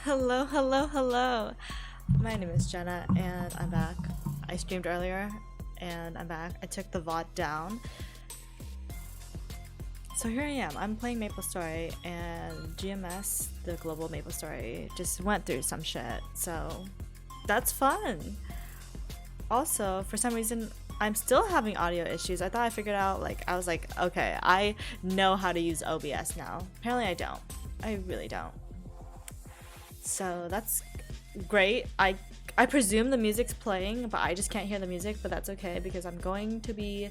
Hello, hello, hello. My name is Jenna and I'm back. I streamed earlier and I'm back. I took the VOD down. So here I am. I'm playing MapleStory and GMS, the global MapleStory, just went through some shit. So that's fun. Also, for some reason, I'm still having audio issues. I thought I figured out, I was like, okay, I know how to use OBS now. Apparently I don't. I really don't. So that's great. I presume the music's playing, but I just can't hear the music, but that's okay because I'm going to be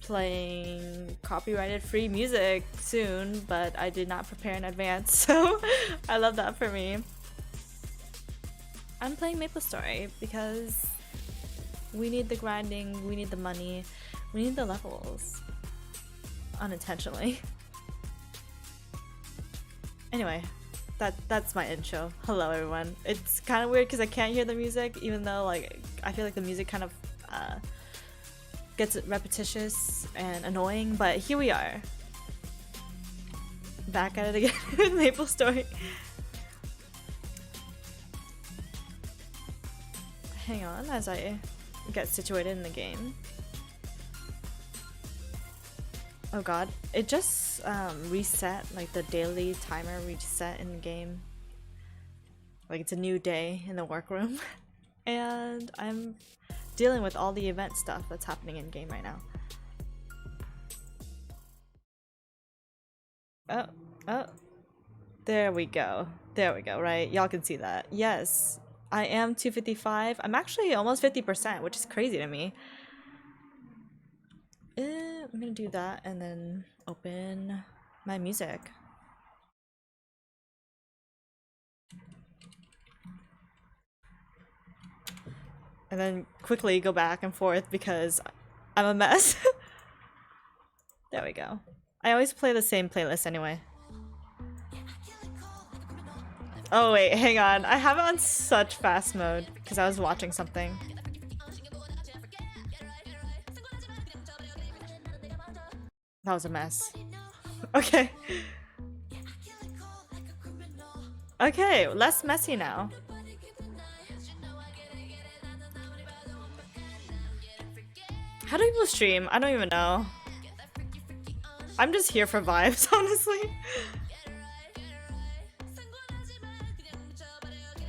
playing copyrighted free music soon, but I did not prepare in advance, so I love that for me. I'm playing MapleStory because we need the grinding, we need the money, we need the levels. Unintentionally. Anyway, that's my intro. Hello everyone. It's kind of weird because I can't hear the music, even though I feel like the music kind of gets repetitious and annoying, but here we are. Back at it again with MapleStory. Hang on as I get situated in the game. Oh god, it just reset, the daily timer reset in the game. It's a new day in the workroom. And I'm dealing with all the event stuff that's happening in game right now. Oh, there we go, right? Y'all can see that. Yes, I am 255. I'm actually almost 50%, which is crazy to me. I'm gonna do that and then open my music. And then quickly go back and forth because I'm a mess. There we go. I always play the same playlist anyway. Oh wait, hang on. I have it on such fast mode because I was watching something. That was a mess. Okay. Okay, less messy now. How do people stream? I don't even know. I'm just here for vibes, honestly.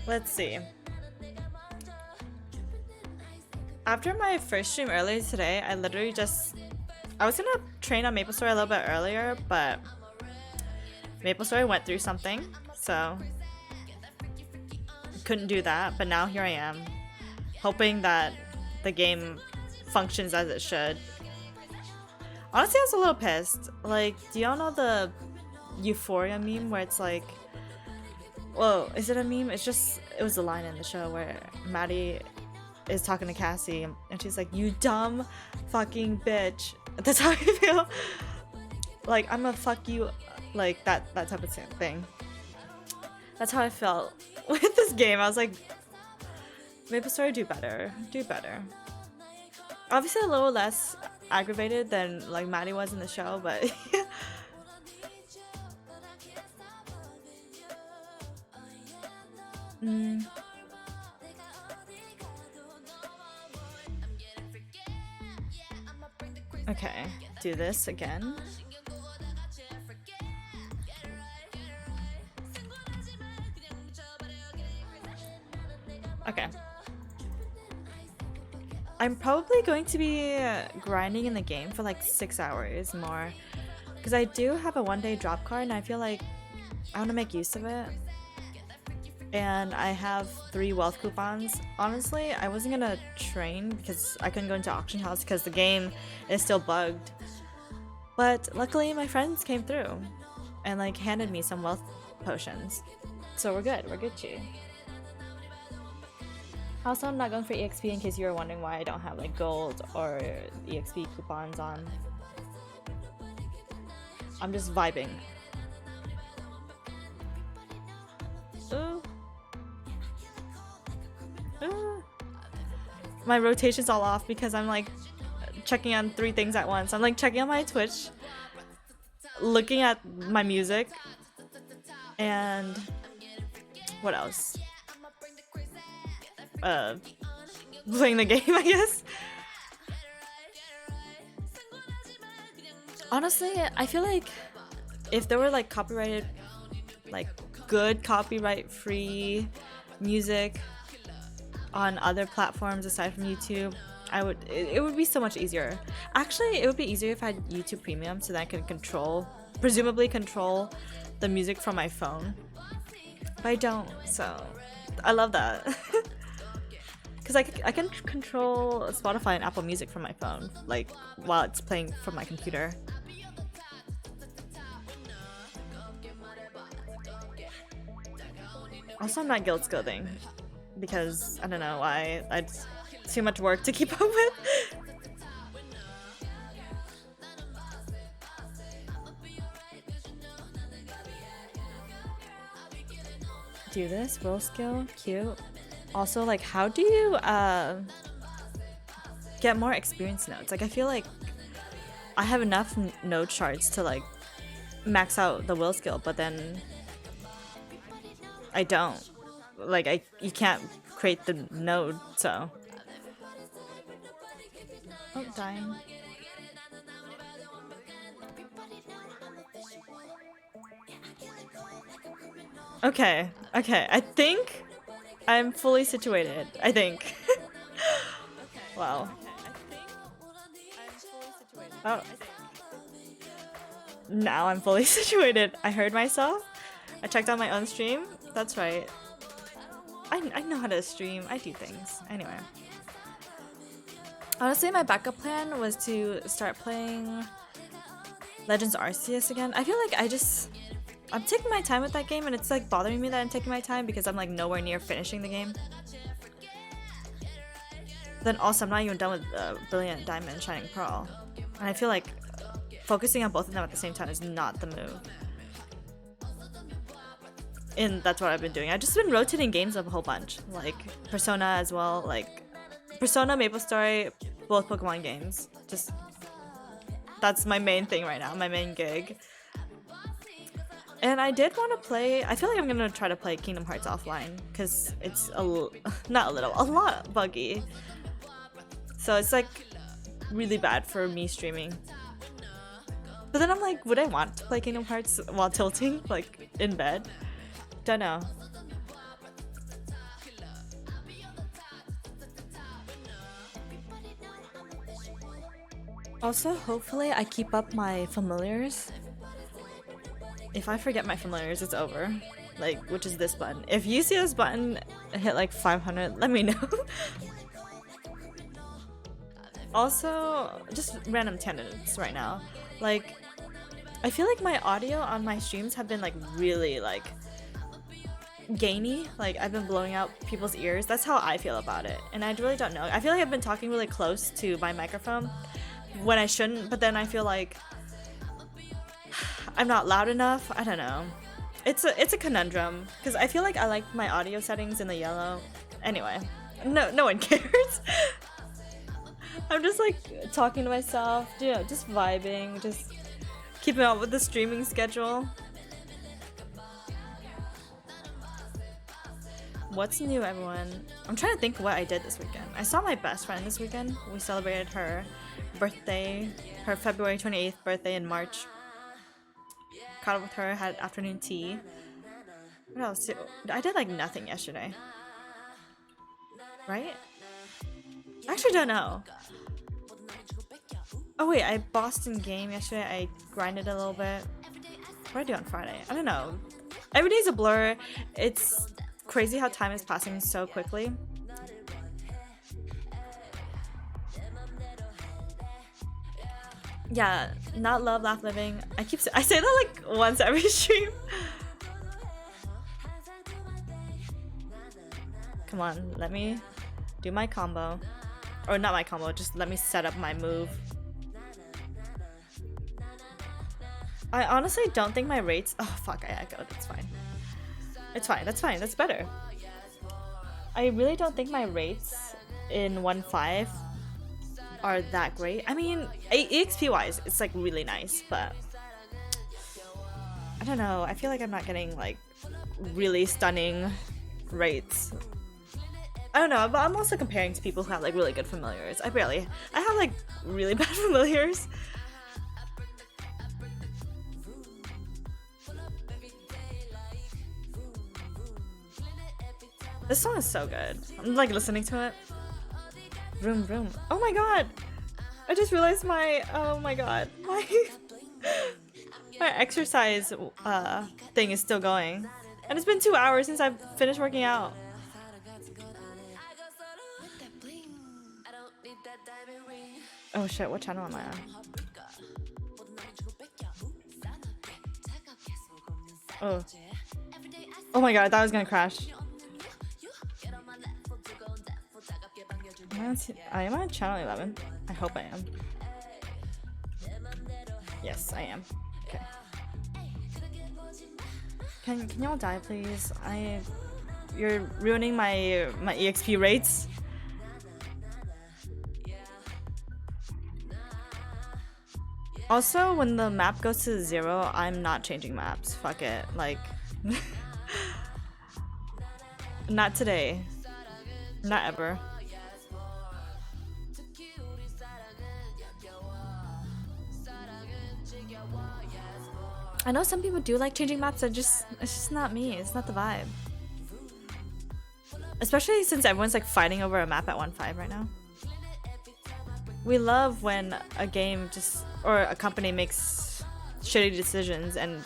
Let's see. After my first stream earlier today, I literally I was gonna train on MapleStory a little bit earlier, but MapleStory went through something, so couldn't do that, but now here I am, hoping that the game functions as it should. Honestly, I was a little pissed. Do y'all know the Euphoria meme where it's like, whoa, is it a meme? It was a line in the show where Maddie is talking to Cassie and she's like, you dumb fucking bitch. That's how I feel. I'm gonna fuck you, that type of thing. That's how I felt with this game. I was like, MapleStory, do better. Do better. Obviously a little less aggravated than Maddie was in the show, but Okay, do this again. Okay. I'm probably going to be grinding in the game for 6 hours more because I do have a one-day drop card and I feel like I want to make use of it. And I have 3 wealth coupons. Honestly, I wasn't gonna train because I couldn't go into auction house because the game is still bugged. But luckily my friends came through and handed me some wealth potions. So we're good, Chi. Also, I'm not going for EXP in case you were wondering why I don't have gold or EXP coupons on. I'm just vibing. Ooh. Ooh. My rotation's all off because I'm checking on 3 things at once. I'm checking on my Twitch, looking at my music, and What else? Playing the game, I guess. Honestly, I feel like if there were like copyrighted, like good copyright free music on other platforms aside from YouTube, it would be so much easier. Actually, it would be easier if I had YouTube Premium so that I could presumably control the music from my phone. But I don't, so I love that. Because I can control Spotify and Apple Music from my phone, like while it's playing from my computer. Also, I'm not guilt scolding because I don't know why. It's too much work to keep up with. Do this, roll skill, cute. Also, like, how do you get more experience nodes? Like, I feel like I have enough node shards to like max out the will skill, but then I don't. Like, you can't create the node, so. Oh, dying. Okay, I think I'm fully situated. I think. Wow. Oh. Now I'm fully situated. I heard myself. I checked on my own stream. That's right. I know how to stream. I do things. Anyway. Honestly, my backup plan was to start playing Legends Arceus again. I feel like I'm taking my time with that game, and it's like bothering me that I'm taking my time because I'm like nowhere near finishing the game. Then also, I'm not even done with Brilliant Diamond and Shining Pearl. And I feel like focusing on both of them at the same time is not the move. And that's what I've been doing. I've just been rotating games up a whole bunch. Like Persona as well. Like Persona, maplestory, both Pokemon games. That's my main thing right now, my main gig. And I did want to play, I feel like I'm gonna try to play Kingdom Hearts offline because it's a lot buggy. So it's like really bad for me streaming. But then I'm like, would I want to play Kingdom Hearts while tilting, like in bed? Don't know. Also, hopefully I keep up my familiars. If I forget my familiars, it's over. Like, which is this button. If you see this button hit like 500, let me know. Also, just random tangents right now. Like, I feel like my audio on my streams have been like really like gainy. Like, I've been blowing out people's ears. That's how I feel about it. And I really don't know. I feel like I've been talking really close to my microphone when I shouldn't, but then I feel like I'm not loud enough. I don't know. It's a conundrum because I feel like I like my audio settings in the yellow. Anyway, no one cares. I'm just like talking to myself, you know, just vibing, just keeping up with the streaming schedule. What's new, everyone? I'm trying to think what I did this weekend. I saw my best friend this weekend. We celebrated her birthday, her February 28th birthday in March. Caught up with her, had afternoon tea. What else? I did like nothing yesterday. Right? I actually don't know. Oh wait, I Boston game yesterday. I grinded a little bit. What did I do on Friday? I don't know. Every day's a blur. It's crazy how time is passing so quickly. Yeah, not love, laugh, living. I say that like once every stream. Come on, let me do my combo. Or not my combo, just let me set up my move. I honestly don't think my rates... Oh, fuck, I echoed. It's fine. It's fine. That's fine. That's better. I really don't think my rates in 1.5 are that great. I mean, EXP-wise, it's like really nice, but... I don't know. I feel like I'm not getting like really stunning rates. I don't know, but I'm also comparing to people who have like really good familiars. I have like really bad familiars. This song is so good. I'm like listening to it. Vroom vroom. Oh my god! I just realized oh my god, my exercise thing is still going. And it's been 2 hours since I've finished working out. Oh shit, what channel am I on? Oh. Oh my god, I thought I was gonna crash. I am on channel 11. I hope I am. Yes, I am. Okay. Can y'all die, please? You're ruining my EXP rates. Also, when the map goes to 0, I'm not changing maps. Fuck it. Like, not today. Not ever. I know some people do like changing maps, it's just not me. It's not the vibe. Especially since everyone's like fighting over a map at 1.5 right now. We love when a game or a company makes shitty decisions and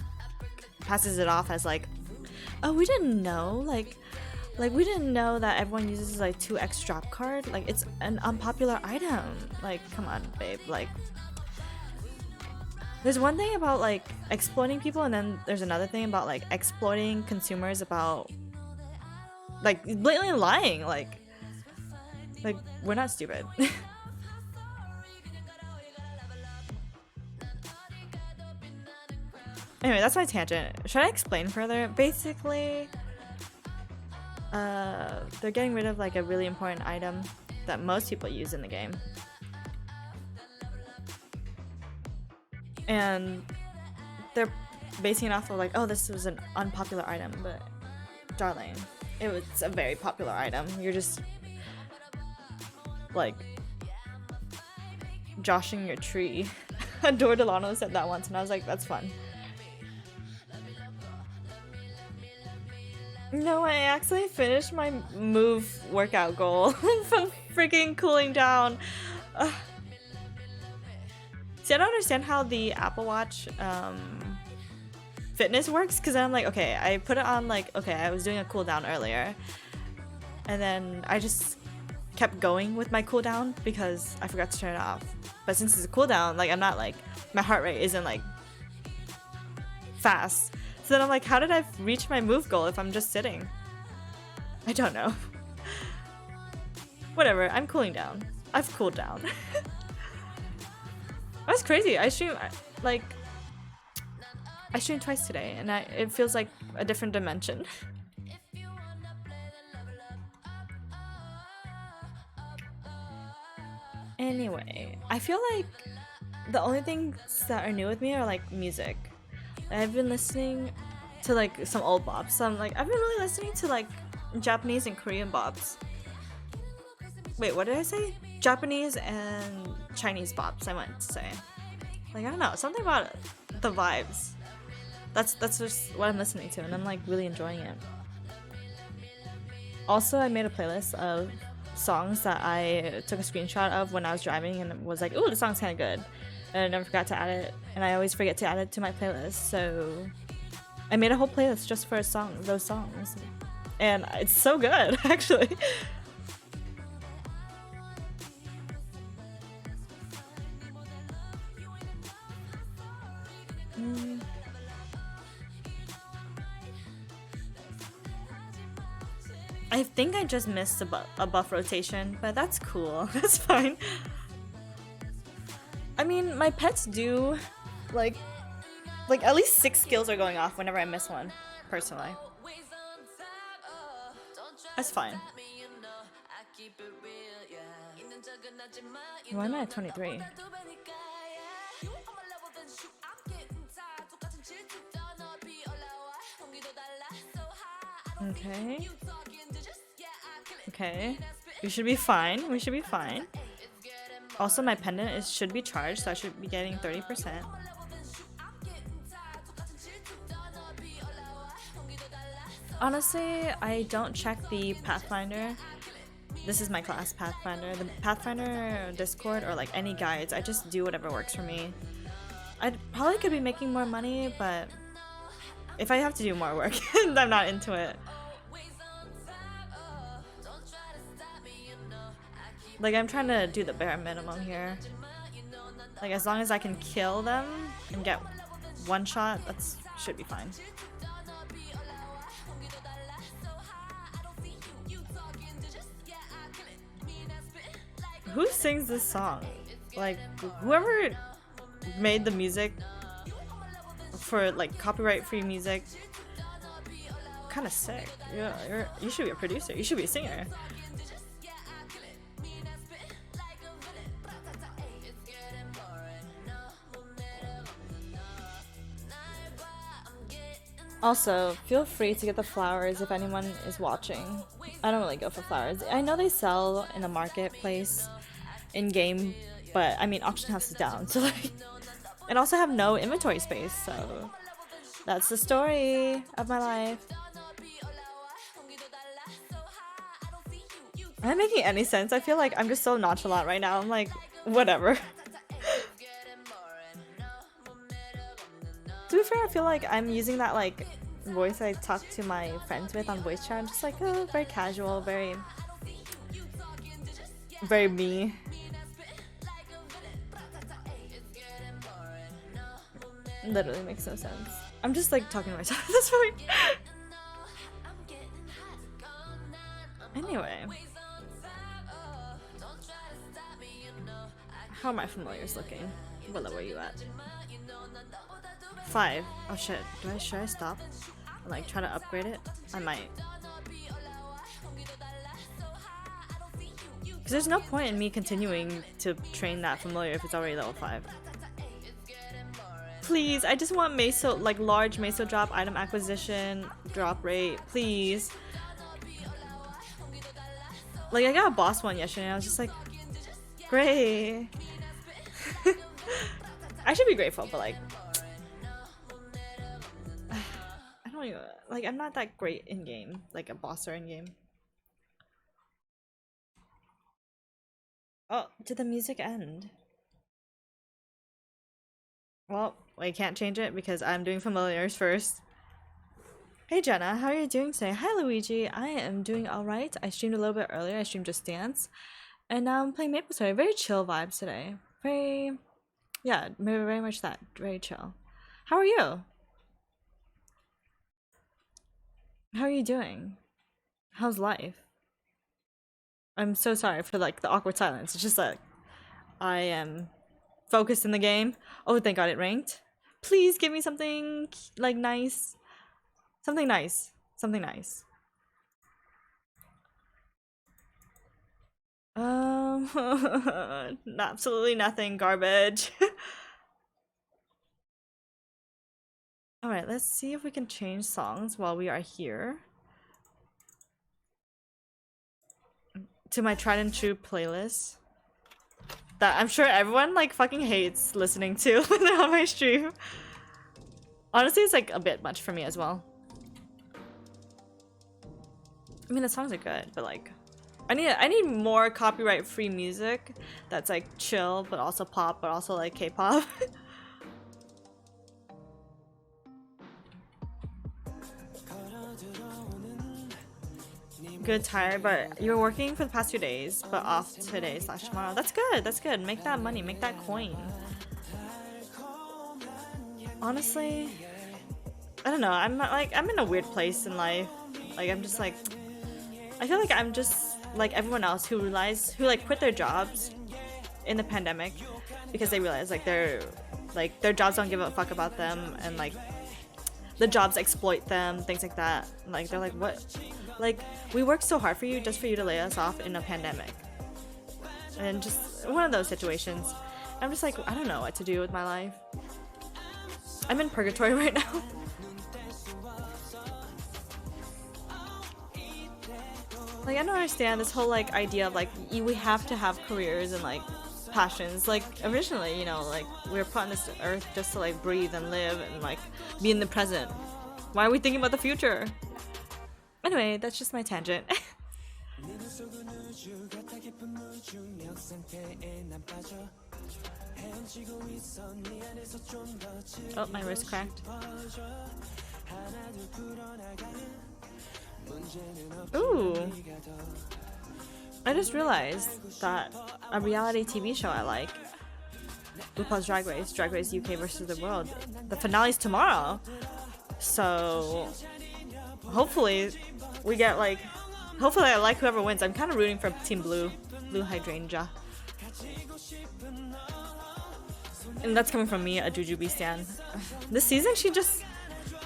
passes it off as like, oh, we didn't know, like we didn't know that everyone uses like 2x drop card. Like, it's an unpopular item. Like, come on, babe. Like, there's one thing about like exploiting people, and then there's another thing about like exploiting consumers about like blatantly lying. Like we're not stupid. Anyway, that's my tangent. Should I explain further? Basically, they're getting rid of like a really important item that most people use in the game. And they're basing it off of like, oh, this was an unpopular item, but darling, it was a very popular item. You're just like joshing your tree. Adore Delano said that once, and I was like, that's fun. No, I actually finished my move workout goal from freaking cooling down. See, I don't understand how the Apple Watch fitness works, because I'm like, okay, I put it on like, okay, I was doing a cooldown earlier, and then I just kept going with my cooldown because I forgot to turn it off. But since it's a cooldown, like, I'm not like, my heart rate isn't like fast. So then I'm like, how did I reach my move goal if I'm just sitting? I don't know. Whatever, I'm cooling down. I've cooled down. That's crazy. I streamed twice today, and it feels like a different dimension. Anyway, I feel like the only things that are new with me are like music. I've been listening to like some old bops. So I've been really listening to like Japanese and Korean bops. Wait, what did I say? Japanese and Chinese bops, I meant to say. Like, I don't know, something about the vibes. That's just what I'm listening to, and I'm like really enjoying it. Also, I made a playlist of songs that I took a screenshot of when I was driving and was like, ooh, this song's kind of good. And I never forgot to add it, and I always forget to add it to my playlist, so I made a whole playlist just for those songs. And it's so good, actually. I think I just missed a buff rotation, but that's cool. That's fine. I mean, my pets do, like at least 6 skills are going off whenever I miss one, personally. That's fine. Why am I at 23? Okay. Okay. We should be fine. We should be fine. Also, my pendant should be charged, so I should be getting 30%. Honestly, I don't check the Pathfinder. This is my class, Pathfinder. The Pathfinder Discord or like any guides, I just do whatever works for me. I probably could be making more money, but if I have to do more work, I'm not into it. Like, I'm trying to do the bare minimum here. Like, as long as I can kill them and get one shot, that's should be fine. Who sings this song? Like, whoever made the music for like copyright-free music, kind of sick. Yeah, you should be a producer. You should be a singer. Also, feel free to get the flowers if anyone is watching. I don't really go for flowers. I know they sell in the marketplace in game, but I mean auction house is down, so like, and also have no inventory space, so that's the story of my life. Am I making any sense? I feel like I'm just so nonchalant right now. I'm like, whatever. To be fair, I feel like I'm using that like voice I talk to my friends with on voice chat. I'm just like, oh, very casual, very me. Literally makes no sense. I'm just like talking to myself at this point. Anyway. How are my familiars looking? Willa, where you at? 5. Oh shit. Should I stop? And like try to upgrade it? I might. Because there's no point in me continuing to train that familiar if it's already level 5. Please, I just want meso, like large meso drop, item acquisition, drop rate, please. Like I got a boss one yesterday and I was just like, great. I should be grateful, but like, I don't even, like I'm not that great in game, like a boss or in game. Oh, did the music end? Well, I can't change it because I'm doing familiars first. Hey Jenna, how are you doing today? Hi Luigi, I am doing alright. I streamed a little bit earlier, I streamed Just Dance. And now I'm playing maplestory. Very chill vibes today. Yeah, very much that. Very chill. How are you? How are you doing? How's life? I'm so sorry for like the awkward silence. It's just like I am focused in the game. Oh, thank God it ranked. Please give me something like nice. Something nice. Something nice. Absolutely nothing. Garbage. Alright, let's see if we can change songs while we are here. To my tried and true playlist. That I'm sure everyone like fucking hates listening to when they're on my stream. Honestly, it's like a bit much for me as well. I mean, the songs are good, but like I need more copyright-free music that's like chill, but also pop, but also like K-pop. Good, tired, but you're working for the past 2 days, but off today / tomorrow. That's good. That's good. Make that money. Make that coin. Honestly, I don't know. I'm in a weird place in life. Like I'm just like, I feel like I'm just like everyone else who like quit their jobs in the pandemic because they realize like their jobs don't give a fuck about them and like the jobs exploit them, things like that. Like they're like, what? Like we worked so hard for you just for you to lay us off in a pandemic. And just one of those situations. I'm just like, I don't know what to do with my life. I'm in purgatory right now. Like, I don't understand this whole like idea of like we have to have careers and like passions. Like originally, you know, like we were put on this earth just to like breathe and live and like be in the present. Why are we thinking about the future? Anyway, that's just my tangent. Oh, my wrist cracked. Ooh. I just realized that a reality TV show I like, RuPaul's Drag Race UK versus the World, the finale's tomorrow. So hopefully we get like, hopefully I like whoever wins. I'm kind of rooting for Team Blue Hydrangea. And that's coming from me, a Jujubee stan. This season she just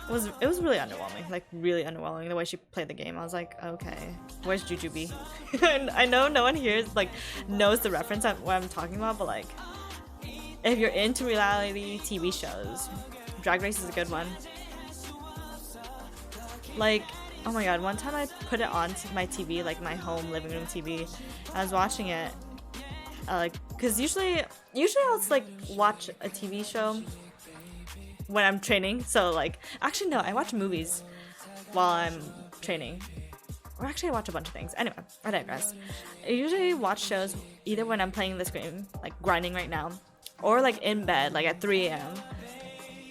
it was really underwhelming, like really underwhelming the way she played the game. I was like, okay, where's Jujubee? And I know no one here like knows the reference at what I'm talking about, but like if you're into reality TV shows, Drag Race is a good one. Like, oh my god, one time I put it on my TV, like my home living room TV. I was watching it, like, cause usually I'll like watch a TV show when I'm training. So like, actually no, I watch movies while I'm training. Or actually I watch a bunch of things. Anyway, I digress. I usually watch shows either when I'm playing this game, like grinding right now, or like in bed, like at 3 a.m.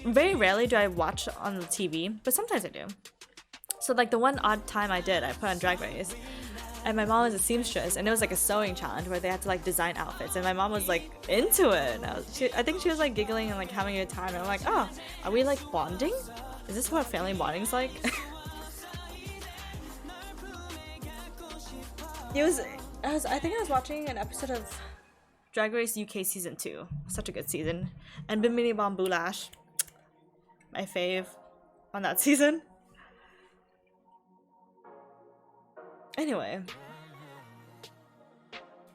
Very rarely do I watch on the TV, but sometimes I do. So like the one odd time I did, I put on Drag Race, and my mom was a seamstress, and it was like a sewing challenge where they had to like design outfits, and my mom was like into it. And I think she was like giggling and like having a good time. And I'm like, oh, are we like bonding? Is this what family bonding's like? I think I was watching an episode of Drag Race UK season 2. Such a good season. And Bimini Bombulash, my fave on that season. Anyway,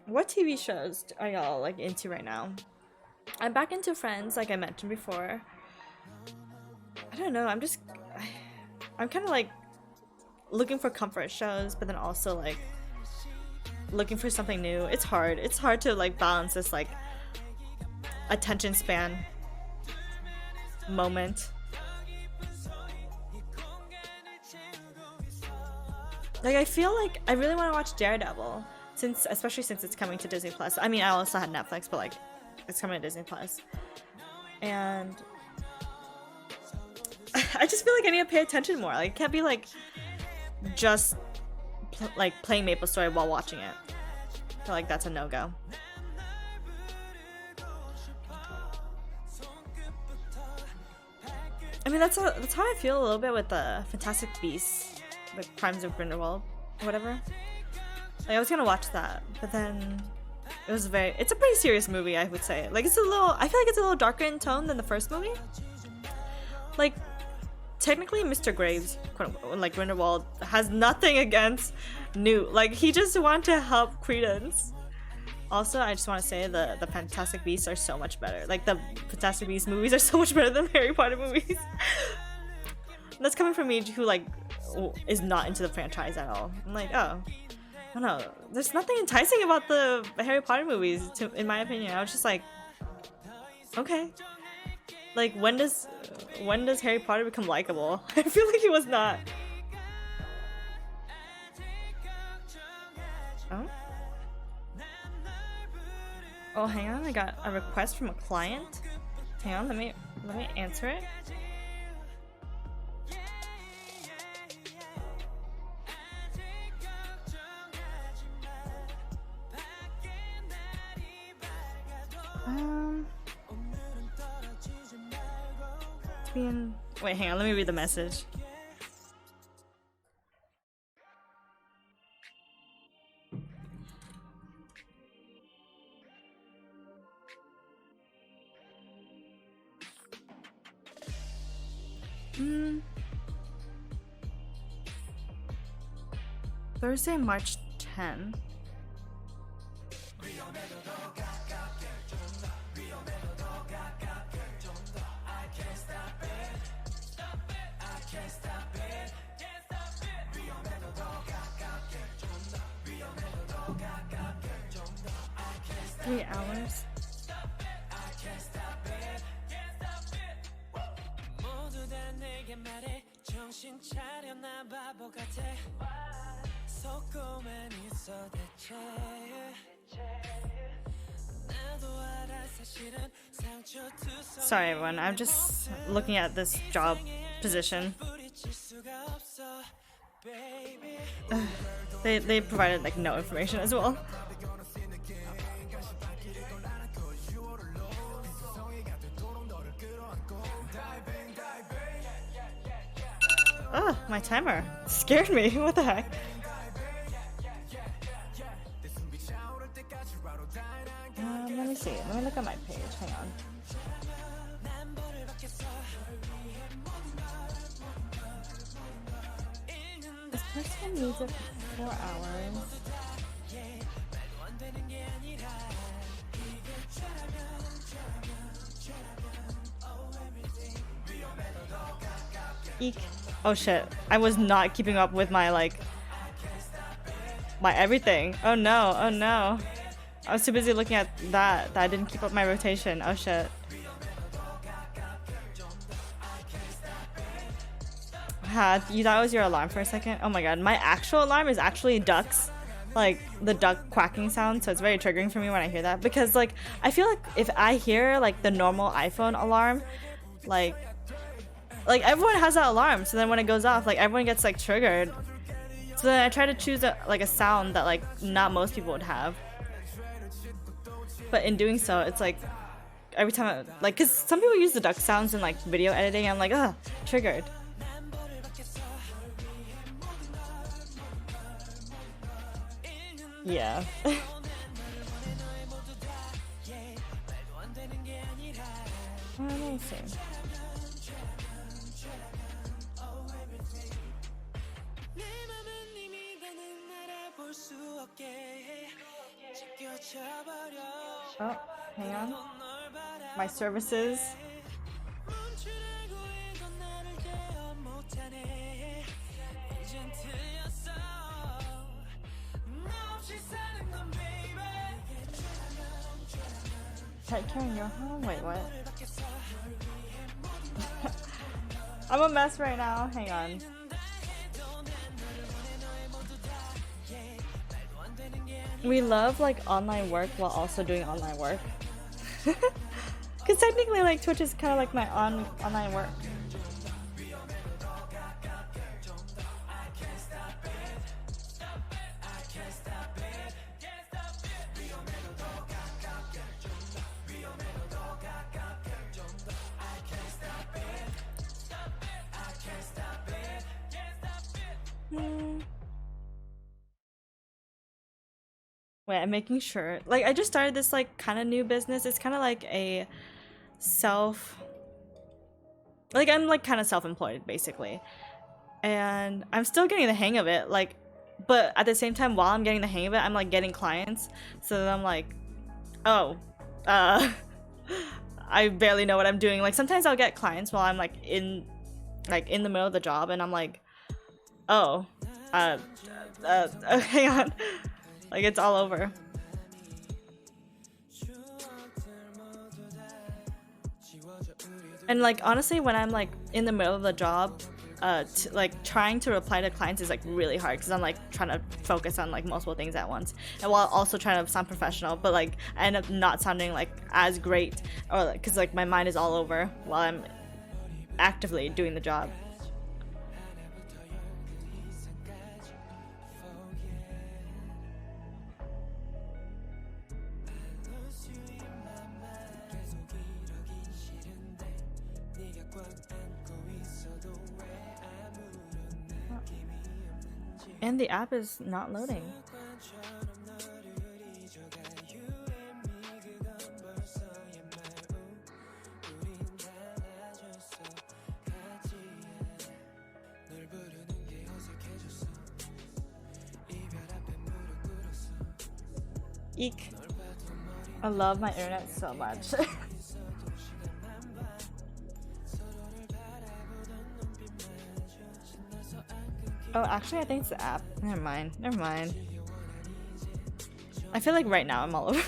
what TV shows are y'all like into right now? I'm back into Friends, like I mentioned before. I don't know, I'm kind of like looking for comfort shows, but then also like looking for something new. It's hard to like balance this like attention span moment. Like, I feel like I really want to watch Daredevil, especially since it's coming to Disney Plus. I mean, I also had Netflix, but like, it's coming to Disney Plus. And I just feel like I need to pay attention more. Like, it can't be like just like playing maplestory while watching it. I feel like that's a no-go. I mean, that's how I feel a little bit with the Fantastic Beasts. Like Crimes of Grindelwald or whatever. Like, I was gonna watch that, but then it's a pretty serious movie, I would say. Like, I feel like it's a little darker in tone than the first movie. Like, technically Mr. Graves, quote unquote, like Grindelwald, has nothing against Newt. Like, he just wanted to help Credence. Also, I just want to say the Fantastic Beasts are so much better. Like, the Fantastic Beasts movies are so much better than the Harry Potter movies. That's coming from me, who like is not into the franchise at all. I'm like, oh, I don't know. There's nothing enticing about the Harry Potter movies, in my opinion. I was just like, okay. Like, when does Harry Potter become likable? I feel like he was not. Oh? Oh, hang on. I got a request from a client. Hang on. Let me answer it. Wait, hang on, let me read the message. Thursday, March 10th. 3 hours? Sorry everyone, I'm just looking at this job position. They provided like no information as well. Oh, my timer scared me. What the heck? Let me see. Let me look at my page. Hang on. This person needs it for 4 hours. Eek. Oh shit. I was not keeping up with my my everything. Oh no. Oh no. I was too busy looking at that I didn't keep up my rotation. Oh shit. You thought it was your alarm for a second? Oh my god. My actual alarm is actually ducks. Like the duck quacking sound, so it's very triggering for me when I hear that, because like I feel like if I hear like the normal iPhone alarm, like everyone has that alarm, so then when it goes off, like everyone gets like triggered. So then I try to choose a sound that like not most people would have, but in doing so, it's like every time because some people use the duck sounds in like video editing, I'm like, ugh, triggered. Yeah. Let me see. Oh, hang on. My services. Pet care in your home? Wait, what? I'm a mess right now. Hang on. We love like online work while also doing online work. Because technically like Twitch is kind of like my online work. Wait, I'm making sure. Like, I just started this, like, kind of new business. It's kind of like a like, I'm, like, kind of self-employed, basically. And I'm still getting the hang of it, like, but at the same time, while I'm getting the hang of it, I'm, like, getting clients. So then I'm like, oh, I barely know what I'm doing. Like, sometimes I'll get clients while I'm, like, in the middle of the job, and I'm like, oh, hang on. Like, it's all over. And like honestly, when I'm like in the middle of the job, like trying to reply to clients is like really hard, because I'm like trying to focus on like multiple things at once, and while also trying to sound professional, but like I end up not sounding like as great, or because like my mind is all over while I'm actively doing the job. And the app is not loading. Eek. I love my internet so much. Oh, actually, I think it's the app. Never mind. Never mind. I feel like right now I'm all over.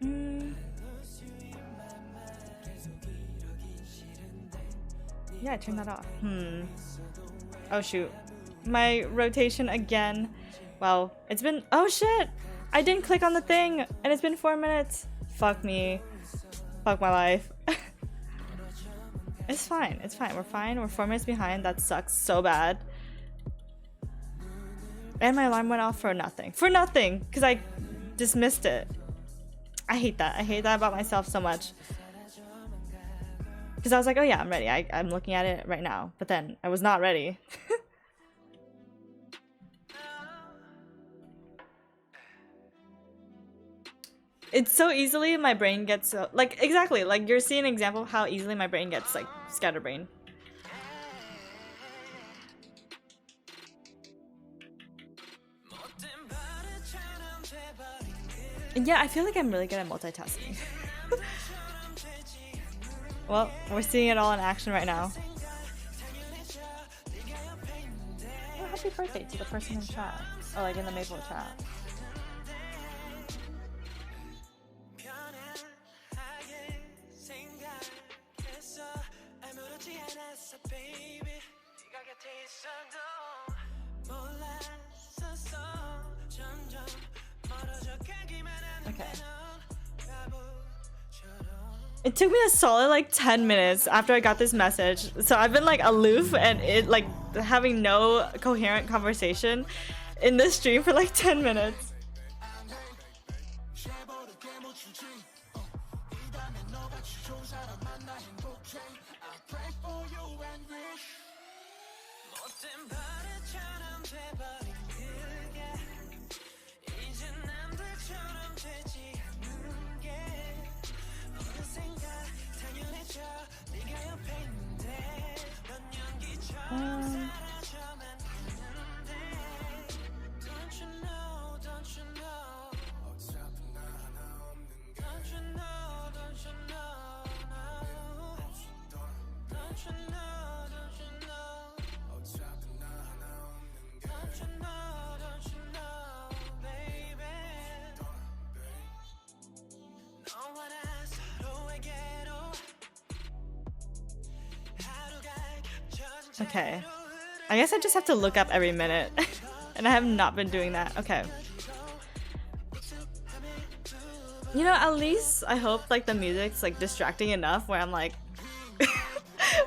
Mm. Yeah, turn that off. Oh shoot. My rotation again. Wow. It's been... Oh shit! I didn't click on the thing! And it's been 4 minutes. Fuck me. Fuck my life. It's fine. It's fine. We're fine. We're 4 minutes behind. That sucks so bad. And my alarm went off for nothing. For nothing! Because I dismissed it. I hate that. I hate that about myself so much. Because I was like, oh yeah, I'm ready. I'm looking at it right now. But then I was not ready. It's so easily my brain gets so, like, exactly, like you're seeing an example of how easily my brain gets like scatterbrained. And yeah, I feel like I'm really good at multitasking. Well, we're seeing it all in action right now. Oh, happy birthday to the person in chat. Or like in the Maple chat. Okay. It took me a solid like 10 minutes after I got this message. So I've been like aloof and it like having no coherent conversation in this stream for like 10 minutes. Okay. I guess I just have to look up every minute. And I have not been doing that. Okay. You know, at least I hope like the music's like distracting enough where I'm like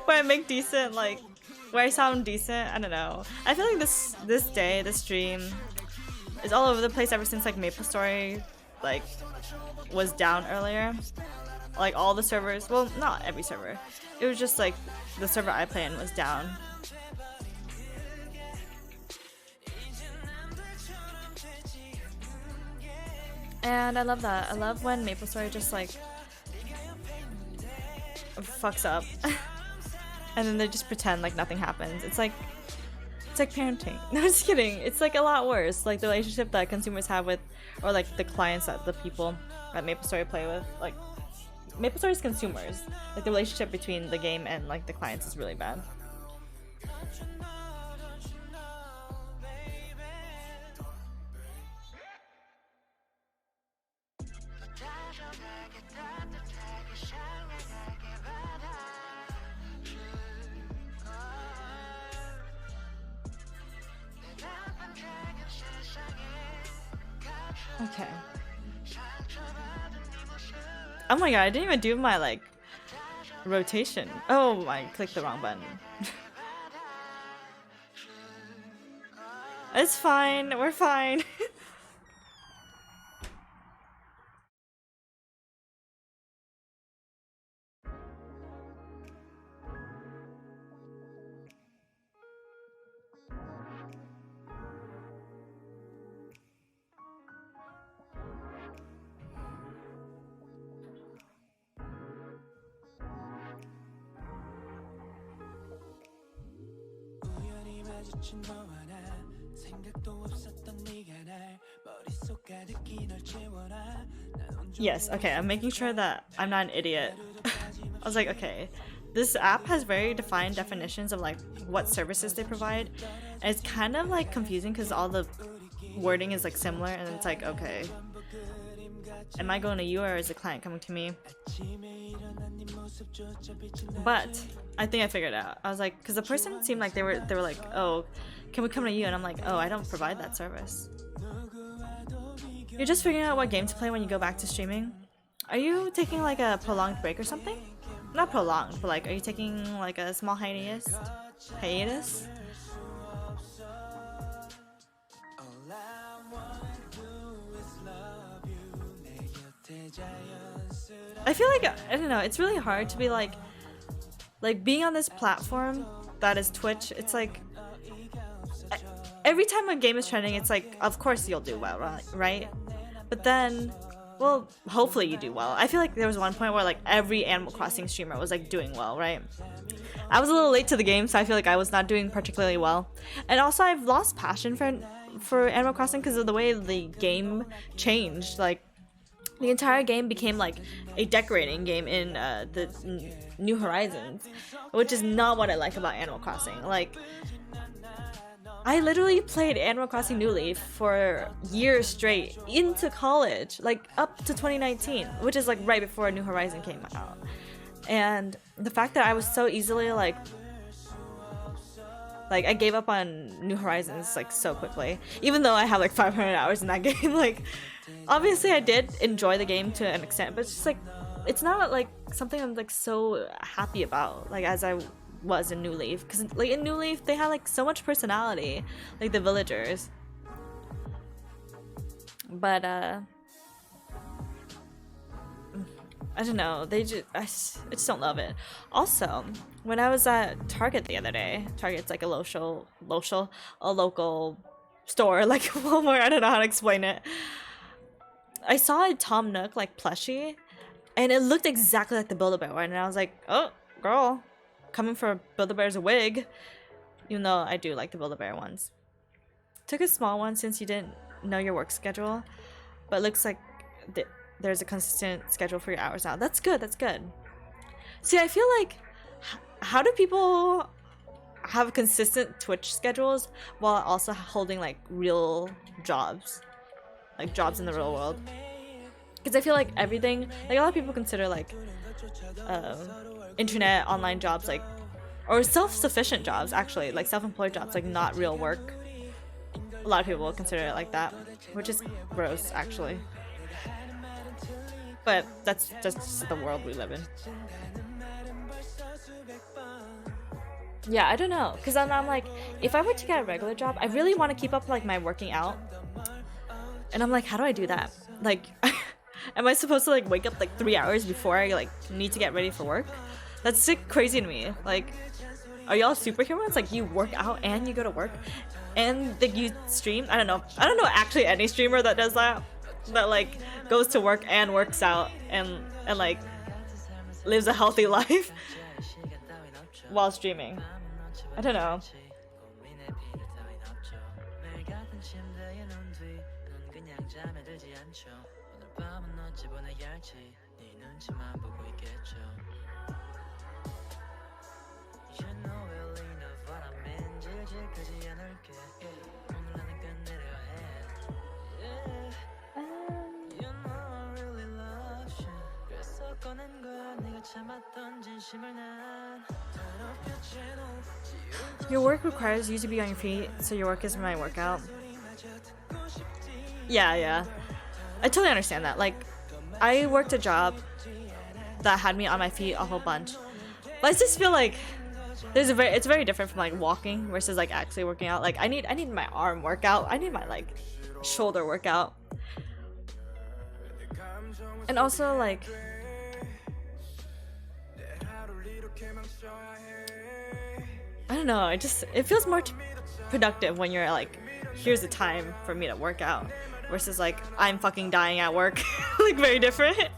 where I make decent like where I sound decent. I don't know. I feel like this stream is all over the place ever since like maplestory like was down earlier. Like all the servers, well, not every server. It was just like the server I play in was down. And I love that. I love when maplestory just like fucks up. And then they just pretend like nothing happens. It's like parenting. No, I'm just kidding. It's like a lot worse. Like the relationship that consumers have with, or like the clients that the people that maplestory play with, like maplestory's consumers, like the relationship between the game and like the clients is really bad. Okay. Oh my god, I didn't even do my like rotation. Oh, I clicked the wrong button. It's fine, we're fine. Yes, okay, I'm making sure that I'm not an idiot. I was like, okay, this app has very defined definitions of like what services they provide, and it's kind of like confusing because all the wording is like similar, and it's like, okay. am I going to you or is the client coming to me? But I think I figured it out. I was like, because the person seemed like they were like, oh, can we come to you? And I'm like, oh, I don't provide that service. You're just figuring out what game to play when you go back to streaming? Are you taking like a prolonged break or something? Not prolonged, but like, are you taking like a small hiatus? I feel like, I don't know, it's really hard to be like being on this platform that is Twitch. It's like every time a game is trending, it's like, of course you'll do well, right? But then, well, hopefully you do well. I feel like there was one point where like every Animal Crossing streamer was like doing well, right? I was a little late to the game, so I feel like I was not doing particularly well. And also I've lost passion for Animal Crossing because of the way the game changed. Like, the entire game became like a decorating game in the New Horizons, which is not what I like about Animal Crossing. Like, I literally played Animal Crossing New Leaf for years straight into college, like up to 2019, which is like right before New Horizon came out. And the fact that I was so easily like I gave up on New Horizons like so quickly, even though I have like 500 hours in that game. Like, obviously I did enjoy the game to an extent, but it's just like, it's not like something I'm like so happy about like as I was in New Leaf, because like in New Leaf they had like so much personality, like the villagers. But I don't know, I just don't love it. Also, when I was at Target the other day, Target's like a local store, like Walmart, I don't know how to explain it. I saw a Tom Nook like plushie, and it looked exactly like the Build-A-Bear one, and I was like, oh, girl, coming for Build-A-Bear's wig. Even though I do like the Build-A-Bear ones. Took a small one since you didn't know your work schedule, but it looks like there's a consistent schedule for your hours now. That's good, that's good. See, I feel like, how do people have consistent Twitch schedules while also holding like real jobs? Like jobs in the real world? Because I feel like everything, like a lot of people consider like internet online jobs like, or self-sufficient jobs actually, like self-employed jobs, like not real work. A lot of people consider it like that, which is gross actually. But that's just the world we live in. Yeah, I don't know, because I'm like, if I were to get a regular job, I really want to keep up like my working out. And I'm like, how do I do that? Like, am I supposed to like wake up like 3 hours before I like need to get ready for work? That's like crazy to me. Like, are y'all superheroes? Like, you work out and you go to work and like you stream? I don't know actually any streamer that does that like goes to work and works out and like lives a healthy life while streaming. I don't know. Your work requires you to be on your feet, so your work is my workout. Yeah. I totally understand that. Like, I worked a job that had me on my feet a whole bunch. But I just feel like it's very different from like walking versus like actually working out. Like I need my arm workout. I need my like shoulder workout. And also like I don't know, it feels more productive when you're like, here's the time for me to work out versus like I'm fucking dying at work. Like very different.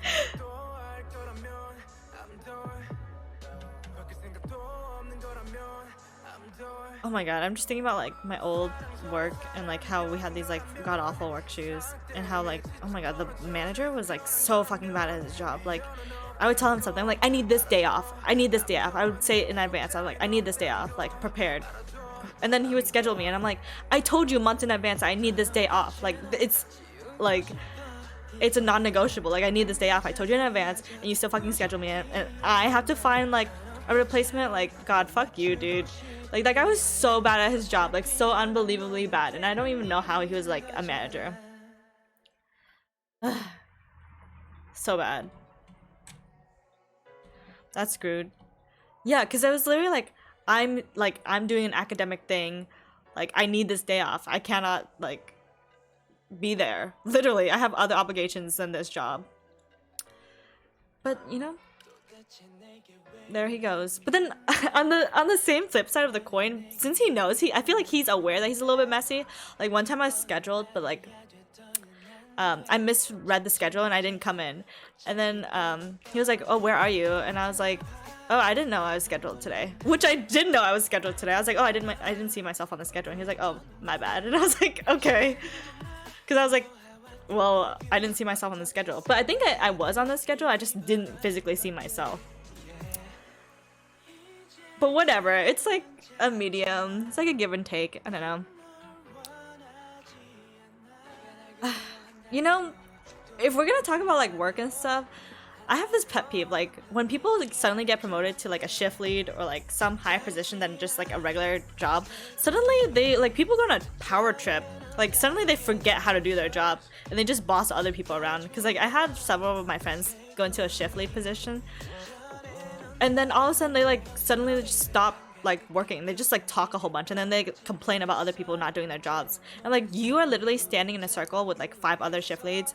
Oh my god, I'm just thinking about like my old work and like how we had these like god awful work shoes and how like, oh my god, the manager was like so fucking bad at his job. Like I would tell him something, I'm like, I need this day off. I would say it in advance. I'm like, I need this day off, like prepared. And then he would schedule me and I'm like, I told you months in advance I need this day off. Like it's like it's a non-negotiable. Like, I need this day off. I told you in advance, and you still fucking schedule me in, and I have to find like a replacement. Like, God, fuck you, dude. Like, that guy was so bad at his job, like so unbelievably bad, and I don't even know how he was like a manager. So bad. That's screwed. Yeah, because I was literally like, I'm doing an academic thing. Like, I need this day off. I cannot, like, be there. Literally, I have other obligations than this job. But, you know, there he goes. But then, on the same flip side of the coin, since he knows, I feel like he's aware that he's a little bit messy. Like, one time I was scheduled, but, like, I misread the schedule and I didn't come in. And then, he was like, oh, where are you? And I was like, oh, I didn't know I was scheduled today. Which I did know I was scheduled today. I was like, oh, I didn't see myself on the schedule. And he was like, oh, my bad. And I was like, okay. Because I was like, well, I didn't see myself on the schedule. But I think I was on the schedule. I just didn't physically see myself. But whatever. It's like a medium. It's like a give and take. I don't know. You know, if we're gonna talk about like work and stuff, I have this pet peeve. Like, when people like suddenly get promoted to like a shift lead or like some higher position than just like a regular job, suddenly they like, people go on a power trip. Like, suddenly they forget how to do their job and they just boss other people around. Because like, I had several of my friends go into a shift lead position, and then all of a sudden they like suddenly just stop like working. They just like talk a whole bunch, and then they complain about other people not doing their jobs. And like, you are literally standing in a circle with like 5 other shift leads,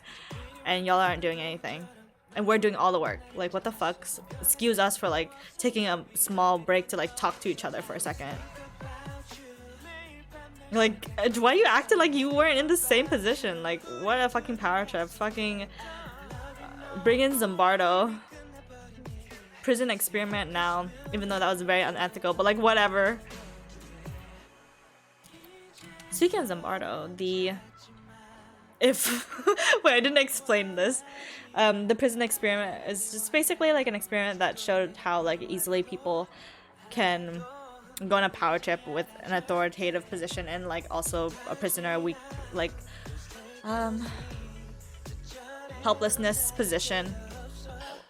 and y'all aren't doing anything, and we're doing all the work. Like, what the fuck? Excuse us for like taking a small break to like talk to each other for a second. Like, why you acted like you weren't in the same position? Like, what a fucking power trip. Fucking bring in Zimbardo. Prison experiment now, even though that was very unethical, but like, whatever. Speaking of Zimbardo, wait, I didn't explain this. The prison experiment is just basically like an experiment that showed how like easily people can go on a power trip with an authoritative position and like also a prisoner weak, like helplessness position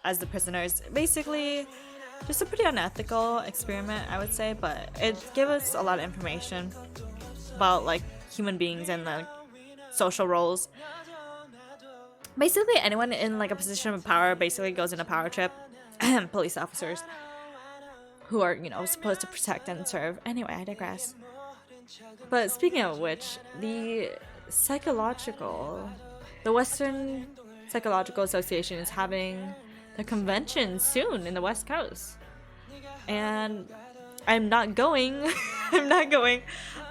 as the prisoners. Basically just a pretty unethical experiment, I would say, but it gave us a lot of information about like human beings and the social roles. Basically anyone in like a position of power basically goes in a power trip. Police officers who are, you know, supposed to protect and serve. Anyway, I digress. But speaking of which, the Western Psychological Association is having a convention soon in the West Coast, and I'm not going. I'm not going,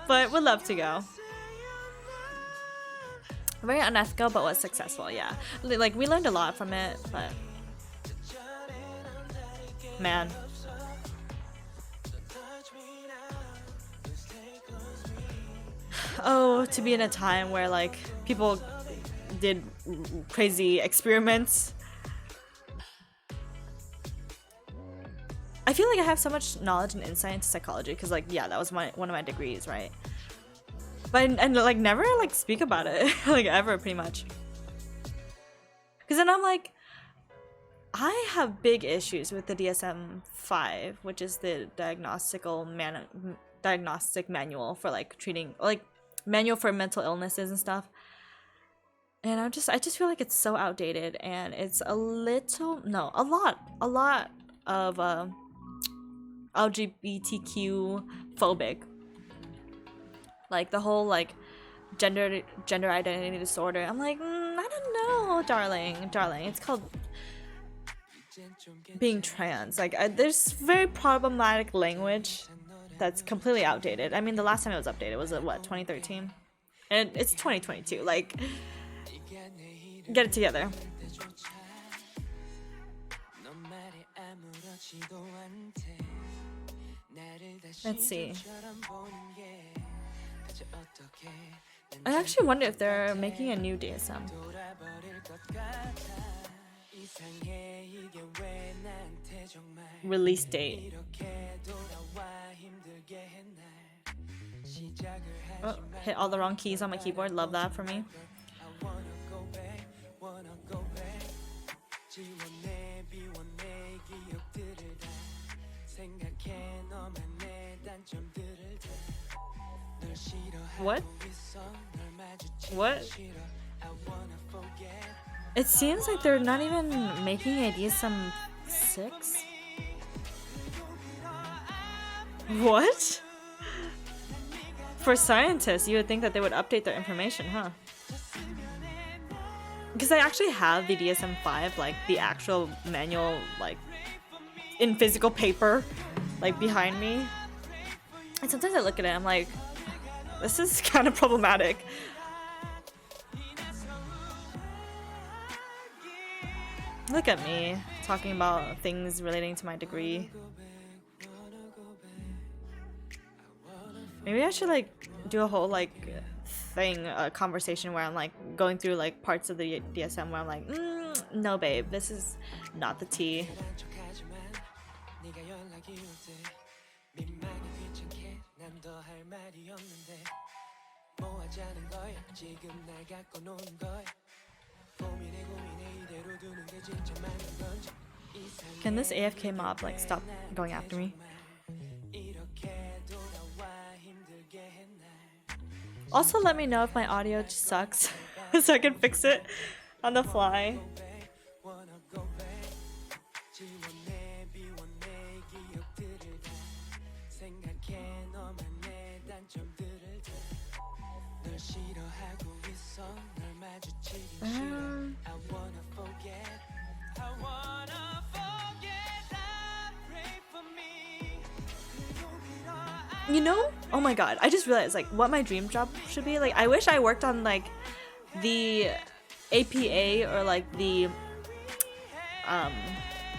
but would love to go. Very unethical, but was successful. Yeah, like, we learned a lot from it, but man, oh, to be in a time where like people did crazy experiments. I feel like I have so much knowledge and insight into psychology because, like, yeah, that was one of my degrees, right? But I like never like speak about it, like, ever, pretty much. Because then I'm like, I have big issues with the DSM-5, which is the diagnostic manual for like treating, like, manual for mental illnesses and stuff. And I just feel like it's so outdated, and it's a lot of LGBTQ phobic. Like, the whole like gender identity disorder. I'm like, I don't know, darling. It's called being trans. Like, there's very problematic language that's completely outdated. I mean, the last time it was updated was what, 2013, and it's 2022. Like, get it together. Let's see. I actually wonder if they're making a new DSM. Release date. Oh, hit all the wrong keys on my keyboard. Love that for me. What? What? It seems like they're not even making a DSM 6. What? For scientists, you would think that they would update their information, huh? Because I actually have the DSM 5, like the actual manual, like in physical paper, like behind me. And sometimes I look at it, I'm like, this is kind of problematic. Look at me talking about things relating to my degree. Maybe I should like do a whole like thing, a conversation where I'm like going through like parts of the DSM where I'm like, no babe, this is not the tea. Can this AFK mob like stop going after me? Also, let me know if my audio just sucks so I can fix it on the fly. You know, oh my god, I just realized like what my dream job should be. Like I wish I worked on like the APA or like the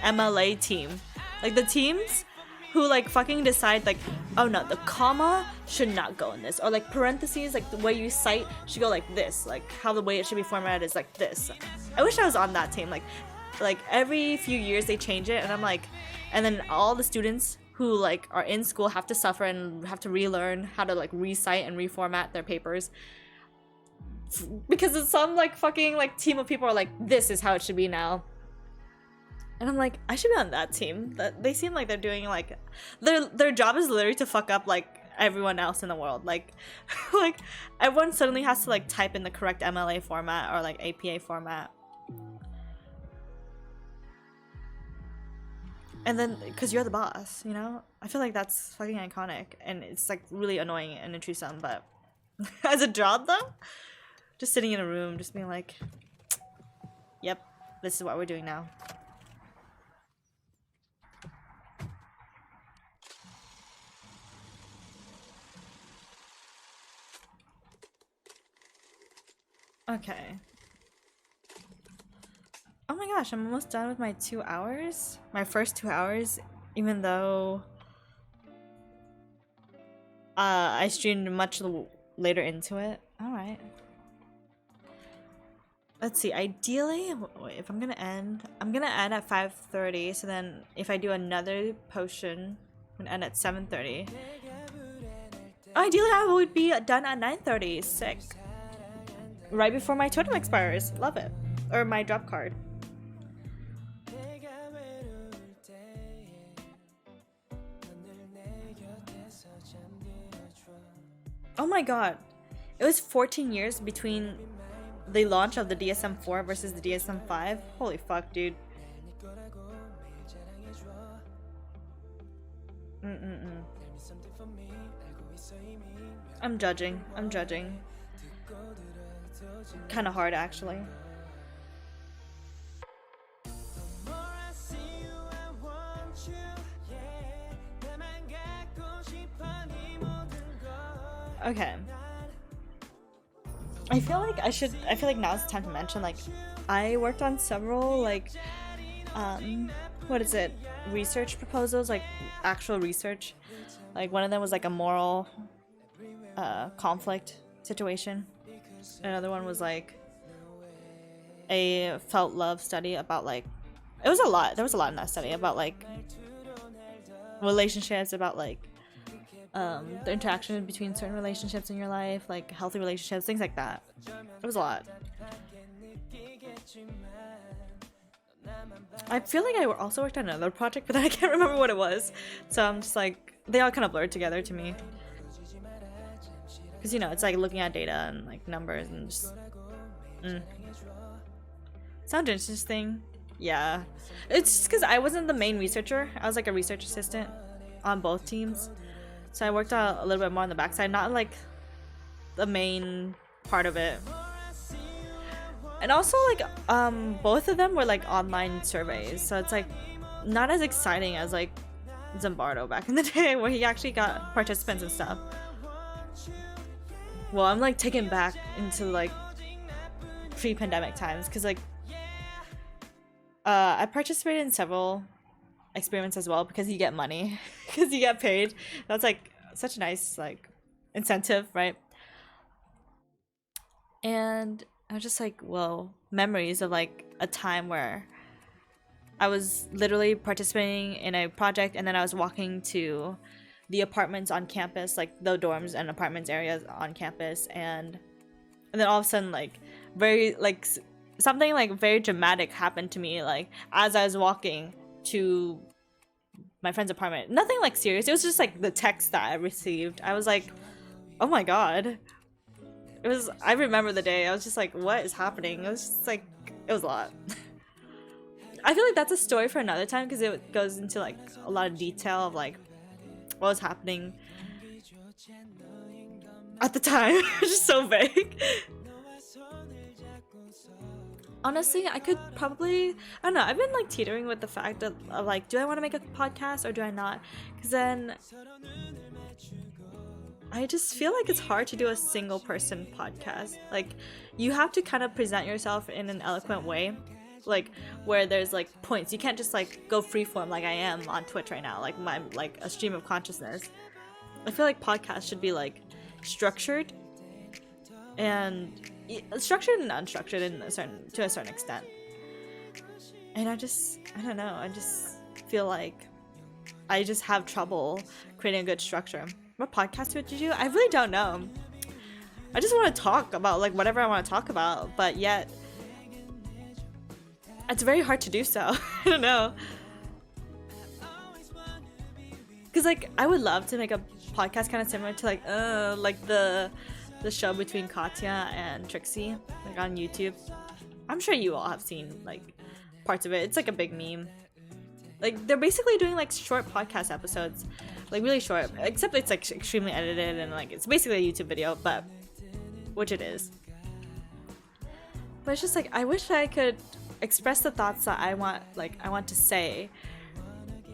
MLA team. Like the teams who like fucking decide like, oh no, the comma should not go in this, or like parentheses, like the way you cite should go like this, like how the way it should be formatted is like this. I wish I was on that team. Like every few years they change it, and I'm like, and then all the students who like are in school have to suffer and have to relearn how to like recite and reformat their papers because it's some like fucking like team of people are like, this is how it should be now. And I'm like, I should be on that team. That they seem like they're doing like their job is literally to fuck up like everyone else in the world. Like like everyone suddenly has to like type in the correct MLA format or like APA format. And then, because you're the boss, you know? I feel like that's fucking iconic. And it's like really annoying and intrusive, but as a job though, just sitting in a room, just being like, yep, this is what we're doing now. Okay. Oh my gosh, I'm almost done with my 2 hours. My first 2 hours, even though I streamed much later into it. Alright. Let's see, ideally, if I'm gonna end at 5:30, so then if I do another potion, I'm gonna end at 7:30. Ideally, I would be done at 9:30. Sick. Right before my totem expires. Love it. Or my drop card. Oh my god. It was 14 years between the launch of the DSM-4 versus the DSM-5. Holy fuck, dude. I'm judging. Kinda hard, actually. Okay. I feel like now's the time to mention, like, I worked on several, like, what is it? Research proposals, like, actual research. Like, one of them was, like, a moral, conflict situation. Another one was, like, a felt love study about, like, it was a lot. There was a lot in that study about, like, relationships, about, like, the interaction between certain relationships in your life, like healthy relationships, things like that. It was a lot. I feel like I also worked on another project, but I can't remember what it was. So I'm just like, they all kind of blurred together to me. Because, you know, it's like looking at data and like numbers and just... Sounds interesting. Yeah. It's just because I wasn't the main researcher. I was like a research assistant on both teams. So I worked out a little bit more on the backside, not like the main part of it. And also like both of them were like online surveys, so it's like not as exciting as like Zimbardo back in the day where he actually got participants and stuff. Well, I'm like taken back into like pre-pandemic times because like I participated in several experiments as well because you get money because you get paid. That's like such a nice like incentive, right? And I was just like, whoa, memories of like a time where I was literally participating in a project and then I was walking to the apartments on campus, like the dorms and apartments areas on campus, and then all of a sudden like very like something like very dramatic happened to me like as I was walking to my friend's apartment. Nothing like serious, it was just like the text that I received. I was like, oh my god. I remember the day, I was just like, what is happening? It was just like, it was a lot. I feel like that's a story for another time because it goes into like a lot of detail of like what was happening at the time. It's just so vague. Honestly, I could probably, I don't know, I've been like teetering with the fact of like, do I want to make a podcast or do I not? Because then I just feel like it's hard to do a single person podcast. Like, you have to kind of present yourself in an eloquent way, like where there's like points. You can't just like go freeform like I am on Twitch right now, like my like a stream of consciousness. I feel like podcasts should be like structured and structured and unstructured to a certain extent. And I don't know, I just feel like I just have trouble creating a good structure. What podcast would you do? I really don't know. I just want to talk about like whatever I want to talk about, but yet it's very hard to do so. I don't know. Because like I would love to make a podcast kind of similar to like the show between Katya and Trixie, like on YouTube. I'm sure you all have seen like parts of it. It's like a big meme. Like they're basically doing like short podcast episodes, like really short, except it's like extremely edited and like it's basically a YouTube video, but which it is. But it's just like I wish I could express the thoughts that I want to say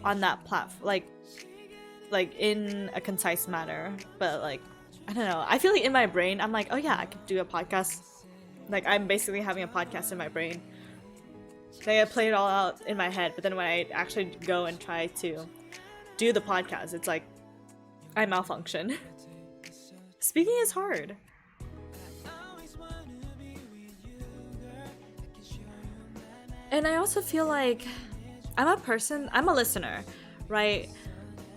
on that platform, like in a concise manner. But like I don't know, I feel like in my brain I'm like, oh yeah, I could do a podcast. Like I'm basically having a podcast in my brain. Like I play it all out in my head, but then when I actually go and try to do the podcast, it's like I malfunction. Speaking is hard. And I also feel like I'm a listener, right?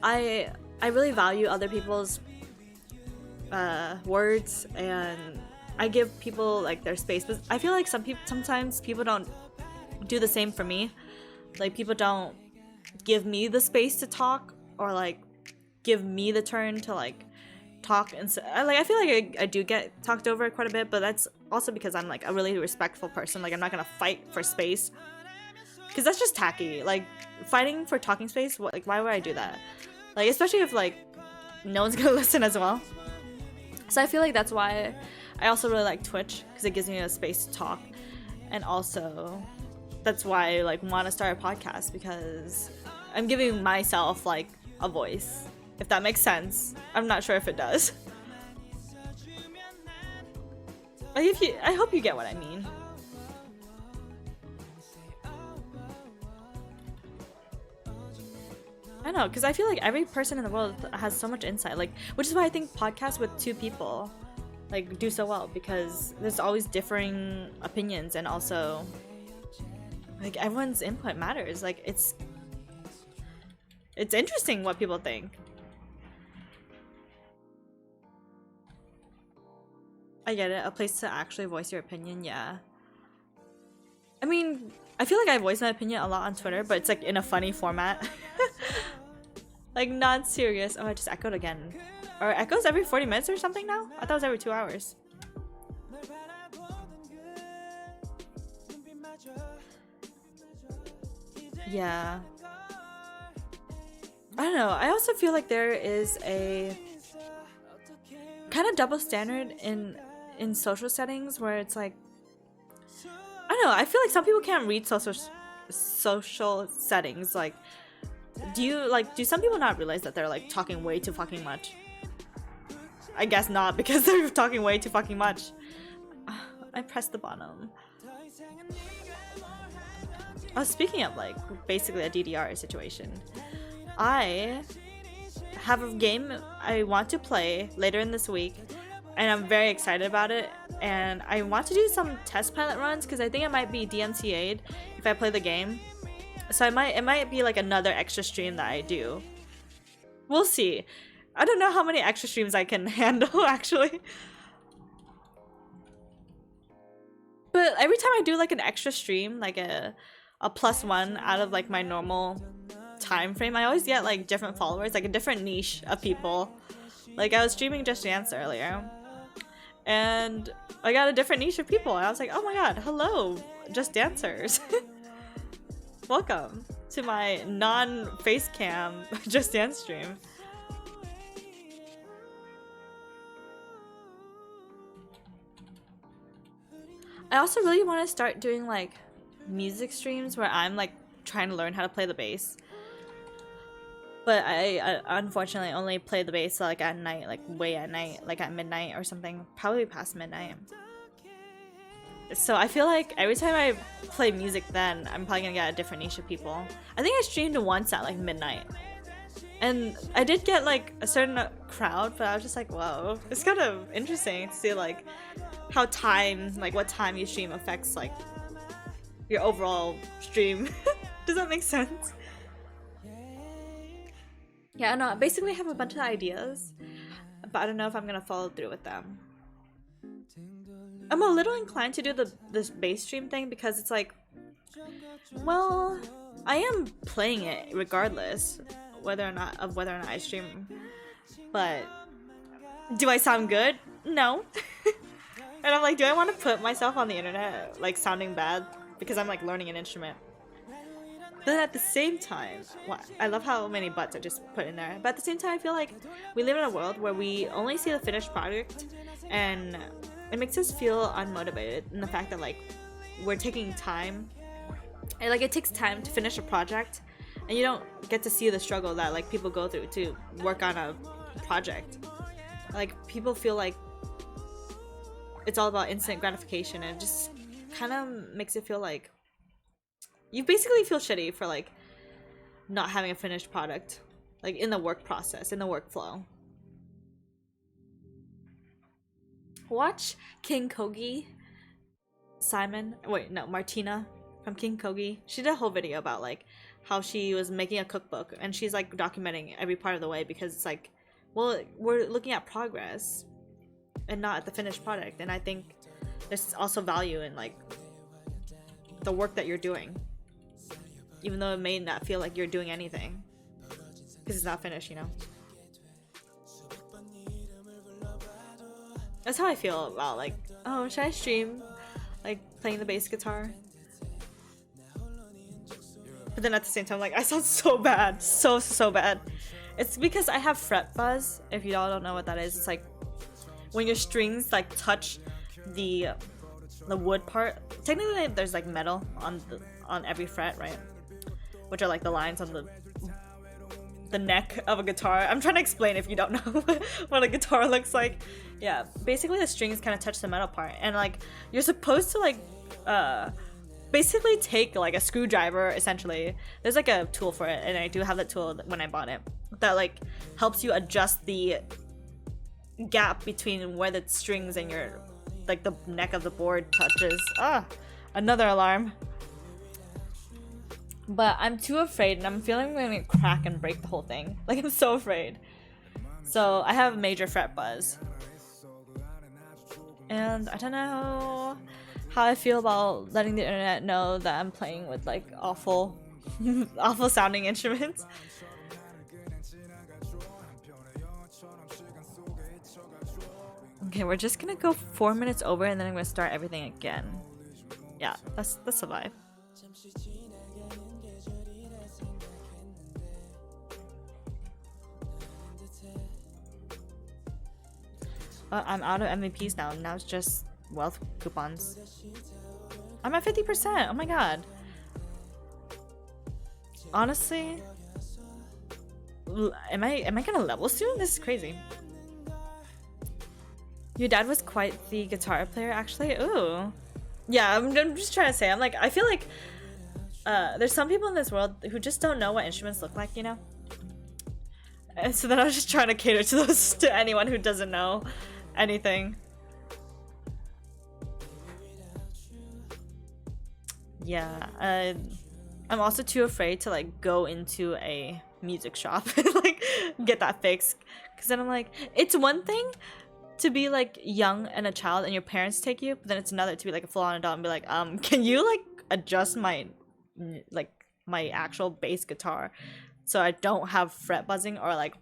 I really value other people's words and I give people like their space, but I feel like sometimes people don't do the same for me. Like people don't give me the space to talk or like give me the turn to like talk, and so like I feel like I do get talked over quite a bit, but that's also because I'm like a really respectful person. Like I'm not gonna fight for space because that's just tacky. Like fighting for talking space, like why would I do that? Like especially if like no one's gonna listen as well. So I feel like that's why I also really like Twitch, because it gives me a space to talk, and also that's why I like want to start a podcast, because I'm giving myself like a voice, if that makes sense. I'm not sure if it does. I hope you get what I mean. I know, because I feel like every person in the world has so much insight, like, which is why I think podcasts with two people like do so well, because there's always differing opinions, and also like everyone's input matters. Like it's interesting what people think. I get it, a place to actually voice your opinion. Yeah, I mean, I feel like I voice my opinion a lot on Twitter, but it's like in a funny format. Like not serious. Oh, I just echoed again. Or echoes every 40 minutes or something now? I thought it was every 2 hours. Yeah. I don't know. I also feel like there is a kind of double standard in social settings where it's like, I don't know. I feel like some people can't read social settings. Like, do some people not realize that they're like talking way too fucking much? I guess not, because they're talking way too fucking much. I pressed the bottom. Oh, speaking of like basically a DDR situation, I have a game I want to play later in this week, and I'm very excited about it. And I want to do some test pilot runs because I think it might be DMCA'd if I play the game. So it might be like another extra stream that I do. We'll see. I don't know how many extra streams I can handle actually. But every time I do like an extra stream, like a +1 out of like my normal time frame, I always get like different followers, like a different niche of people. Like I was streaming Just Dance earlier, and I got a different niche of people. And I was like, oh my god, hello, Just Dancers. Welcome to my non-face cam Just Dance stream. I also really want to start doing like music streams where I'm like trying to learn how to play the bass. But I unfortunately only play the bass like at night, like way at night, like at midnight or something, probably past midnight. So I feel like every time I play music then, I'm probably gonna get a different niche of people. I think I streamed once at like midnight. And I did get like a certain crowd, but I was just like, whoa. It's kind of interesting to see like how time, like what time you stream affects like your overall stream. Does that make sense? Yeah, no, basically I have a bunch of ideas, but I don't know if I'm gonna follow through with them. I'm a little inclined to do this bass stream thing because it's like, well, I am playing it regardless whether or not I stream. But do I sound good? No. And I'm like, do I want to put myself on the internet like sounding bad because I'm like learning an instrument? But at the same time, I love how many butts I just put in there. But at the same time, I feel like we live in a world where we only see the finished product, and it makes us feel unmotivated in the fact that like we're taking time, and like it takes time to finish a project, and you don't get to see the struggle that like people go through to work on a project. Like people feel like it's all about instant gratification, and it just kind of makes it feel like you basically feel shitty for like not having a finished product, like in the work process, in the workflow. Watch King Kogi, Martina from King Kogi. She did a whole video about like how she was making a cookbook, and she's like documenting every part of the way because it's like, well, we're looking at progress and not at the finished product. And I think there's also value in like the work that you're doing, even though it may not feel like you're doing anything because it's not finished, you know. That's how I feel about like, oh, should I stream like playing the bass guitar? But then at the same time, like I sound so bad, so bad. It's because I have fret buzz. If you all don't know what that is, it's like when your strings like touch the wood part. Technically, there's like metal on every fret, right? Which are like the lines on the neck of a guitar. I'm trying to explain if you don't know what a guitar looks like. Yeah, basically the strings kind of touch the metal part, and like you're supposed to like basically take like a screwdriver, essentially. There's like a tool for it, and I do have that tool when I bought it, that like helps you adjust the gap between where the strings and your like the neck of the board touches. Another alarm. But I'm too afraid, and I'm feeling I'm gonna crack and break the whole thing. Like I'm so afraid. So I have major fret buzz, and I don't know how I feel about letting the internet know that I'm playing with like awful, awful sounding instruments. Okay, we're just gonna go 4 minutes over and then I'm gonna start everything again. Yeah, that's the vibe. I'm out of MVPs now. Now it's just wealth coupons. I'm at 50%. Oh my god. Honestly, am I gonna level soon? This is crazy. Your dad was quite the guitar player, actually. Ooh. Yeah, I'm just trying to say. I'm like, I feel like there's some people in this world who just don't know what instruments look like, you know? And so then I was just trying to cater to those to anyone who doesn't know anything. Yeah, I'm also too afraid to like go into a music shop and like get that fixed, because then I'm like, it's one thing to be like young and a child and your parents take you, but then it's another to be like a full-on adult and be like, can you like adjust my actual bass guitar so I don't have fret buzzing? Or like,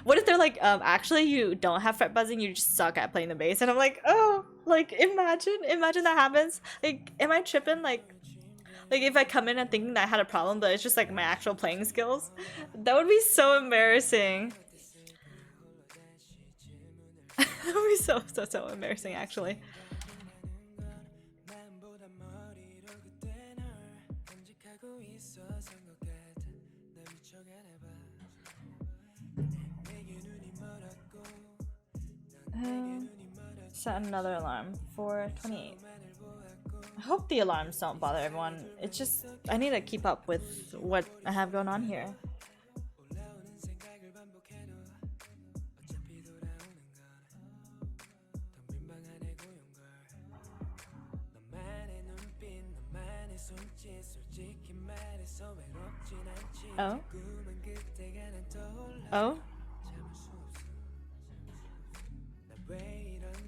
what if they're like, actually you don't have fret buzzing, you just suck at playing the bass? And I'm like, oh, like imagine that happens. Like, am I tripping? Like if I come in and thinking that I had a problem, but it's just like my actual playing skills, that would be so embarrassing. That would be so embarrassing, actually. Set another alarm for 28. I hope the alarms don't bother everyone. It's just, I need to keep up with what I have going on here. Oh? Oh?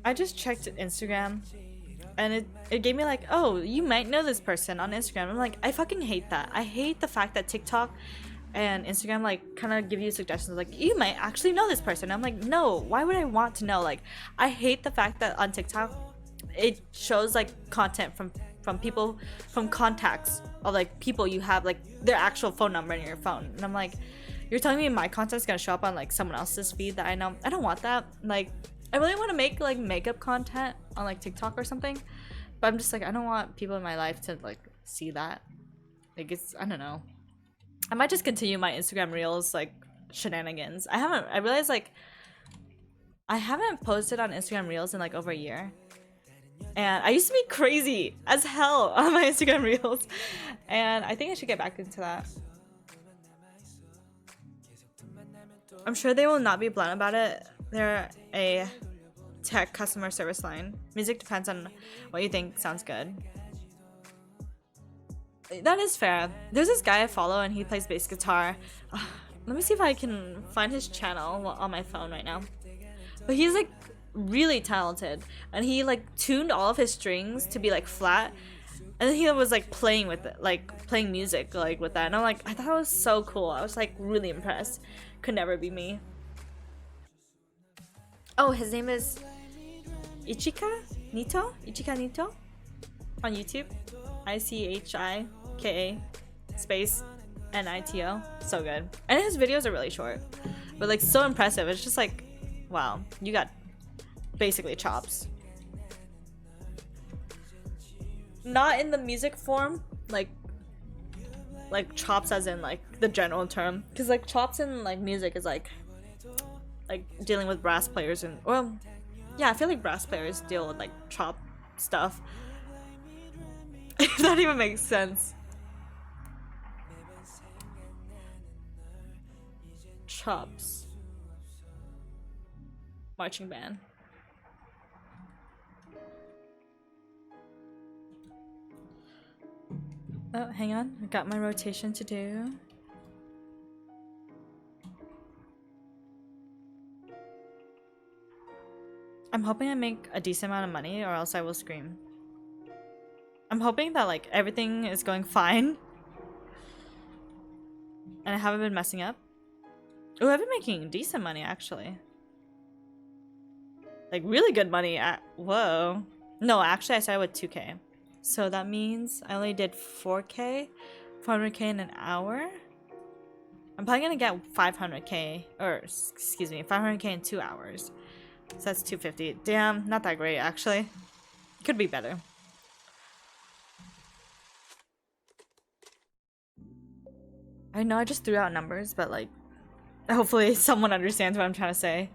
I just checked Instagram and it gave me like, oh, you might know this person on Instagram. I'm like, I fucking hate that. I hate the fact that TikTok and Instagram like kind of give you suggestions like, you might actually know this person. I'm like, no, why would I want to know? Like, I hate the fact that on TikTok it shows like content from people, from contacts of like people you have like their actual phone number in your phone, and I'm like, you're telling me my content's gonna show up on like someone else's feed that I know? I don't want that. Like, I really want to make like makeup content on like TikTok or something, but I'm just like, I don't want people in my life to like see that. Like, it's, I don't know. I might just continue my Instagram reels like shenanigans. I realized like I haven't posted on Instagram reels in like over a year. And I used to be crazy as hell on my Instagram reels, and I think I should get back into that. I'm sure they will not be blunt about it. They're a tech customer service line. Music depends on what you think sounds good. That is fair. There's this guy I follow and he plays bass guitar. Let me see if I can find his channel on my phone right now. But he's like really talented, and he like tuned all of his strings to be like flat, and then he was like playing with it, like playing music like with that, and I'm like, I thought it was so cool. I was like really impressed. Could never be me. Oh, his name is Ichika Nito on YouTube. ICHIKA space NITO. So good. And his videos are really short, but like so impressive. It's just like, wow, you got basically chops. Not in the music form, like chops as in like the general term, because like chops in like music is like dealing with brass players, and well, yeah, I feel like brass players deal with like chop stuff. If that even makes sense. Chops. Marching band. Oh, hang on. I got my rotation to do. I'm hoping I make a decent amount of money or else I will scream. I'm hoping that like everything is going fine and I haven't been messing up. Oh, I've been making decent money actually. Like really good money. Whoa. No, actually I started with 2K. So that means I only did 4K, 400K in an hour. I'm probably gonna get 500K, or excuse me, 500K in 2 hours. So that's 250. Damn, not that great actually. Could be better. I know I just threw out numbers, but like, hopefully someone understands what I'm trying to say.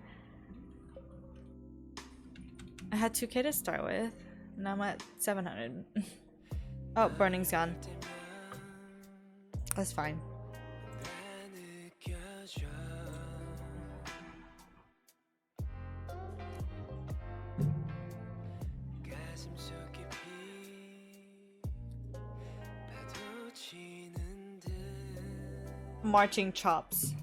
I had 2K to start with. Now I'm at 700. Oh, burning's gone. That's fine. Marching chops.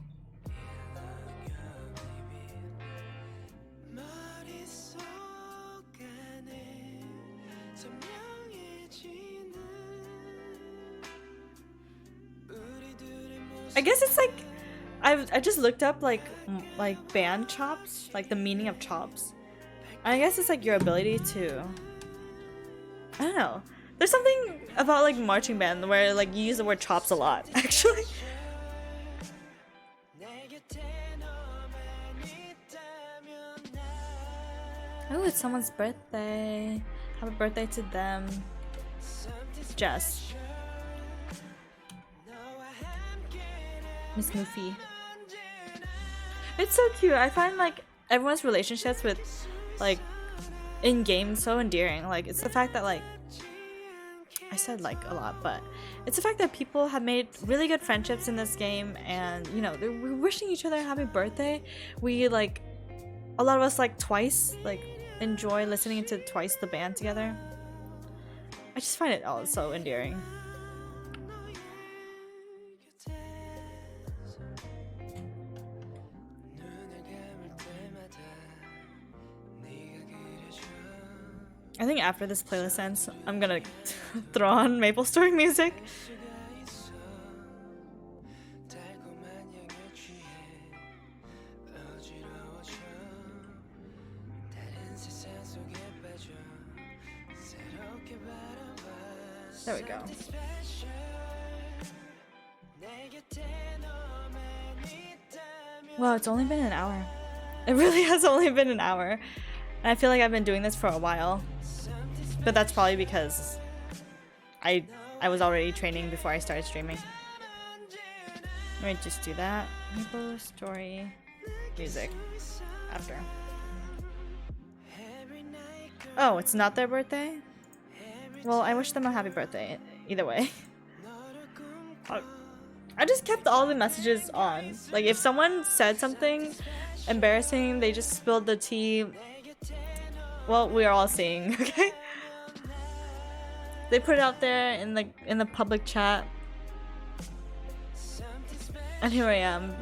I guess it's like I just looked up like band chops, like the meaning of chops. And I guess it's like your ability to, I don't know. There's something about like marching band where like you use the word chops a lot, actually. Oh, it's someone's birthday. Happy birthday to them. Jess. Miss Muffy. It's so cute. I find like everyone's relationships with like in games so endearing. Like it's the fact that like I said like a lot, but it's the fact that people have made really good friendships in this game, and you know we're wishing each other a happy birthday. We like a lot of us like Twice, like enjoy listening to Twice the band together. I just find it all so endearing. I think after this playlist ends, I'm gonna throw on MapleStory music. There we go. Wow, it's only been an hour. It really has only been an hour. And I feel like I've been doing this for a while. But that's probably because I was already training before I started streaming. Let me just do that. MapleStory music after. Oh, it's not their birthday? Well, I wish them a happy birthday either way. I just kept all the messages on. Like if someone said something embarrassing, they just spilled the tea. Well, we are all seeing, okay? They put it out there in the public chat. And here I am,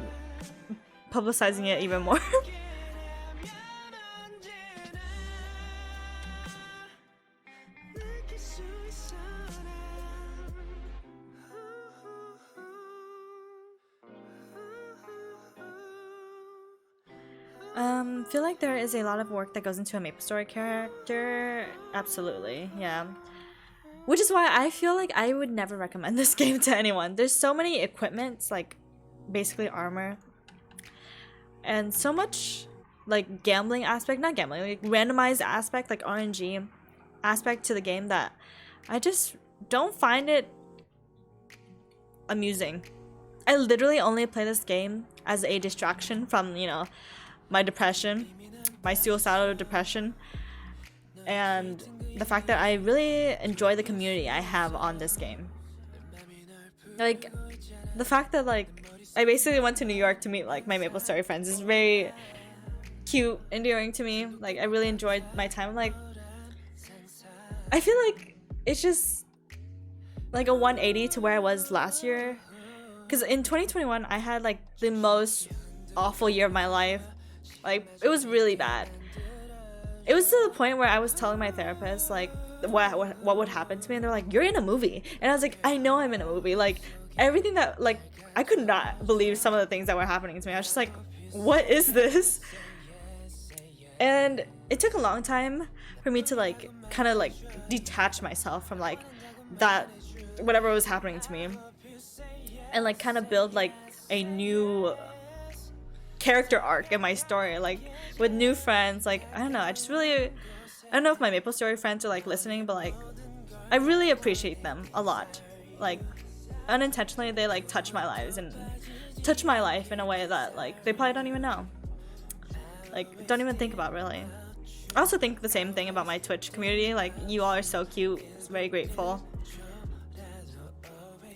publicizing it even more. Feel like there is a lot of work that goes into a MapleStory character. Absolutely, yeah. Which is why I feel like I would never recommend this game to anyone. There's so many equipments, like basically armor, and so much like gambling aspect, not gambling, like randomized aspect, like RNG aspect to the game that I just don't find it amusing. I literally only play this game as a distraction from, you know, my depression, my suicidal depression, and the fact that I really enjoy the community I have on this game. Like, the fact that, like, I basically went to New York to meet, like, my MapleStory friends is very cute, endearing to me. Like, I really enjoyed my time. Like, I feel like it's just, like, a 180 to where I was last year. Because in 2021, I had, like, the most awful year of my life. Like, it was really bad. It was to the point where I was telling my therapist, like, what would happen to me, and they're like, "You're in a movie," and I was like, "I know I'm in a movie." Like everything that like I could not believe some of the things that were happening to me. I was just like, "What is this?" And it took a long time for me to like kind of like detach myself from like that whatever was happening to me, and like kind of build like a new character arc in my story, like with new friends. Like I don't know, I don't know if my maplestory friends are like listening, but like I really appreciate them a lot. Like unintentionally they like touch my life in a way that like they probably don't even know, like don't even think about really. I also think the same thing about my Twitch community. Like you all are so cute. It's very grateful,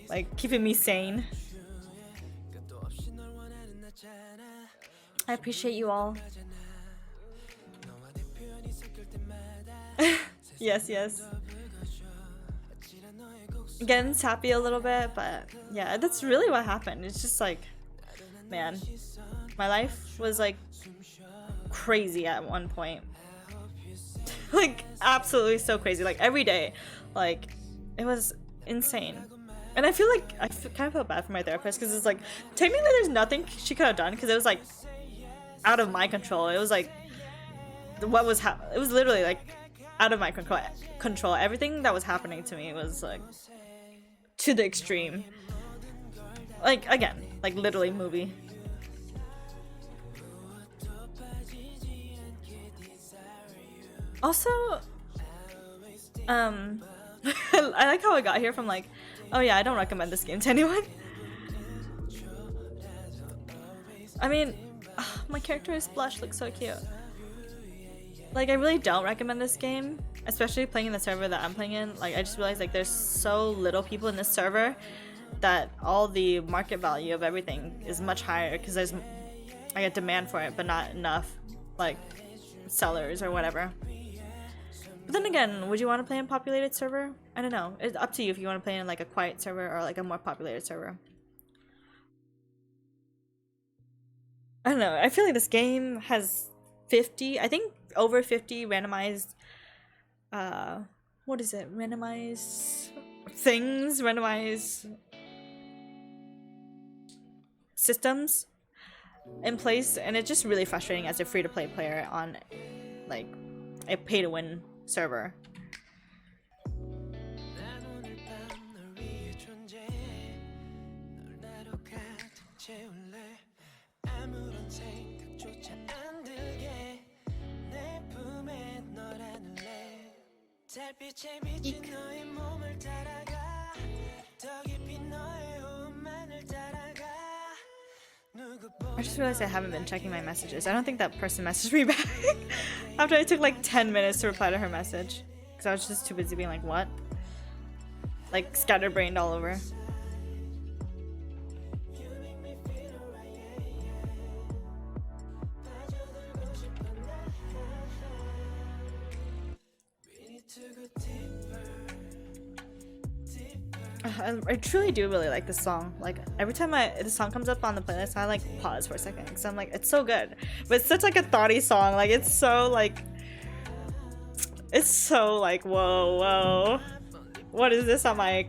like keeping me sane. I appreciate you all. Yes. Getting sappy a little bit, but yeah, that's really what happened. It's just like, man, my life was like crazy at one point. Like absolutely so crazy. Like every day, like it was insane. And I feel like kind of feel bad for my therapist because it's like technically there's nothing she could have done because it was like out of my control. It was like it was literally like out of my control. Everything that was happening to me was like to the extreme. Like again, like literally movie. Also, I like how I got here from like, oh yeah, I don't recommend this game to anyone. I mean, my character's blush looks so cute. Like I really don't recommend this game, especially playing in the server that I'm playing in. Like I just realized like there's so little people in this server that all the market value of everything is much higher because there's like a demand for it, but not enough like sellers or whatever. But then again, would you want to play in a populated server? I don't know. It's up to you if you want to play in like a quiet server or like a more populated server. I don't know. I feel like this game has 50, I think over 50 randomized, what is it? Randomized things, randomized systems in place, and it's just really frustrating as a free-to-play player on like a pay-to-win server. I just realized I haven't been checking my messages. I don't think that person messaged me back after I took like 10 minutes to reply to her message because I was just too busy being like, what? Like scatterbrained all over. I truly do really like this song. Like every time the song comes up on the playlist, I like pause for a second because I'm like, it's so good. But it's such like a thoughty song. Like it's so like whoa. What is this on my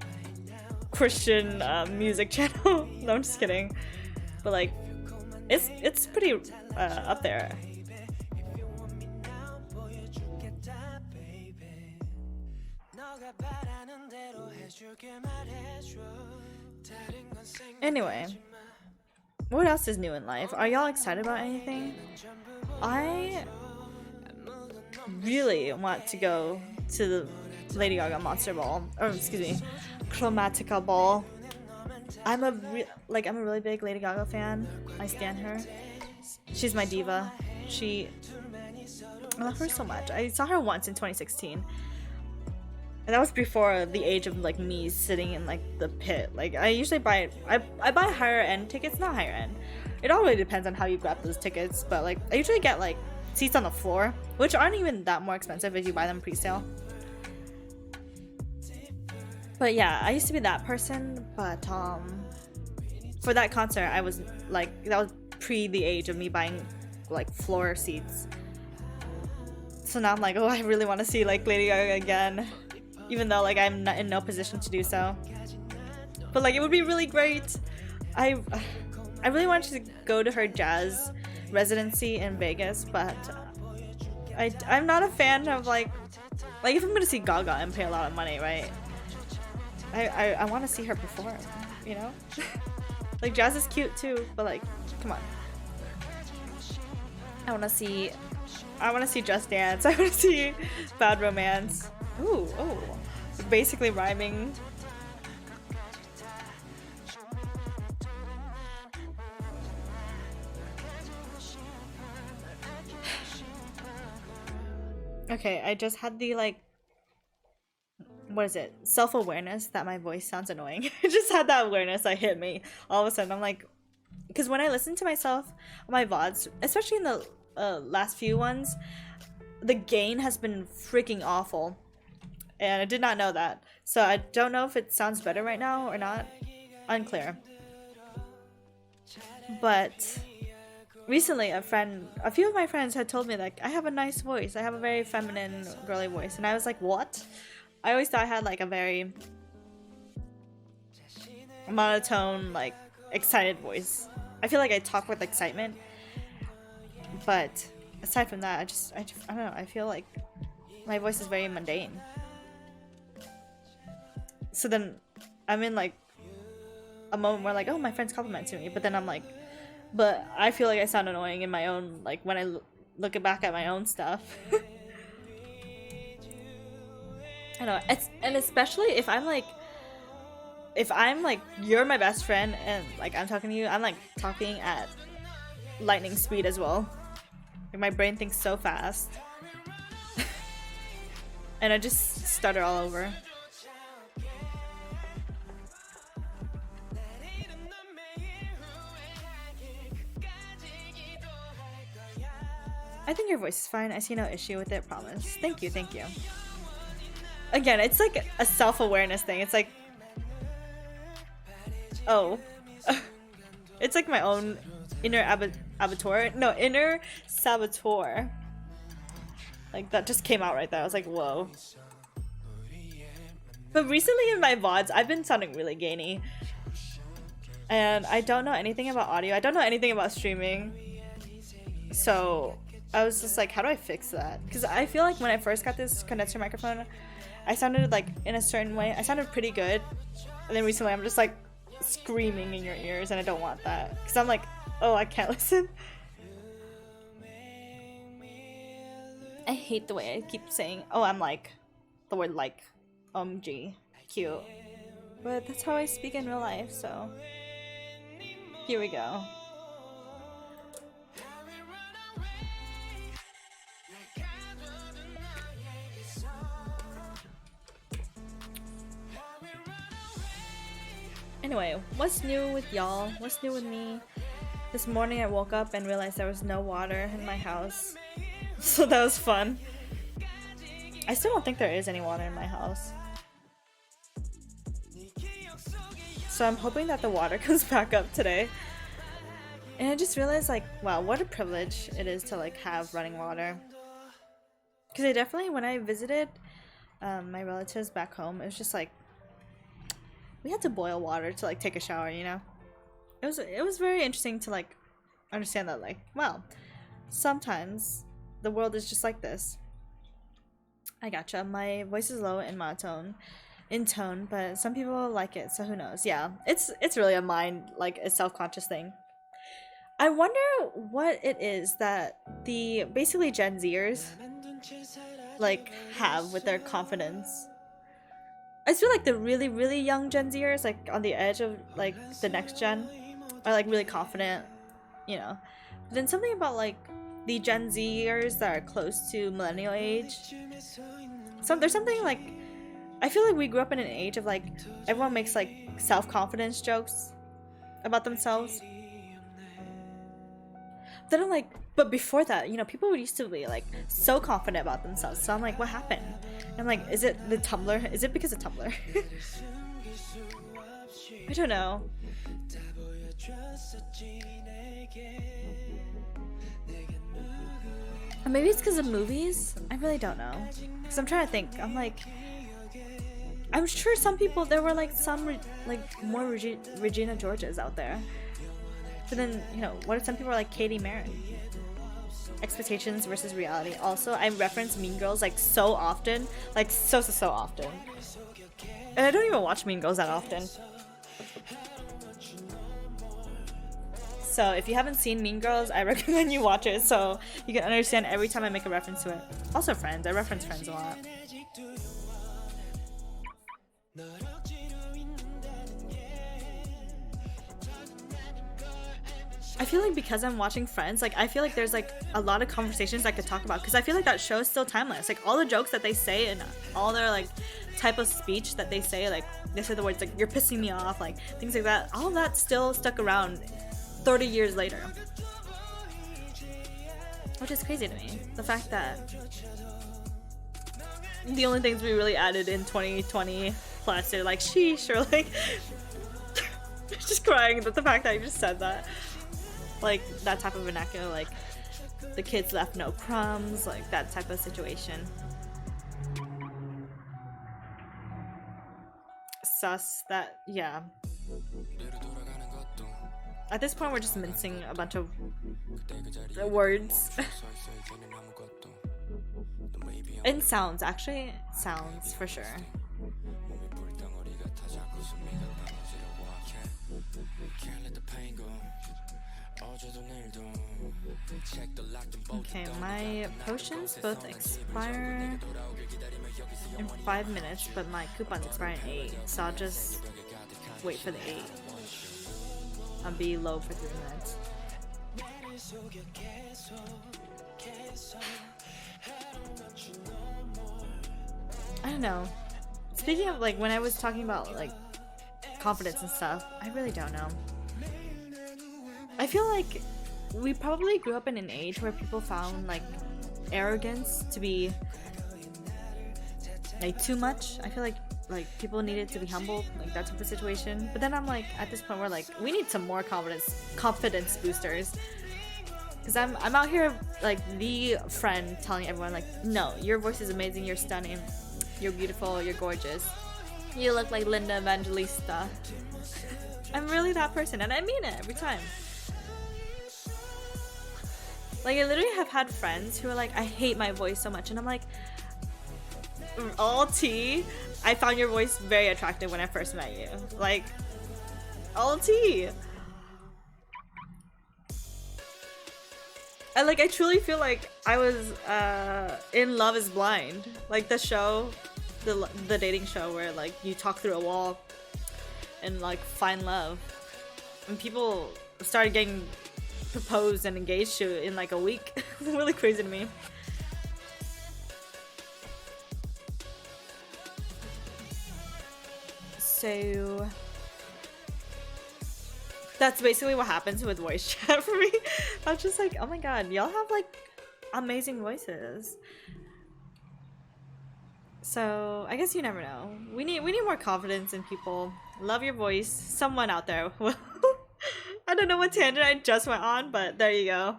Christian music channel? No, I'm just kidding. But like, it's pretty up there. Anyway, what else is new in life? Are y'all excited about anything? I really want to go to the Lady Gaga Monster Ball, or excuse me, Chromatica Ball. I'm a really big Lady Gaga fan. I stan her. She's my diva. I love her so much. I saw her once in 2016. And that was before the age of like me sitting in like the pit. Like I usually buy higher end tickets, not higher end. It all really depends on how you grab those tickets, but like I usually get like seats on the floor, which aren't even that more expensive if you buy them pre-sale. But yeah, I used to be that person, but for that concert I was like, that was pre the age of me buying like floor seats. So now I'm like, oh, I really want to see like Lady Gaga again. even though like I'm not in no position to do so. But like it would be really great. I I really wanted to go to her jazz residency in Vegas, but I'm not a fan of like if I'm gonna see Gaga and pay a lot of money, right? I want to see her perform, you know? Like jazz is cute too, but like, come on. I want to see Just Dance. I want to see Bad Romance. Ooh, oh, basically rhyming. Okay, I just had the like, what is it? Self-awareness that my voice sounds annoying. I just had that awareness that hit me. All of a sudden, I'm like, because when I listen to myself on my VODs, especially in the last few ones, the gain has been freaking awful. And I did not know that. So I don't know if it sounds better right now or not. Unclear. But recently a few of my friends had told me like I have a nice voice. I have a very feminine, girly voice. And I was like, what? I always thought I had like a very monotone, like excited voice. I feel like I talk with excitement. But aside from that, I don't know, I feel like my voice is very mundane. So then I'm in like a moment where like, oh, my friends complimenting me, but then I'm like, but I feel like I sound annoying in my own, like when I look back at my own stuff. I know, and especially if I'm like you're my best friend and like I'm talking to you, I'm like talking at lightning speed as well. Like, my brain thinks so fast. And I just stutter all over. I think your voice is fine. I see no issue with it, promise. Thank you, thank you. Again, it's like a self-awareness thing. It's like, oh. It's like my own inner inner saboteur. Like that just came out right there. I was like, whoa. But recently in my VODs, I've been sounding really gainy. And I don't know anything about audio. I don't know anything about streaming. So I was just like, how do I fix that? Because I feel like when I first got this condenser microphone, I sounded like in a certain way. I sounded pretty good. And then recently I'm just like screaming in your ears and I don't want that. Because I'm like, oh, I can't listen. I hate the way I keep saying, oh, I'm like, the word like, OMG, cute. But that's how I speak in real life, so here we go. Anyway, what's new with y'all? What's new with me? This morning I woke up and realized there was no water in my house. So that was fun. I still don't think there is any water in my house. So I'm hoping that the water comes back up today. And I just realized like, wow, what a privilege it is to like have running water. Because I definitely, when I visited my relatives back home, it was just like, we had to boil water to like take a shower, you know? It was very interesting to like understand that like, wow, sometimes the world is just like this. I gotcha. My voice is low and monotone in tone, but some people like it, so who knows? Yeah, it's really a mind, like a self-conscious thing. I wonder what it is that the basically Gen Zers like have with their confidence. I feel like the really, really young Gen Zers, like on the edge of like the next gen, are like really confident, you know. But then something about like the Gen Zers that are close to millennial age. There's something like, I feel like we grew up in an age of like everyone makes like self-confidence jokes about themselves. Then I'm like, but before that, you know, people used to be like so confident about themselves. So I'm like, what happened? And I'm like, is it the Tumblr? Is it because of Tumblr? I don't know. Or maybe it's because of movies? I really don't know. Because I'm trying to think. I'm like, I'm sure some people, there were like some like more Regina Georges out there. But then, you know, what if some people are like Katie Marin? Expectations versus reality. Also, I reference Mean Girls like so often, like so often. And I don't even watch Mean Girls that often. So if you haven't seen Mean Girls, I recommend you watch it so you can understand every time I make a reference to it. Also Friends, I reference Friends a lot. I feel like because I'm watching Friends, like I feel like there's like a lot of conversations I could talk about because I feel like that show is still timeless. Like all the jokes that they say and all their like type of speech that they say, like they say the words like "you're pissing me off," like things like that. All of that still stuck around 30 years later, which is crazy to me. The fact that the only things we really added in 2020 plus are like sheesh or like just crying that the fact that I just said that. Like that type of vernacular, like the kids left no crumbs, like that type of situation. Sus, that, yeah. At this point, we're just mincing a bunch of words. And sounds, actually, sounds for sure. Okay, my potions both expire in 5 minutes, but my coupons expire in 8, so I'll just wait for the 8. I'll be low for 3 minutes. I don't know. Speaking of like when I was talking about like confidence and stuff, I really don't know. I feel like we probably grew up in an age where people found like arrogance to be like too much. I feel like people needed to be humbled, like that type of situation. But then I'm like, at this point, we're like, we need some more confidence boosters. Cause I'm out here like the friend telling everyone like, no, your voice is amazing, you're stunning, you're beautiful, you're gorgeous, you look like Linda Evangelista. I'm really that person, and I mean it every time. Like, I literally have had friends who are like, I hate my voice so much. And I'm like, all tea. I found your voice very attractive when I first met you. Like, all tea. I truly feel like I was in Love is Blind. Like, the show, the dating show where, like, you talk through a wall and, like, find love. And people started getting proposed and engaged to in like a week. It's really crazy to me. So that's basically what happens with voice chat for me. I'm just like, oh my god, y'all have like amazing voices. So I guess you never know. We need more confidence in people. Love your voice. Someone out there will. I don't know what tangent I just went on, but there you go.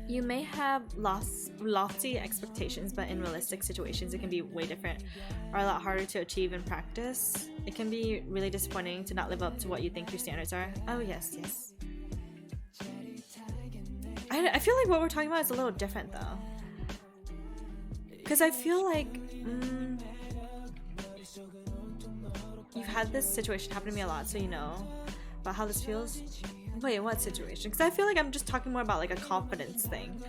You may have lofty expectations, but in realistic situations it can be way different or a lot harder to achieve in practice. It can be really disappointing to not live up to what you think your standards are. Oh yes, yes. I feel like what we're talking about is a little different though. Because I feel like you've had this situation happen to me a lot, so you know about how this feels. Wait, what situation? Because I feel like I'm just talking more about like a confidence thing.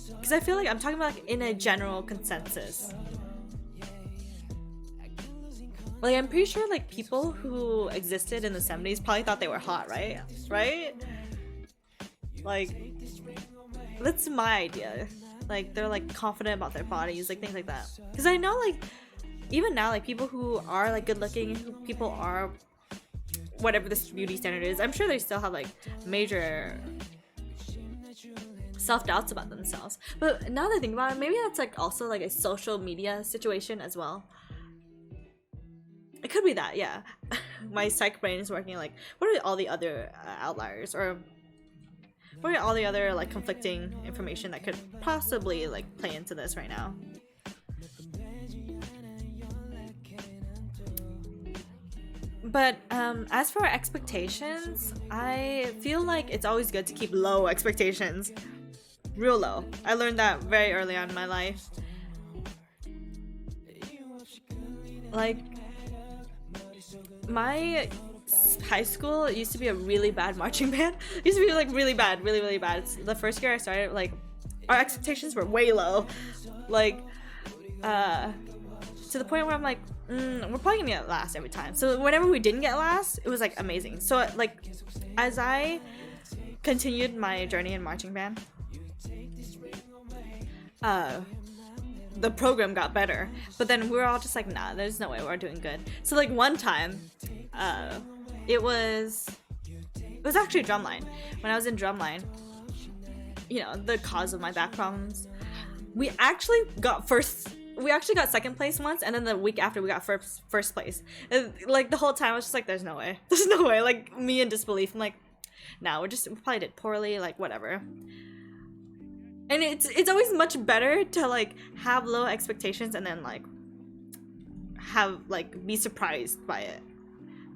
Because I feel like I'm talking about like in a general consensus. Like I'm pretty sure like people who existed in the 70s probably thought they were hot, right? Right? Like, that's my idea. Like they're like confident about their bodies, like things like that. Because I know like even now like people who are like good looking and people are whatever this beauty standard is, I'm sure they still have like major self-doubts about themselves. But now that I think about it, maybe that's like also like a social media situation as well. It could be that, yeah. My psych brain is working like, what are all the other outliers? Or What are all the other like conflicting information that could possibly like play into this right now? But as for expectations, I feel like it's always good to keep low expectations. Real low. I learned that very early on in my life. Like, my high school used to be a really bad marching band. It used to be like really bad, really, really bad. It's the first year I started, like, our expectations were way low. Like, to the point where I'm like, we're probably gonna get last every time. So whenever we didn't get last, it was like amazing. So like, as I continued my journey in marching band, the program got better. But then we were all just like, nah, there's no way we're doing good. So like one time, it was actually drumline. When I was in drumline, you know, the cause of my back problems, we actually got second place once, and then the week after we got first place. And, like, the whole time I was just like, there's no way. There's no way. Like, me in disbelief. I'm like, nah, we probably did poorly, like, whatever. And it's always much better to, like, have low expectations and then, like, be surprised by it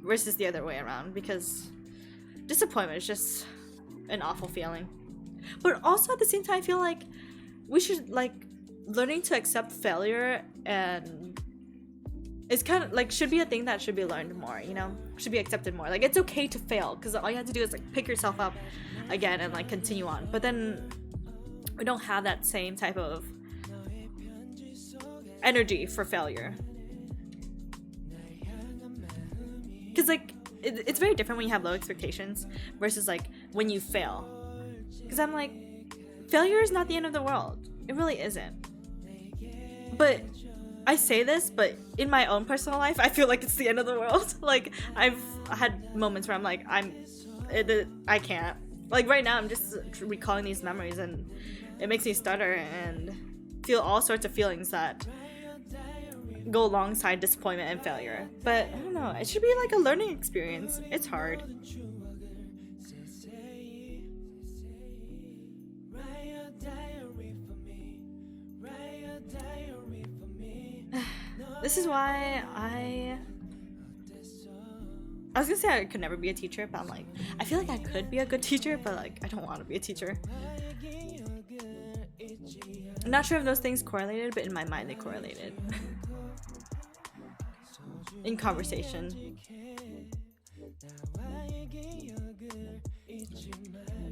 versus the other way around, because disappointment is just an awful feeling. But also at the same time, I feel like we should, like, learning to accept failure and it's kind of like should be a thing that should be learned more, you know, should be accepted more. Like, it's okay to fail, because all you have to do is like pick yourself up again and like continue on. But then we don't have that same type of energy for failure, because like it's very different when you have low expectations versus like when you fail. Because I'm like, failure is not the end of the world. It really isn't. But I say this, but in my own personal life, I feel like it's the end of the world. Like, I've had moments where I'm like, I can't. Like, right now, I'm just recalling these memories, and it makes me stutter and feel all sorts of feelings that go alongside disappointment and failure. But I don't know, it should be like a learning experience. It's hard. This is why I was gonna say I could never be a teacher, but I'm like, I feel like I could be a good teacher, but like, I don't want to be a teacher. I'm not sure if those things correlated, but in my mind they correlated. In conversation.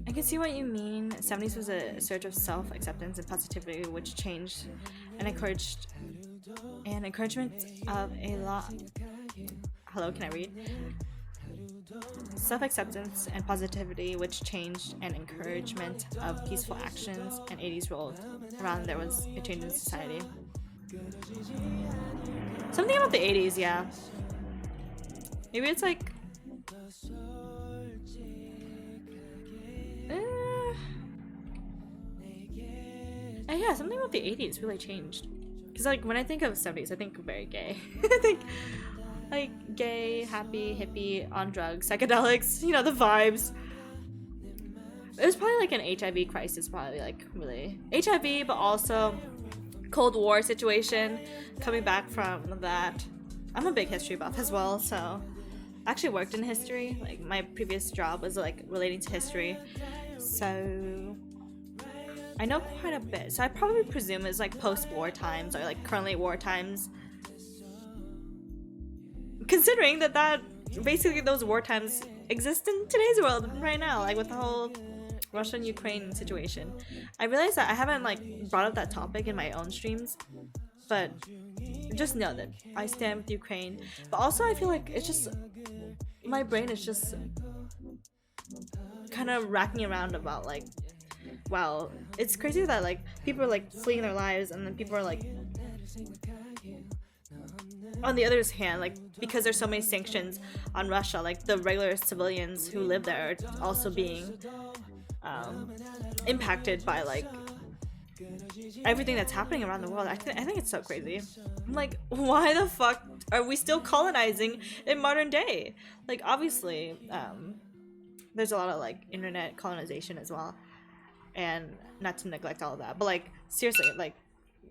I can see what you mean. 70s was a surge of self-acceptance and positivity, which changed and encouragement of a lot. Hello, can I read? Self-acceptance and positivity, which changed, and encouragement of peaceful actions, and 80s rolled around. There was a change in society. Something about the 80s, yeah. Maybe it's like yeah, something about the 80s really changed. Because like when I think of 70s, I think very gay. I think like gay, happy, hippie, on drugs, psychedelics, you know, the vibes. It was probably like an HIV crisis, probably like really HIV, but also Cold War situation, coming back from that. I'm a big history buff as well, so I actually worked in history. Like my previous job was like relating to history, so I know quite a bit. So I probably presume it's like post-war times or like currently war times, considering that basically those war times exist in today's world right now, like with the whole Russia and Ukraine situation. I realize that I haven't like brought up that topic in my own streams, but just know that I stand with Ukraine. But also I feel like it's just, my brain is just kind of racking around about like, wow, it's crazy that like people are like fleeing their lives, and then people are like, on the other hand, like because there's so many sanctions on Russia, like the regular civilians who live there are also being impacted by like everything that's happening around the world. I think it's so crazy. I'm like, why the fuck are we still colonizing in modern day? Like obviously there's a lot of like internet colonization as well, and not to neglect all of that, but like seriously, like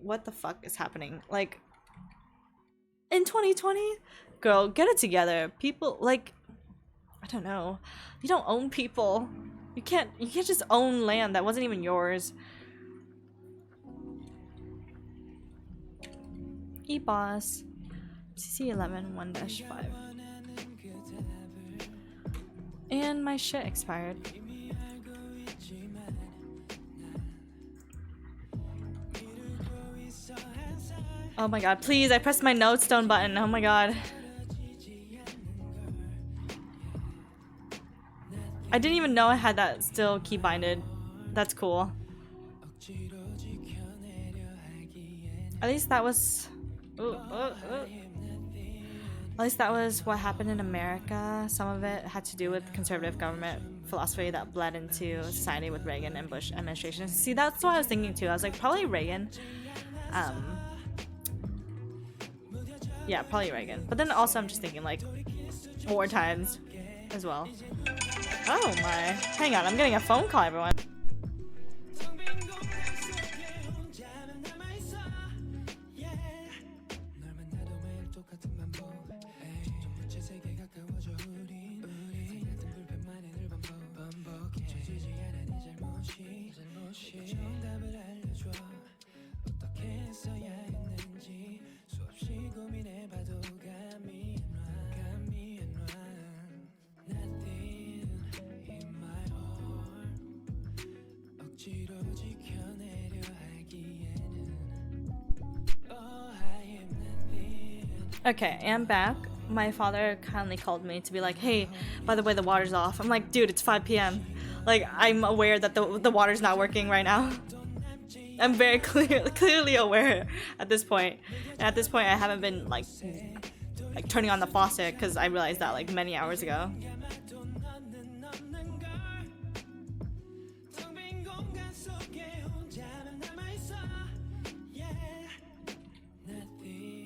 what the fuck is happening? Like in 2020, girl, get it together. People like, I don't know, you don't own people. You can't just own land that wasn't even yours. E-boss CC11 1-5. And my shit expired. Oh my god, please, I pressed my nodestone button. Oh my god. I didn't even know I had that still key binded. That's cool. At least that was... At least that was what happened in America. Some of it had to do with conservative government philosophy that bled into society with Reagan and Bush administrations. See, that's what I was thinking too. I was like, probably Reagan. Yeah, probably Reagan. But then also I'm just thinking like war times as well. Oh my. Hang on, I'm getting a phone call, everyone. Okay, I'm back. My father kindly called me to be like, hey, by the way, the water's off. I'm like, dude, it's 5 p.m. Like, I'm aware that the water's not working right now. I'm very clearly aware at this point. And at this point, I haven't been like turning on the faucet because I realized that like many hours ago.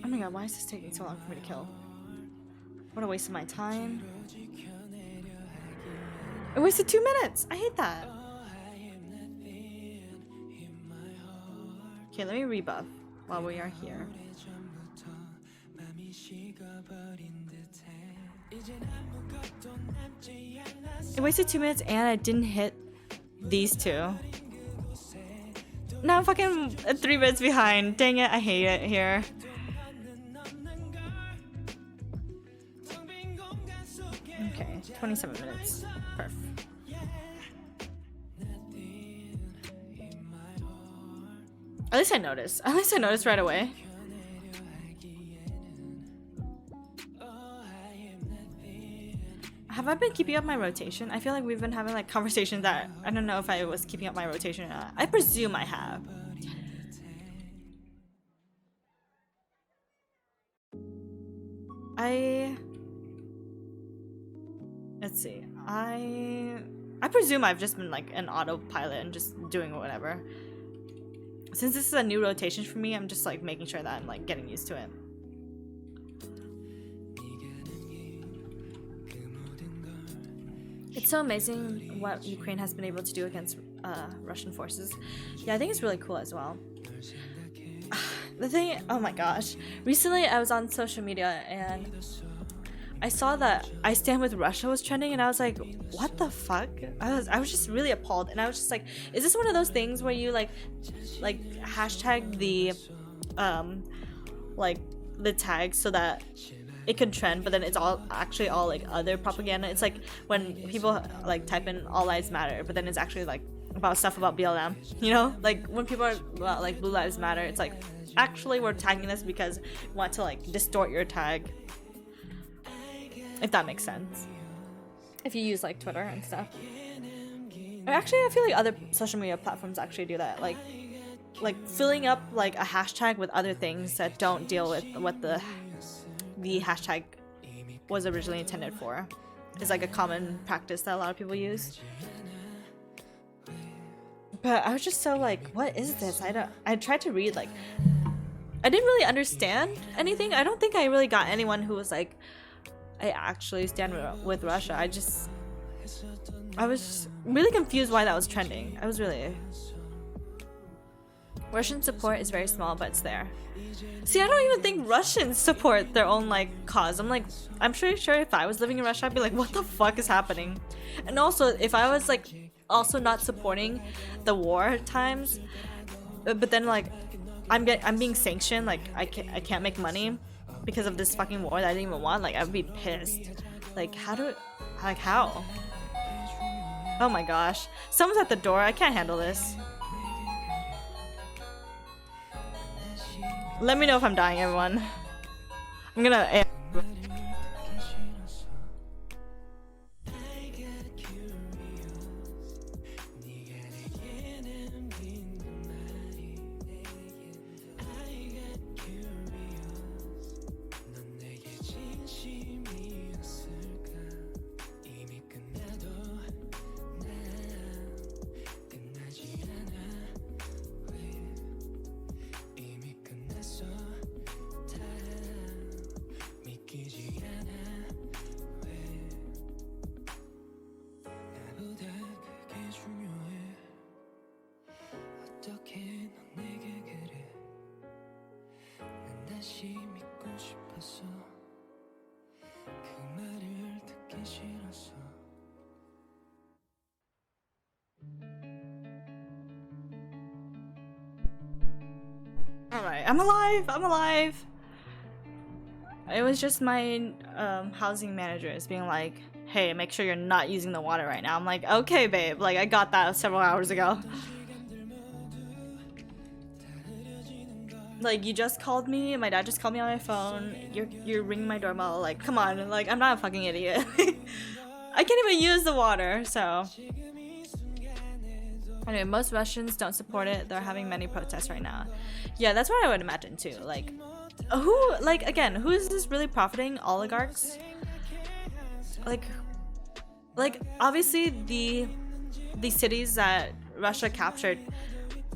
Oh my god, why is this taking so long for me to kill? What a waste of my time. I wasted 2 minutes! I hate that! Okay, let me rebuff while we are here. I wasted 2 minutes and I didn't hit these two. Now I'm fucking 3 minutes behind. Dang it, I hate it here. Okay, 27 minutes. Perfect. At least I noticed. At least I noticed right away. Have I been keeping up my rotation? I feel like we've been having like conversations that I don't know if I was keeping up my rotation or not. I presume I have. Let's see. I presume I've just been like an autopilot and just doing whatever. Since this is a new rotation for me, I'm just like making sure that I'm like getting used to it. It's so amazing what Ukraine has been able to do against Russian forces. Yeah, I think it's really cool as well. The thing, oh my gosh. Recently I was on social media and I saw that I Stand With Russia was trending and I was like, what the fuck? I was just really appalled and I was just like, is this one of those things where you like hashtag the like the tag so that it can trend, but then it's all actually all like other propaganda. It's like when people like type in All Lives Matter, but then it's actually like about stuff about BLM, you know? Like when people are like Blue Lives Matter, it's like actually we're tagging this because we want to like distort your tag. If that makes sense. If you use like Twitter and stuff. Actually, I feel like other social media platforms actually do that. Like filling up like a hashtag with other things that don't deal with what the hashtag was originally intended for is like a common practice that a lot of people use. But I was just so like, what is this? I tried to read, like, I didn't really understand anything. I don't think I really got anyone who was like, I actually stand with Russia. I just I was really confused why that was trending. I was really... Russian support is very small, but it's there. See, I don't even think Russians support their own, like, cause. I'm like, I'm pretty sure if I was living in Russia, I'd be like, what the fuck is happening? And also, if I was, like, also not supporting the war times, but then, like, I'm being sanctioned, like, I can't make money because of this fucking war that I didn't even want, like, I would be pissed. Like, how? Oh my gosh. Someone's at the door, I can't handle this. Let me know if I'm dying, everyone. I'm gonna... Alright, I'm alive! It was just my housing managers being like, hey, make sure you're not using the water right now. I'm like, okay, babe, like, I got that several hours ago. Like, you just called me, my dad just called me on my phone, you're ringing my doorbell, like, come on, like, I'm not a fucking idiot. I can't even use the water, so... Anyway, most Russians don't support it, they're having many protests right now. Yeah, that's what I would imagine too, like... Who, like, again, who is this really profiting? Oligarchs? Like, obviously the cities that Russia captured,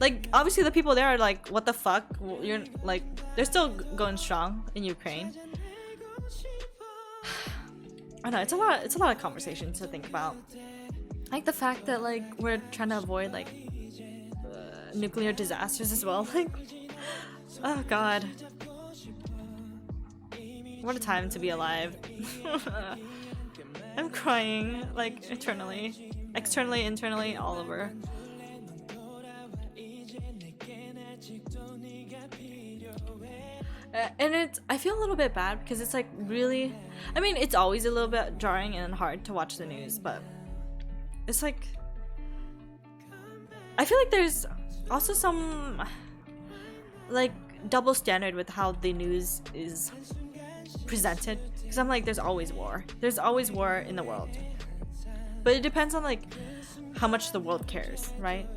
like, obviously the people there are like, what the fuck? You're like, they're still going strong in Ukraine. I know, it's a lot of conversation to think about. Like the fact that, like, we're trying to avoid, like, nuclear disasters as well. Like, oh god. What a time to be alive. I'm crying, like, eternally. Externally, internally, all over. And I feel a little bit bad because it's like really, I mean, it's always a little bit jarring and hard to watch the news, but it's like, I feel like there's also some like double standard with how the news is presented, because I'm like, there's always war in the world, but it depends on like how much the world cares, right?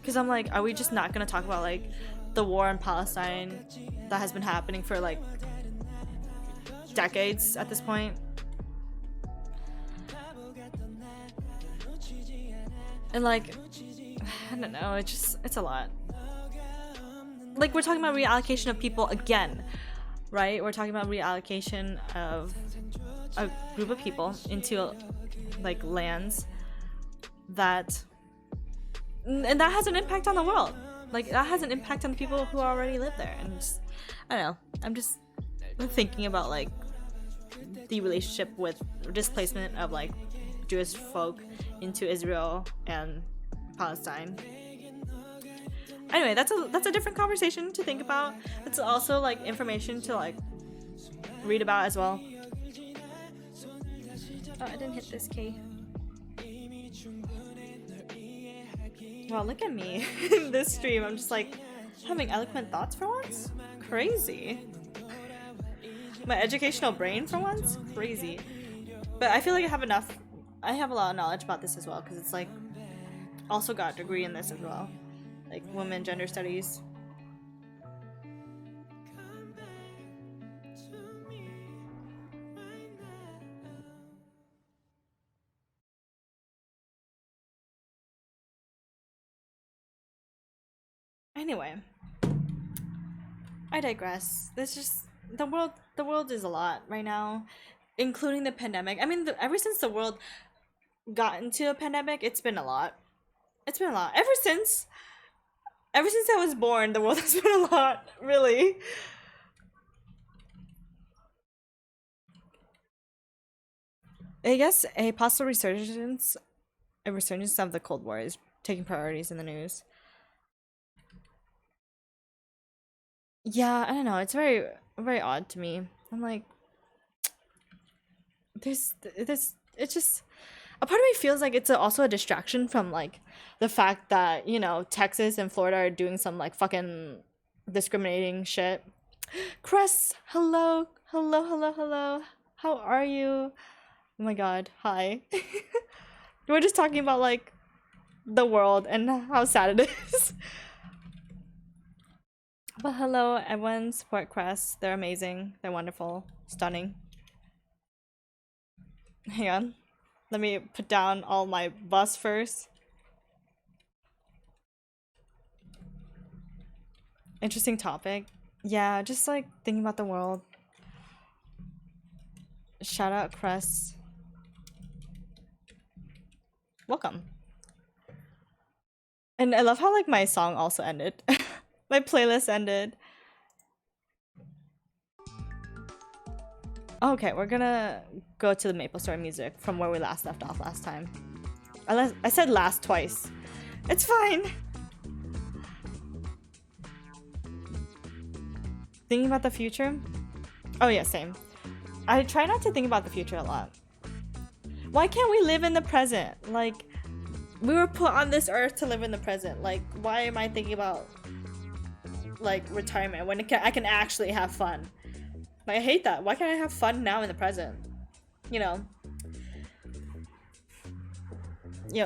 Because I'm like, are we just not gonna talk about like the war in Palestine that has been happening for like decades at this point? And like, I don't know, it's a lot. Like, we're talking about reallocation of people again, right? We're talking about reallocation of a group of people into like lands that, and that has an impact on the world. Like, that has an impact on the people who already live there. And just, I don't know, I'm just thinking about like the relationship with displacement of like Jewish folk into Israel and Palestine. Anyway, that's a different conversation to think about. It's also like information to like read about as well. Oh, I didn't hit this key. Wow, look at me in this stream. I'm just like having eloquent thoughts for once. Crazy. My educational brain for once. Crazy. But I feel like I have enough. I have a lot of knowledge about this as well, because it's like also got a degree in this as well, like women gender studies. Anyway, I digress. There's just the world is a lot right now, including the pandemic. I mean, ever since the world got into a pandemic, it's been a lot. It's been a lot. Ever since I was born, the world has been a lot, really. I guess a resurgence of the Cold War is taking priorities in the news. Yeah, I don't know. It's very odd to me. I'm like, it's just a part of me feels like it's also a distraction from like the fact that Texas and Florida are doing some like fucking discriminating shit. Cress, hello, hello, hello, hello. How are you? Oh my god, hi. We're just talking about like the world and how sad it is. But hello, everyone. Support Crest. They're amazing. They're wonderful, stunning. Hang on. Let me put down all my bus first. Interesting topic. Yeah, just like thinking about the world. Shout out Crest. Welcome. And I love how like my song also ended. My playlist ended. Okay, we're gonna go to the maplestory music from where we last left off last time. I said last twice. It's fine. Thinking about the future? Oh yeah, same. I try not to think about the future a lot. Why can't we live in the present? Like, we were put on this earth to live in the present. Like, why am I thinking about like retirement when I can actually have fun? Like, I hate that. Why can't I have fun now in the present? You know,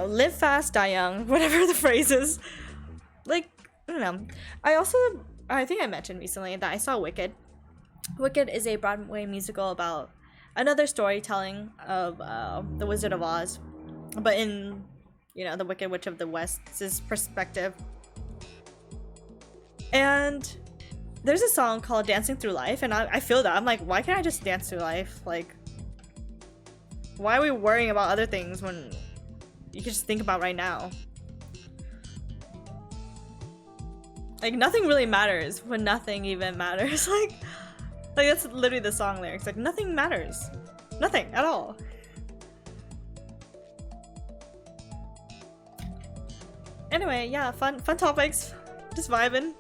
live fast, die young, whatever the phrase is. Like, I don't know. I think I mentioned recently that I saw Wicked. Wicked is a Broadway musical about another storytelling of the Wizard of Oz, but in the Wicked Witch of the West's perspective. And there's a song called Dancing Through Life, and I feel that. I'm like, why can't I just dance through life? Like, why are we worrying about other things when you can just think about right now? Like, nothing really matters when nothing even matters. Like that's literally the song lyrics. Like, nothing matters. Nothing at all. Anyway, yeah, fun topics. Just vibing.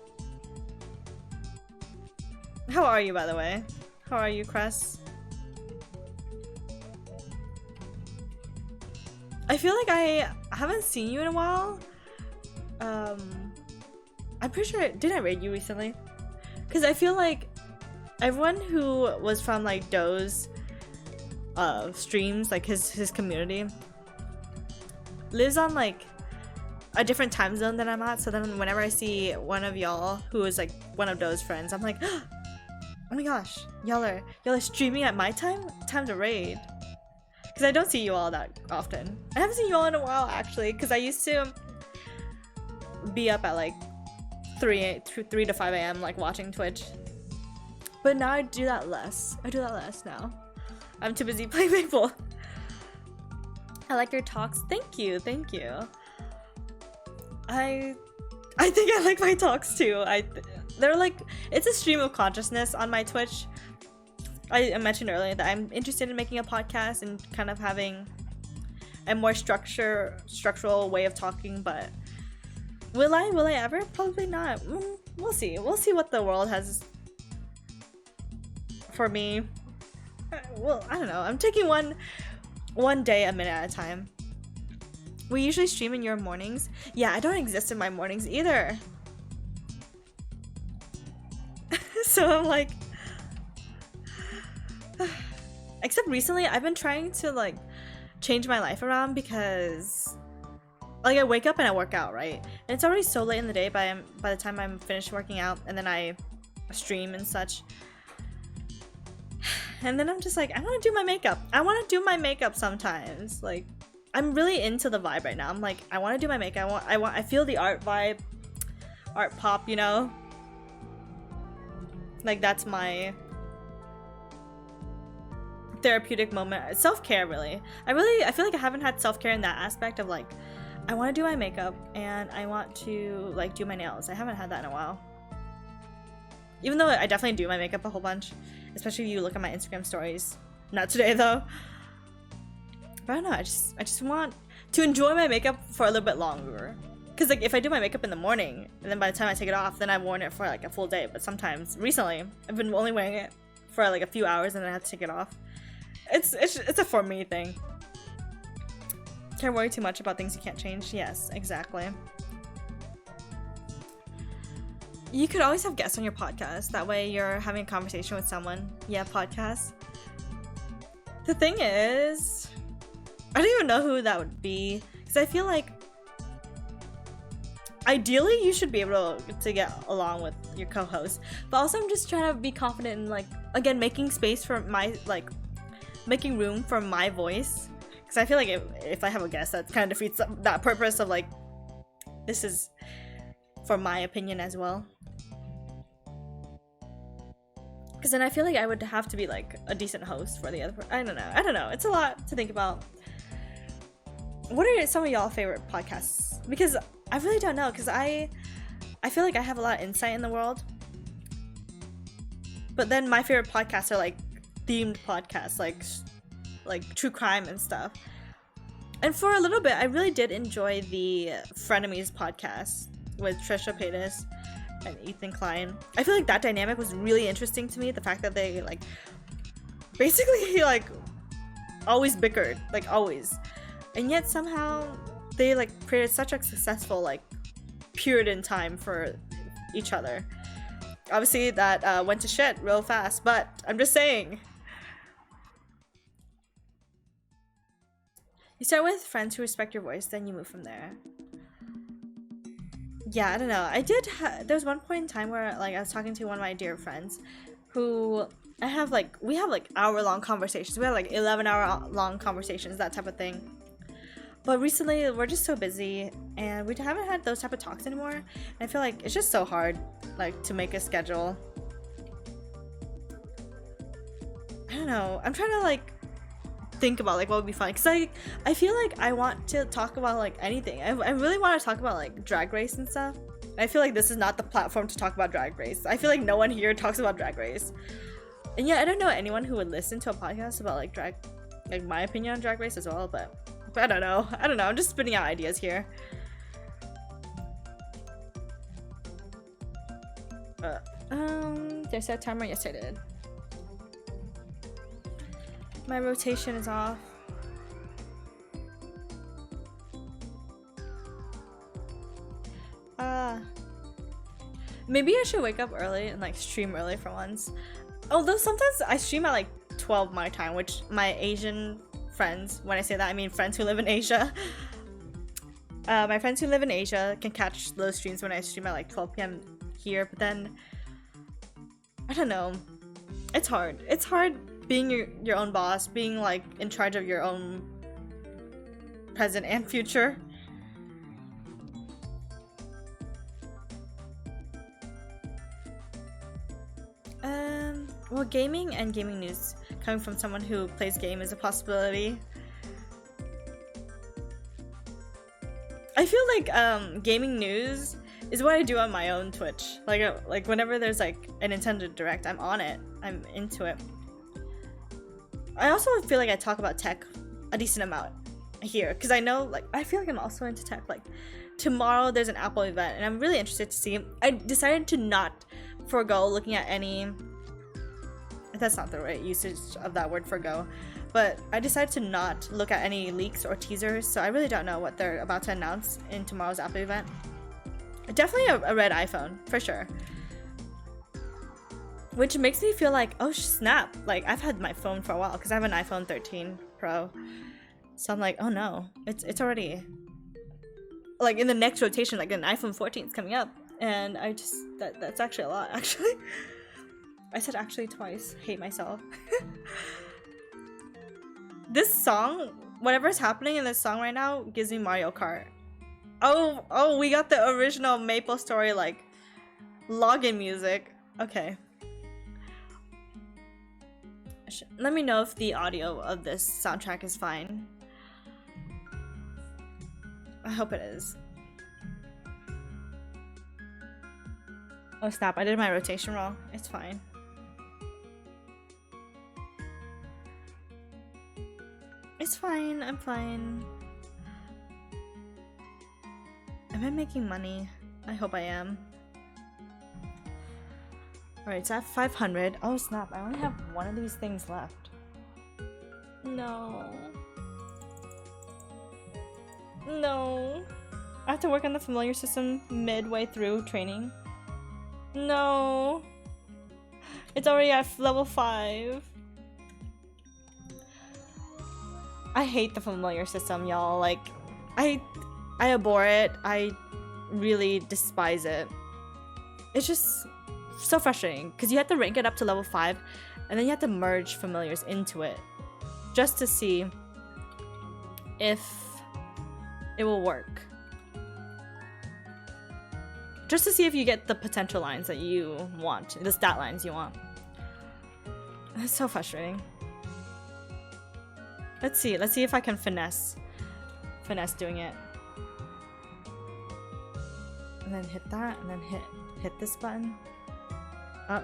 How are you, by the way? How are you, Cress? I feel like I haven't seen you in a while. I'm pretty sure, did I raid you recently? Because I feel like everyone who was from like Doe's streams, like his community, lives on like a different time zone than I'm at. So then whenever I see one of y'all who is like one of Doe's friends, I'm like, oh my gosh, y'all are streaming at my time to raid. Because I don't see you all that often. I haven't seen you all in a while, actually, because I used to be up at like 3 to 5 a.m. like watching Twitch. But now I do that less. I do that less now. I'm too busy playing Maple. I like your talks. Thank you. I think I like my talks too. They're like, it's a stream of consciousness on my Twitch. I mentioned earlier that I'm interested in making a podcast and kind of having a more structural way of talking, but will I ever? Probably not. We'll see what the world has for me. Well, I don't know. I'm taking one day a minute at a time. We usually stream in your mornings. Yeah, I don't exist in my mornings either. So I'm like, except recently I've been trying to like change my life around because like I wake up and I work out, right? And it's already so late in the day by the time I'm finished working out, and then I stream and such. And then I'm just like, I want to do my makeup. I want to do my makeup sometimes. Like, I'm really into the vibe right now. I'm like, I want to do my makeup. I feel the art vibe, art pop, you know? Like, that's my therapeutic moment. Self-care, really. I feel like I haven't had self-care in that aspect of like, I want to do my makeup and I want to like do my nails. I haven't had that in a while. Even though I definitely do my makeup a whole bunch, especially if you look at my Instagram stories. Not today though. But I don't know, I just want to enjoy my makeup for a little bit longer. Cause like if I do my makeup in the morning and then by the time I take it off, then I've worn it for like a full day. But sometimes recently I've been only wearing it for like a few hours and then I have to take it off. It's a for me thing. Can't worry too much about things you can't change. Yes, exactly. You could always have guests on your podcast. That way you're having a conversation with someone. Yeah, podcast. The thing is, I don't even know who that would be. Because I feel like ideally you should be able to get along with your co-host. But also I'm just trying to be confident in like, again, making space for my, like, making room for my voice. Because I feel like if I have a guest, that kind of defeats that purpose of like, this is for my opinion as well. Because then I feel like I would have to be like a decent host for the other person. I don't know. It's a lot to think about. What are some of y'all favorite podcasts? Because I really don't know. Because I feel like I have a lot of insight in the world. But then my favorite podcasts are like themed podcasts, like true crime and stuff. And for a little bit, I really did enjoy the Frenemies podcast with Trisha Paytas and Ethan Klein. I feel like that dynamic was really interesting to me. The fact that they like basically like always bickered, like always, and yet somehow they like created such a successful like period in time for each other. Obviously that went to shit real fast, but I'm just saying. You start with friends who respect your voice, then you move from there. Yeah, I don't know. There was one point in time where like I was talking to one of my dear friends who we have like hour-long conversations. We have like 11-hour long conversations, that type of thing. But recently we're just so busy and we haven't had those type of talks anymore. And I feel like it's just so hard like to make a schedule. I don't know. I'm trying to like think about like what would be fun, because I feel like I want to talk about like anything. I really want to talk about like Drag Race and stuff. I feel like this is not the platform to talk about Drag Race. I feel like no one here talks about Drag Race, and yeah, I don't know anyone who would listen to a podcast about like my opinion on Drag Race as well. But I don't know. I'm just spitting out ideas here. Did I set a timer? Yes, I did. My rotation is off. Maybe I should wake up early and like stream early for once. Although sometimes I stream at like 12 my time, which my Asian friends, when I say that I mean friends who live in Asia. My friends who live in Asia can catch those streams when I stream at like 12 p.m. here, but then I don't know. It's hard. It's hard being your own boss, being like in charge of your own present and future. Well, gaming and gaming news coming from someone who plays game is a possibility. I feel like gaming news is what I do on my own Twitch. Like whenever there's like a Nintendo Direct, I'm on it. I'm into it. I also feel like I talk about tech a decent amount here, because I know, like, I feel like I'm also into tech. Like, tomorrow there's an Apple event, and I'm really interested to see. I decided to not forego looking at any. That's not the right usage of that word, forgo. But I decided to not look at any leaks or teasers, so I really don't know what they're about to announce in tomorrow's Apple event. Definitely a red iPhone, for sure. Which makes me feel like, oh snap, like I've had my phone for a while because I have an iPhone 13 Pro. So I'm like, oh no, it's already like in the next rotation, like an iPhone 14 is coming up. And I just, that's actually a lot, actually. I said actually twice, hate myself. This song, whatever's happening in this song right now gives me Mario Kart. Oh, we got the original MapleStory like login music. Okay. Let me know if the audio of this soundtrack is fine. I hope it is. Oh snap, I did my rotation wrong. It's fine. It's fine, I'm fine. Am I making money? I hope I am. Alright, it's at 500. Oh snap, I only have one of these things left. No. No. I have to work on the familiar system midway through training. No. It's already at level 5. I hate the familiar system, y'all. Like, I abhor it. I really despise it. It's just so frustrating because you have to rank it up to level 5 and then you have to merge familiars into it just to see if it will work. Just to see if you get the potential lines that you want, the stat lines you want. It's so frustrating. Let's see if I can finesse doing it. And then hit that, and then hit this button. Oh,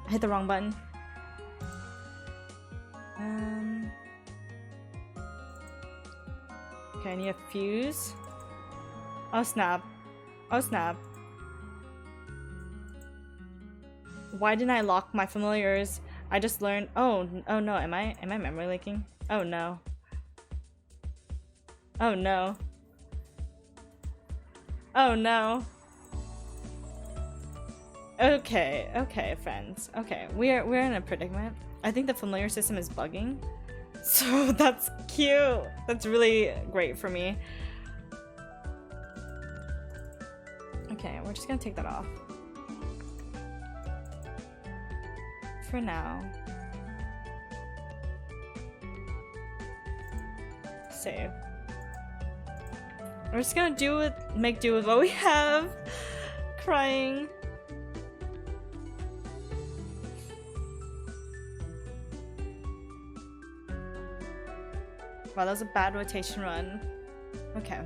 I hit the wrong button. Okay, I need a fuse. Oh snap. Oh snap. Why didn't I lock my familiars? I just learned. Oh no, am I memory leaking? Oh no. Oh no. Oh no. Okay, friends. Okay, we're in a predicament. I think the familiar system is bugging. So that's cute. That's really great for me. Okay, we're just gonna take that off. For now. Save. We're just gonna make do with what we have. Crying. Wow, that was a bad rotation run. Okay.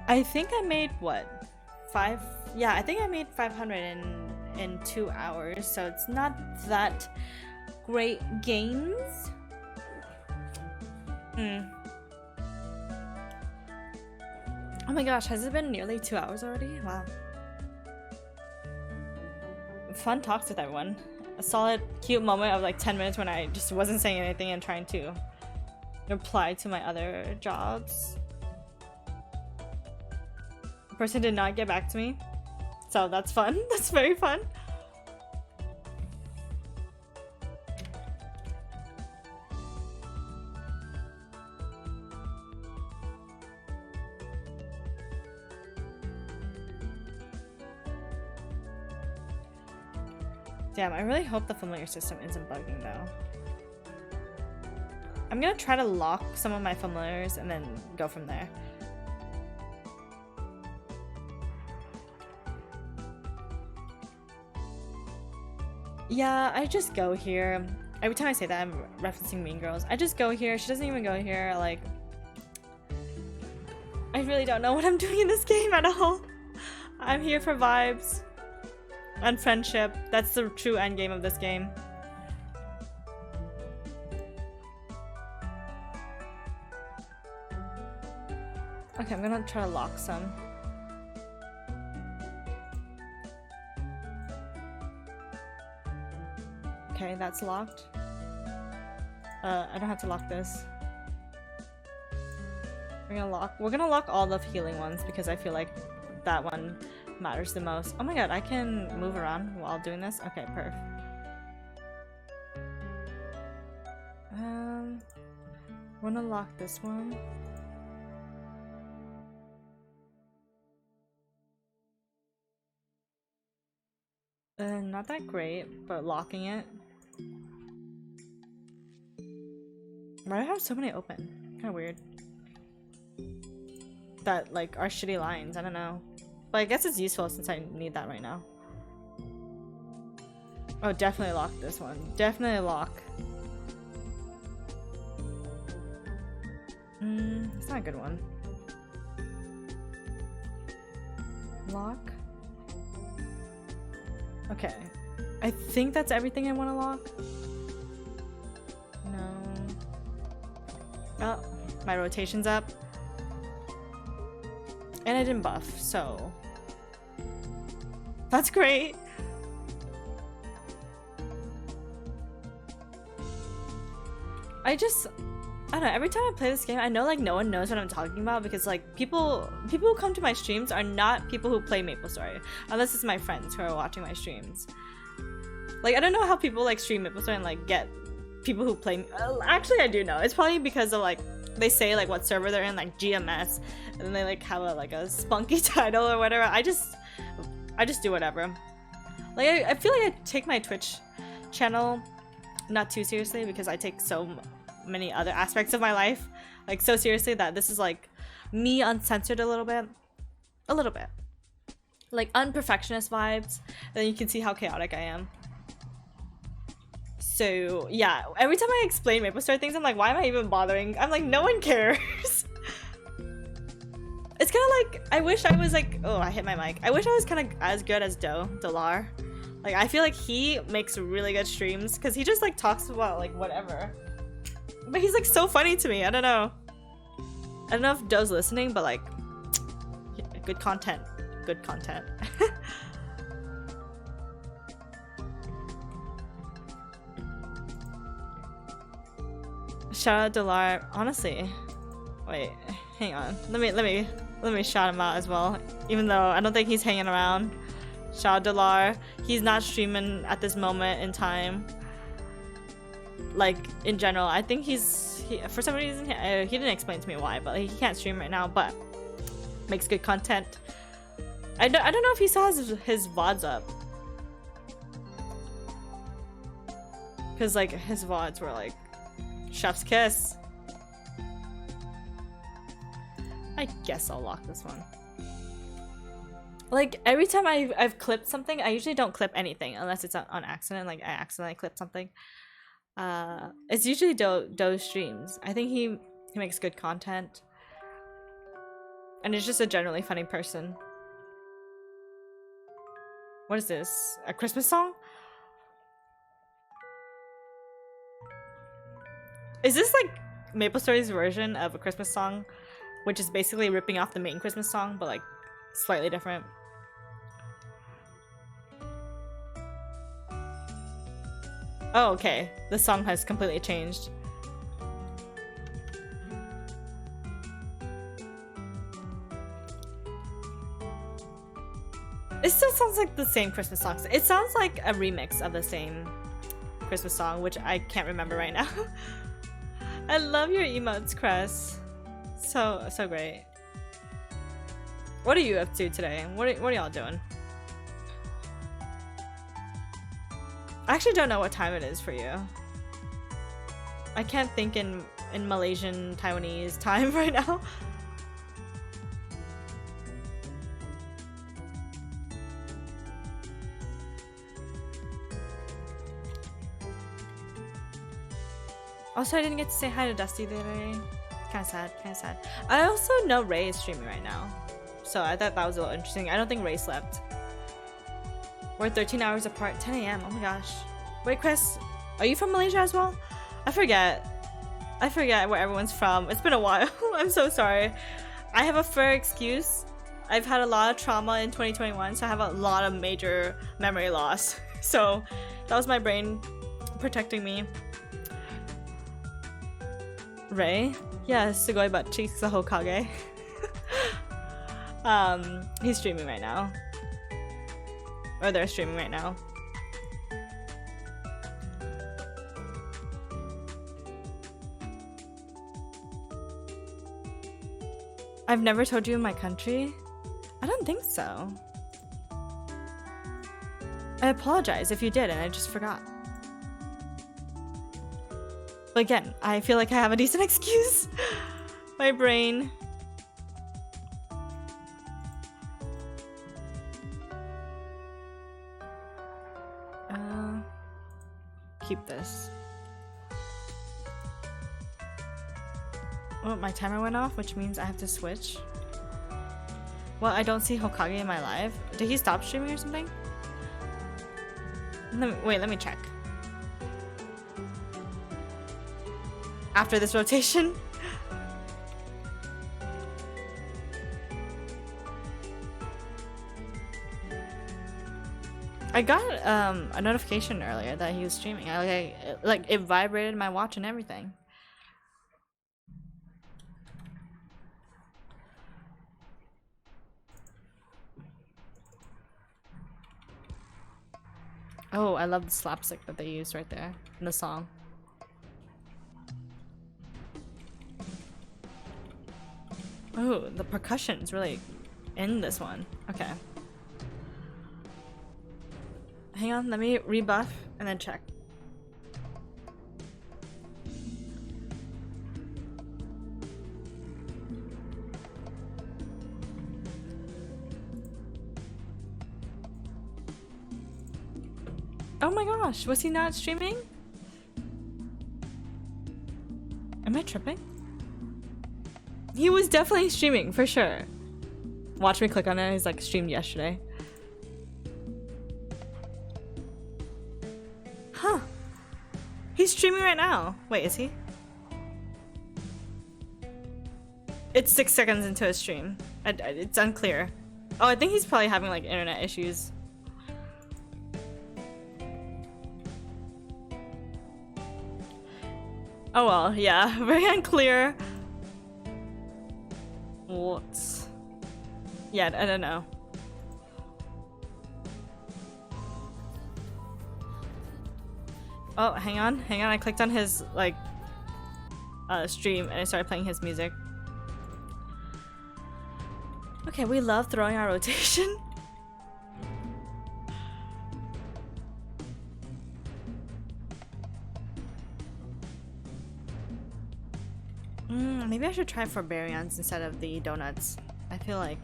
I think I made what? 5? Yeah, I think I made 500 in 2 hours, so it's not that great gains. Oh my gosh, has it been nearly 2 hours already? Wow. Fun talks with everyone. A solid, cute moment of like 10 minutes when I just wasn't saying anything and trying to reply to my other jobs. The person did not get back to me. So that's fun. That's very fun. Damn, I really hope the familiar system isn't bugging though. I'm gonna try to lock some of my familiars and then go from there. Yeah, I just go here. Every time I say that, I'm referencing Mean Girls. I just go here. She doesn't even go here. Like, I really don't know what I'm doing in this game at all. I'm here for vibes and friendship. That's the true end game of this game. Okay, I'm gonna try to lock some. Okay, that's locked. I don't have to lock this. We're gonna lock all the healing ones because I feel like that one matters the most. Oh my god, I can move around while doing this? Okay, perf. We're gonna lock this one. Not that great, but locking it. Why do I have so many open? Kinda weird. That, like, are shitty lines, I don't know. But I guess it's useful since I need that right now. Oh, definitely lock this one. Definitely lock. It's not a good one. Lock. Okay. I think that's everything I want to lock. No. Oh, my rotation's up. And I didn't buff, so... That's great! I don't know, every time I play this game, I know like no one knows what I'm talking about because like people who come to my streams are not people who play MapleStory. Unless it's my friends who are watching my streams. Like I don't know how people like stream MapleStory and like get people who play... actually I do know. It's probably because of like, they say like what server they're in, like GMS, and then they like have a spunky title or whatever. I just do whatever. Like I feel like I take my Twitch channel not too seriously because I take so many other aspects of my life like so seriously that this is like me uncensored a little bit, like unperfectionist vibes, and then you can see how chaotic I am. So yeah, every time I explain MapleStory things, I'm like, why am I even bothering? I'm like, no one cares. It's kind of like, I wish I was like, oh, I hit my mic. I wish I was kind of as good as Dolar. Like, I feel like he makes really good streams because he just like talks about like whatever. But he's like so funny to me. I don't know. I don't know if Doe's listening, but like, good content. Good content. Shout out Dolar. Honestly, wait, hang on. Let me shout him out as well. Even though I don't think he's hanging around. Shout out Dolar. He's not streaming at this moment in time. Like in general, I think for some reason he didn't explain to me why, but he can't stream right now. But makes good content. I don't know if he still has his VODs up. Cause like his VODs were like chef's kiss. I guess I'll lock this one. Like every time I've clipped something, I usually don't clip anything unless it's on accident. Like I accidentally clipped something. It's usually Doe's streams. I think he makes good content, and is just a generally funny person. What is this? A Christmas song? Is this like MapleStory's version of a Christmas song, which is basically ripping off the main Christmas song, but like slightly different? Oh, okay. The song has completely changed. It still sounds like the same Christmas song. It sounds like a remix of the same Christmas song, which I can't remember right now. I love your emotes, Cress. So great. What are you up to today? What are y'all doing? I actually don't know what time it is for you. I can't think in Malaysian, Taiwanese time right now. Also, I didn't get to say hi to Dusty the other day. Kinda sad. I also know Ray is streaming right now, so I thought that was a little interesting. I don't think Ray slept. We're 13 hours apart, 10 a.m. Oh my gosh. Wait, Chris, are you from Malaysia as well? I forget where everyone's from. It's been a while. I'm so sorry. I have a fair excuse. I've had a lot of trauma in 2021, so I have a lot of major memory loss. So that was my brain protecting me. Ray? Yeah, Sugoi butt cheeks the Hokage. He's streaming right now. Or they're streaming right now. I've never told you in my country? I don't think so. I apologize if you did and I just forgot. But again, I feel like I have a decent excuse. My brain. keep this. Oh, my timer went off, which means I have to switch. Well, I don't see Hokage in my live. Did he stop streaming or something? Wait, let me check. After this rotation? I got a notification earlier that he was streaming. Like it vibrated my watch and everything. Oh, I love the slapstick that they used right there in the song. Oh, the percussion's really in this one. Okay. Hang on, let me rebuff and then check. Oh my gosh, was he not streaming? Am I tripping? He was definitely streaming, for sure. Watch me click on it, he's like streamed yesterday. Huh. He's streaming right now. Wait, is he? It's 6 seconds into his stream. It's unclear. Oh, I think he's probably having like internet issues. Oh well, yeah, very unclear. What? Yeah, I don't know. Oh, hang on, I clicked on his like stream and I started playing his music. Okay, we love throwing our rotation. Maybe I should try Barbarians instead of the donuts. I feel like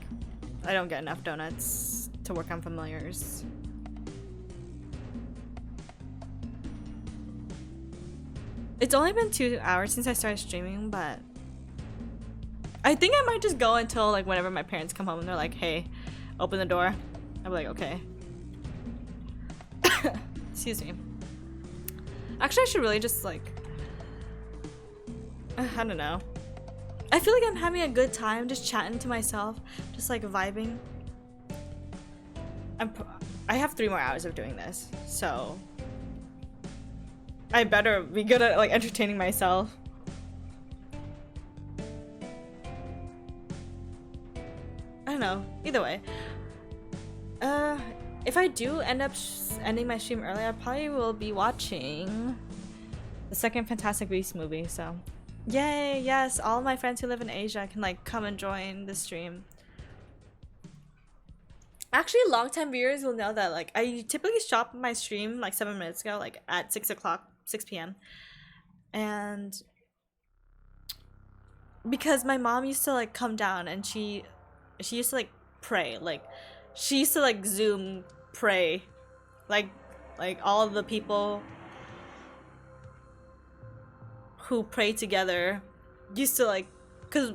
I don't get enough donuts to work on familiars. It's only been 2 hours since I started streaming, but I think I might just go until like whenever my parents come home and they're like, hey, open the door. I'll be like, okay. Excuse me. Actually, I should really just like, I don't know. I feel like I'm having a good time just chatting to myself, just like vibing. I have 3 more hours of doing this, so I better be good at like entertaining myself. I don't know. Either way, if I do end up ending my stream early, I probably will be watching the second Fantastic Beasts movie. So, yay! Yes, all my friends who live in Asia can like come and join the stream. Actually, long-time viewers will know that like I typically stop my stream like 7 minutes ago, like at 6 p.m. And because my mom used to like come down and she used to like pray, like she used to like Zoom pray, like all of the people who pray together used to like, because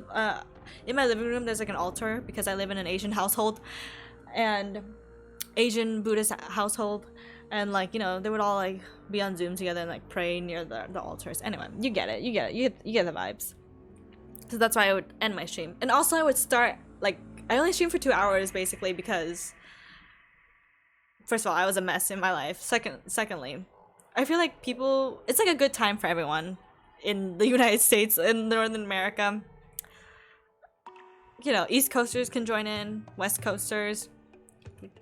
in my living room there's like an altar because I live in an Asian household and Asian Buddhist household, and like, you know, they would all like be on Zoom together and like pray near the altars. Anyway, you get it, you get the vibes. So that's why I would end my stream. And also I would start like, I only streamed for 2 hours basically because first of all, I was a mess in my life. Secondly, I feel like people, it's like a good time for everyone in the United States and Northern America. You know, East Coasters can join in, West Coasters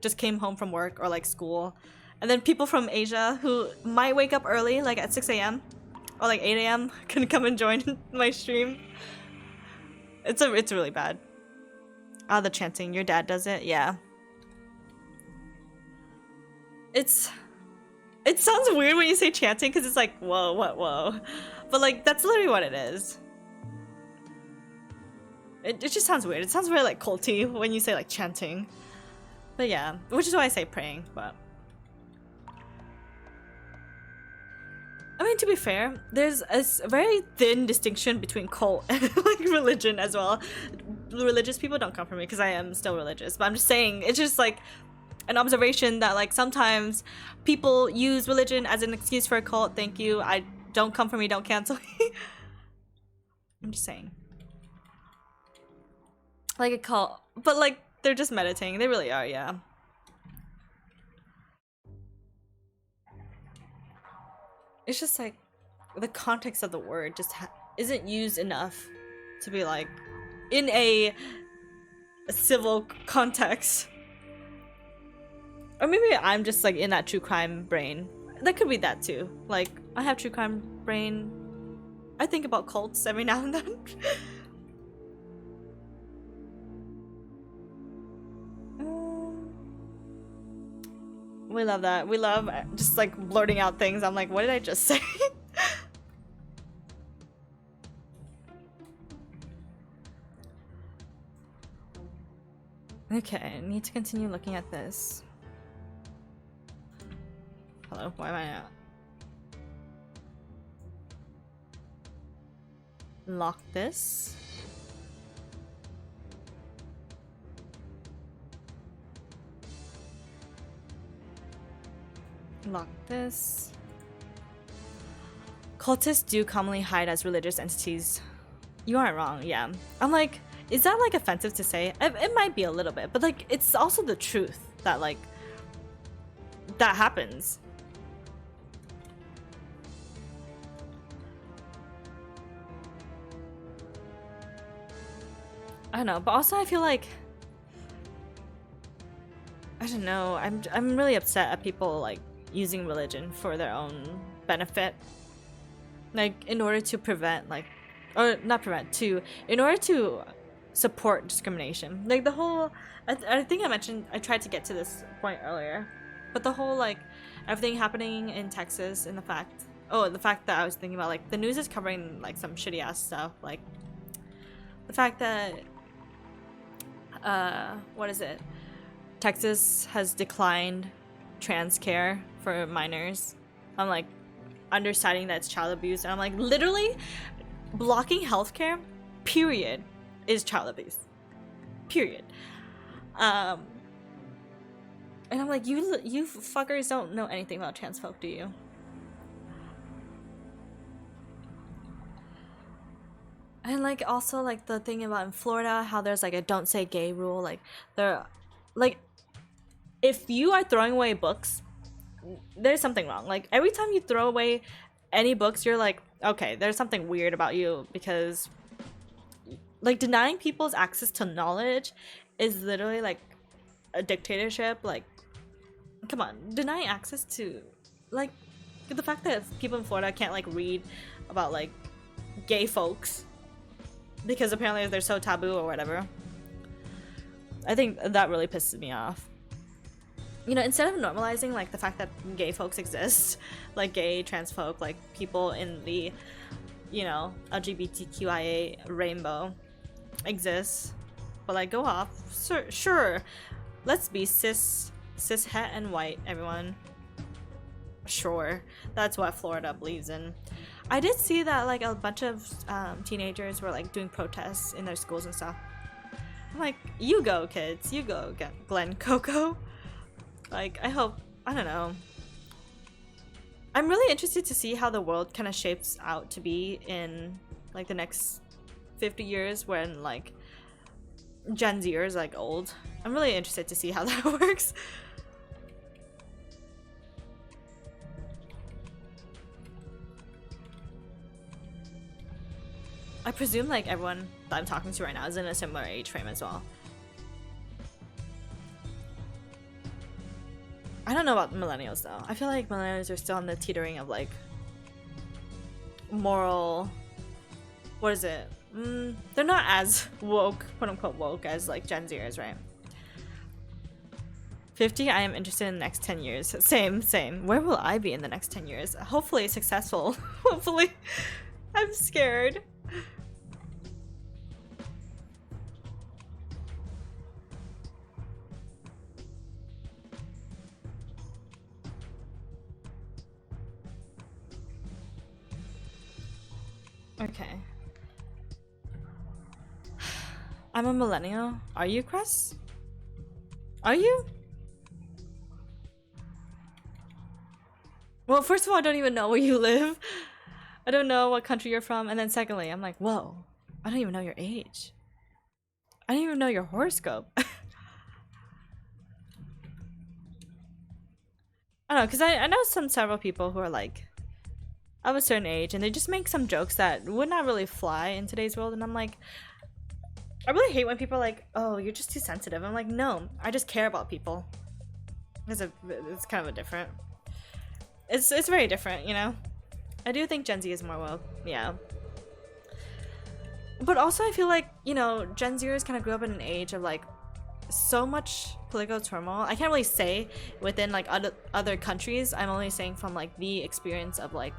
just came home from work or like school, and then people from Asia who might wake up early, like at 6 a.m. or like 8 a.m. can come and join my stream. It's really bad. Ah, the chanting. Your dad does it? Yeah. It sounds weird when you say chanting because it's like, whoa, what, whoa. But like, that's literally what it is. It just sounds weird. It sounds very like culty when you say like chanting. But yeah, which is why I say praying, but I mean, to be fair, there's a very thin distinction between cult and like religion as well. Religious people don't come for me because I am still religious, but I'm just saying it's just like an observation that like sometimes people use religion as an excuse for a cult. Thank you. I don't come for me, don't cancel me. I'm just saying. Like a cult, but like they're just meditating. They really are, yeah. It's just like the context of the word just isn't used enough to be like in a civil context. Or maybe I'm just like in that true crime brain. That could be that too. Like I have true crime brain. I think about cults every now and then. We love that. We love just like blurting out things. I'm like, what did I just say? Okay, I need to continue looking at this. Hello, why am I not? Lock this. Lock this. Cultists do commonly hide as religious entities. You aren't wrong, yeah. I'm like, is that like offensive to say? It might be a little bit, but like it's also the truth that like that happens. I don't know, but also I feel like I don't know. I'm really upset at people like using religion for their own benefit, like in order to prevent like, or not prevent, to in order to support discrimination. Like the whole, I think I tried to get to this point earlier, but the whole like everything happening in Texas and the fact that I was thinking about like the news is covering like some shitty ass stuff, like the fact that what is it? Texas has declined trans care for minors. I'm like understanding that it's child abuse, and I'm like literally blocking healthcare, period, is child abuse. Period. And I'm like, you fuckers don't know anything about trans folk, do you? And like also like the thing about in Florida, how there's like a don't say gay rule, like there, like if you are throwing away books, there's something wrong. Like every time you throw away any books, you're like, okay, there's something weird about you, because like denying people's access to knowledge is literally like a dictatorship. Like, come on, denying access to like the fact that people in Florida can't like read about like gay folks because apparently they're so taboo or whatever. I think that really pisses me off. You know, instead of normalizing like the fact that gay folks exist, like gay, trans folk, like people in the, you know, LGBTQIA rainbow exists, but like go off. Sure, let's be cis het and white, everyone. Sure, that's what Florida believes in. I did see that like a bunch of teenagers were like doing protests in their schools and stuff. I'm like, you go kids, you go Glen Coco. Like, I don't know. I'm really interested to see how the world kind of shapes out to be in like the next 50 years when like Gen Zers is like old. I'm really interested to see how that works. I presume like everyone that I'm talking to right now is in a similar age frame as well. I don't know about millennials though. I feel like millennials are still on the teetering of like moral, what is it? They're not as woke, quote unquote woke, as like Gen Zers, right? 50, I am interested in the next 10 years. Same. Where will I be in the next 10 years? Hopefully successful. Hopefully. I'm scared. Okay. I'm a millennial. Are you, Cress? Are you? Well, first of all, I don't even know where you live. I don't know what country you're from. And then secondly, I'm like, whoa, I don't even know your age. I don't even know your horoscope. I don't know, because I know several people who are like of a certain age and they just make some jokes that would not really fly in today's world. And I'm like, I really hate when people are like, oh, you're just too sensitive. I'm like, no, I just care about people. It's kind of a different. It's very different, you know? I do think Gen Z is more woke, yeah. But also I feel like, you know, Gen Zers kind of grew up in an age of like so much political turmoil. I can't really say within like other countries. I'm only saying from like the experience of like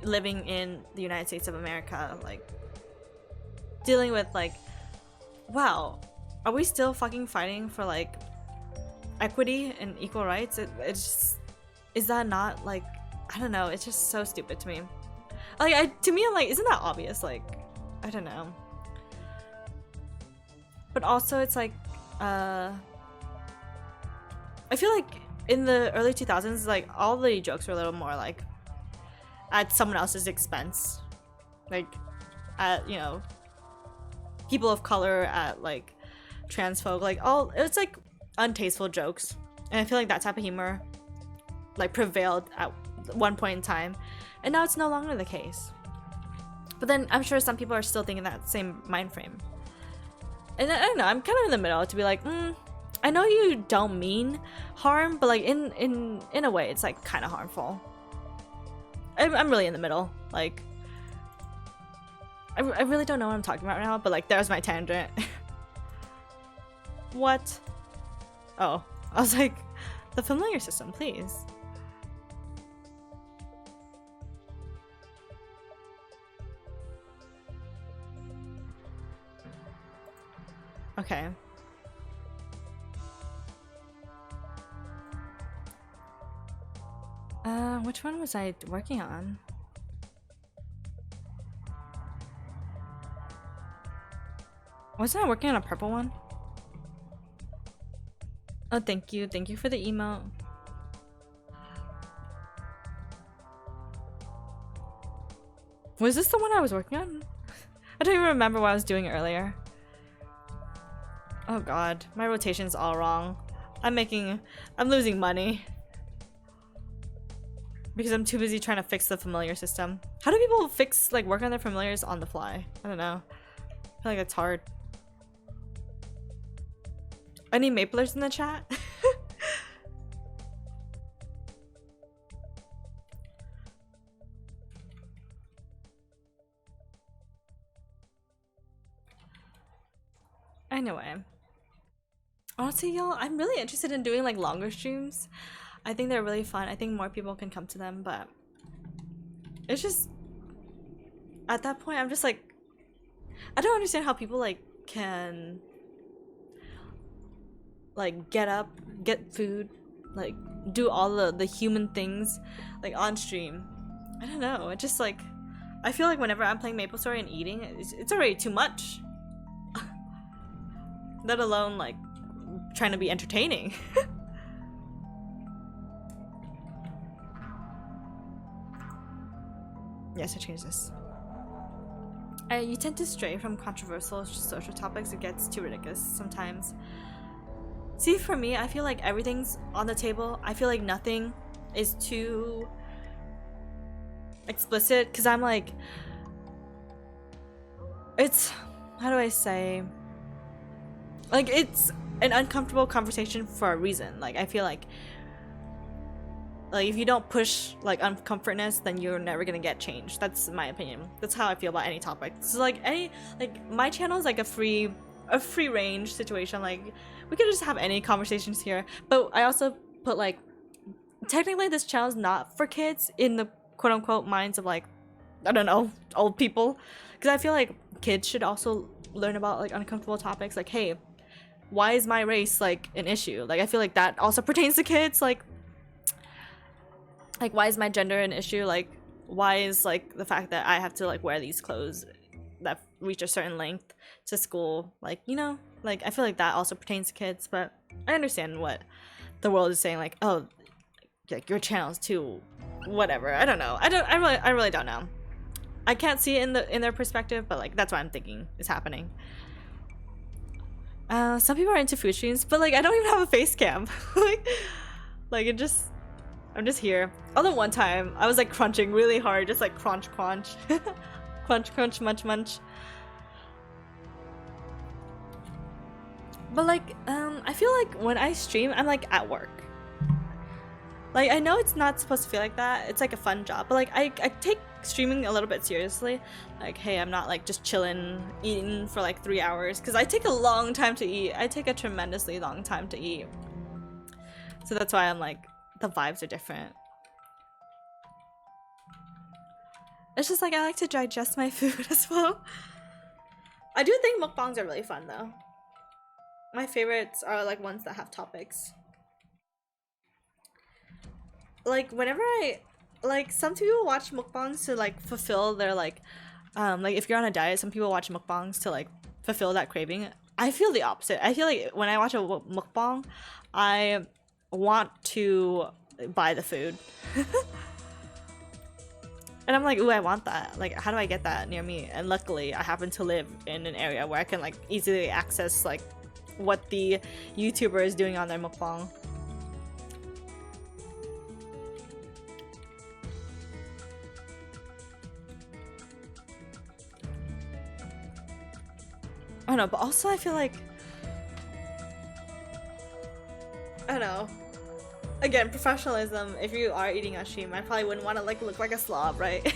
living in the United States of America, like dealing with like, wow, are we still fucking fighting for like equity and equal rights? It's just, is that not like, I don't know, it's just so stupid to me. Like, to me, I'm like, isn't that obvious? Like, I don't know. But also, it's like, I feel like in the early 2000s, like, all the jokes were a little more like at someone else's expense. Like, at, you know, people of color, at like trans folk, like, all, it's like untasteful jokes. And I feel like that type of humor like prevailed at one point in time, and now it's no longer the case. But then I'm sure some people are still thinking that same mind frame, and I don't know, I'm kind of in the middle to be like, I know you don't mean harm, but like in a way it's like kind of harmful. I'm really in the middle. Like I really don't know what I'm talking about right now, but like there's my tangent. What? Oh, I was like, the familiar system, please. Okay. Which one was I working on? Wasn't I working on a purple one? Oh, thank you. Thank you for the email. Was this the one I was working on? I don't even remember what I was doing earlier. Oh god, my rotation's all wrong. I'm losing money. Because I'm too busy trying to fix the familiar system. How do people work on their familiars on the fly? I don't know. I feel like it's hard. Any maplers in the chat? Anyway. Honestly, y'all, I'm really interested in doing like longer streams. I think they're really fun. I think more people can come to them, but it's just at that point I'm just like, I don't understand how people like can like get up, get food, like do all the human things like on stream. I don't know, it just like, I feel like whenever I'm playing MapleStory and eating, it's already too much. Let alone like trying to be entertaining. Yes, I changed this. You tend to stray from controversial social topics. It gets too ridiculous sometimes. See, for me, I feel like everything's on the table. I feel like nothing is too explicit because I'm like, it's, how do I say, like, it's an uncomfortable conversation for a reason. Like, I feel like if you don't push like uncomfortness, then you're never gonna get change. That's my opinion. That's how I feel about any topic. So like my channel is like a free range situation. Like we could just have any conversations here, but I also put like, technically this channel is not for kids in the quote-unquote minds of like, I don't know, old people, because I feel like kids should also learn about like uncomfortable topics. Like, hey, why is my race like an issue? Like I feel like that also pertains to kids. Like why is my gender an issue? Like why is like the fact that I have to like wear these clothes that reach a certain length to school, like, you know, like I feel like that also pertains to kids, but I understand what the world is saying, like, oh, like your channel's too whatever. I don't know. I really don't know. I can't see it in their perspective, but like that's what I'm thinking is happening. Some people are into food streams, but like I don't even have a face cam. like it just, I'm just here. Although one time I was like crunching really hard, just like crunch crunch. Crunch crunch munch munch. But like I feel like when I stream I'm like at work. Like I know it's not supposed to feel like that. It's like a fun job, but like I take streaming a little bit seriously. Like, hey, I'm not like just chilling eating for like 3 hours, because I take a long time to eat. I take a tremendously long time to eat. So that's why I'm like, the vibes are different. It's just like I like to digest my food as well. I do think mukbangs are really fun though. My favorites are like ones that have topics. Like whenever I, like some people watch mukbangs to like fulfill their like if you're on a diet, some people watch mukbangs to like fulfill that craving. I feel the opposite. I feel like when I watch a mukbang, I want to buy the food. And I'm like, ooh, I want that. Like, how do I get that near me? And luckily, I happen to live in an area where I can like easily access like what the YouTuber is doing on their mukbang. I don't know, but also I feel like, I don't know. Again, professionalism. If you are eating on stream, I probably wouldn't want to like look like a slob, right?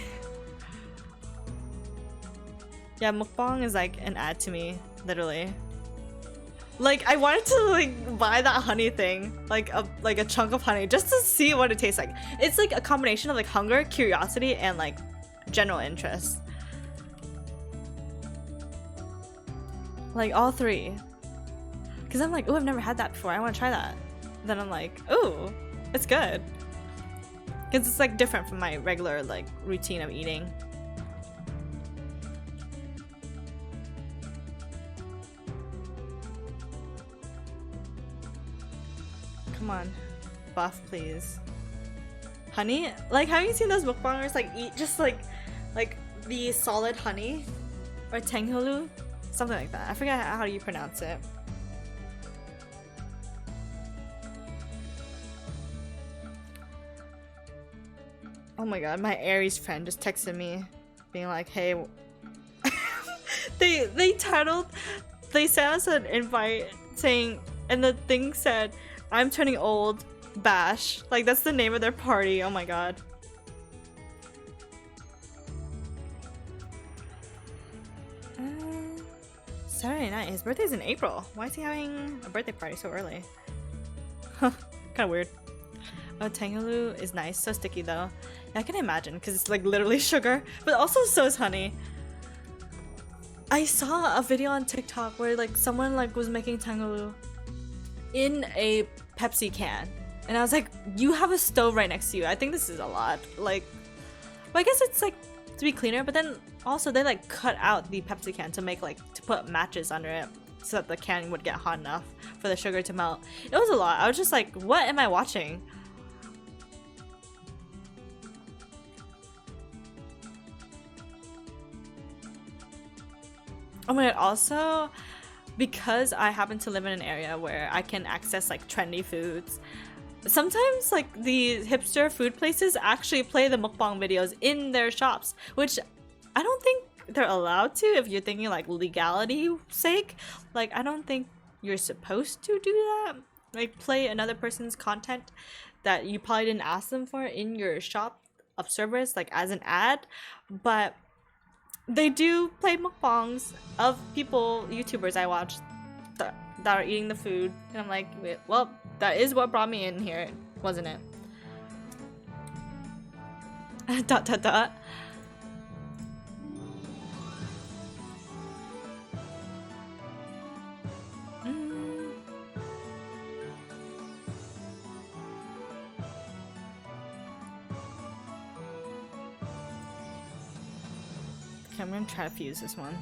Yeah, mukbang is like an ad to me, literally. Like I wanted to like buy that honey thing, like a chunk of honey, just to see what it tastes like. It's like a combination of like hunger, curiosity, and like general interest. Like all three. Cause I'm like, oh, I've never had that before. I want to try that. Then I'm like, oh, it's good. Cause it's like different from my regular like routine of eating. Come on, buff please. Honey? Like, have you seen those mukbangers like eat just like the solid honey? Or tenghulu? Something like that. I forget how you pronounce it. Oh my god, my Aries friend just texted me being like, hey, they titled, they sent us an invite saying, and the thing said, I'm turning old, bash. Like that's the name of their party. Oh my god. Saturday night. His birthday's in April. Why is he having a birthday party so early? Huh, kind of weird. Oh, tenghulu is nice. So sticky though. Yeah, I can imagine because it's like literally sugar, but also so is honey. I saw a video on TikTok where like someone like was making tenghulu in a Pepsi can, and I was like, you have a stove right next to you. I think this is a lot. Like, well, I guess it's like to be cleaner, but then also they like cut out the Pepsi can to make like to put matches under it so that the can would get hot enough for the sugar to melt. It was a lot. I was just like, what am I watching? Oh my god, also because I happen to live in an area where I can access like trendy foods, sometimes like the hipster food places actually play the mukbang videos in their shops, which I don't think they're allowed to if you're thinking like legality sake. Like I don't think you're supposed to do that. Like play another person's content that you probably didn't ask them for in your shop of service like as an ad, but they do play mukbangs of people, YouTubers I watch that are eating the food, and I'm like, well, that is what brought me in here, wasn't it? dot dot dot. Okay, I'm gonna try to fuse this one.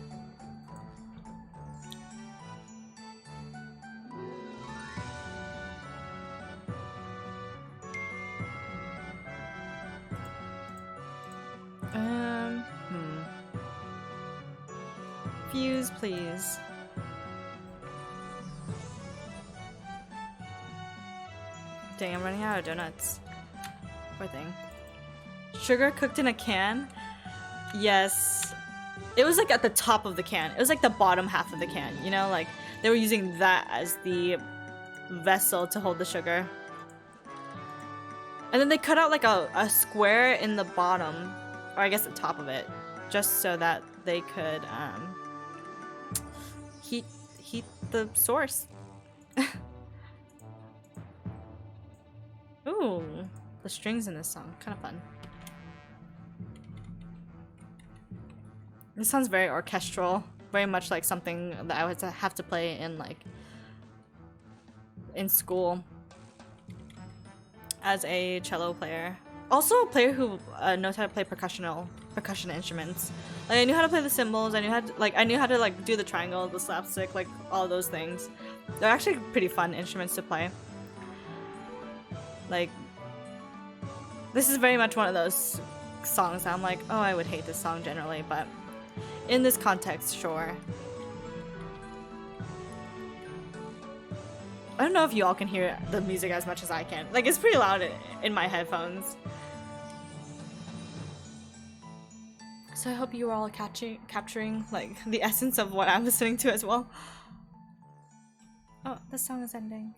Fuse, please. Dang, I'm running out of donuts. Poor thing. Sugar cooked in a can? Yes. It was like at the top of the can. It was like the bottom half of the can, you know? Like, they were using that as the vessel to hold the sugar. And then they cut out like a square in the bottom, or I guess the top of it, just so that they could heat the source. Ooh, the strings in this song, kind of fun. This sounds very orchestral, very much like something that I would have to play in like in school as a cello player. Also a player who knows how to play percussion instruments. Like I knew how to play the cymbals, I knew how to like do the triangle, the slapstick, like all those things. They're actually pretty fun instruments to play. Like this is very much one of those songs that I'm like, oh, I would hate this song generally, but in this context, sure. I don't know if you all can hear the music as much as I can. Like, it's pretty loud in my headphones. So I hope you are all capturing, like, the essence of what I'm listening to as well. Oh, the song is ending.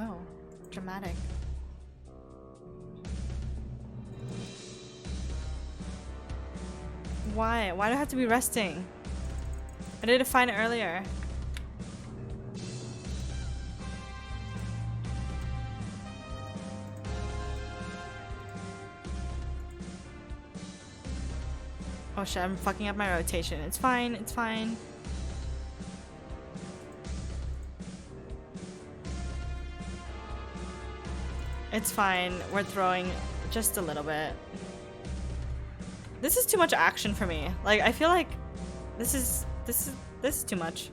Oh, dramatic. Why? Why do I have to be resting? I did it fine earlier. Oh shit, I'm fucking up my rotation. It's fine, it's fine. It's fine. We're throwing just a little bit. This is too much action for me. Like I feel like this is too much.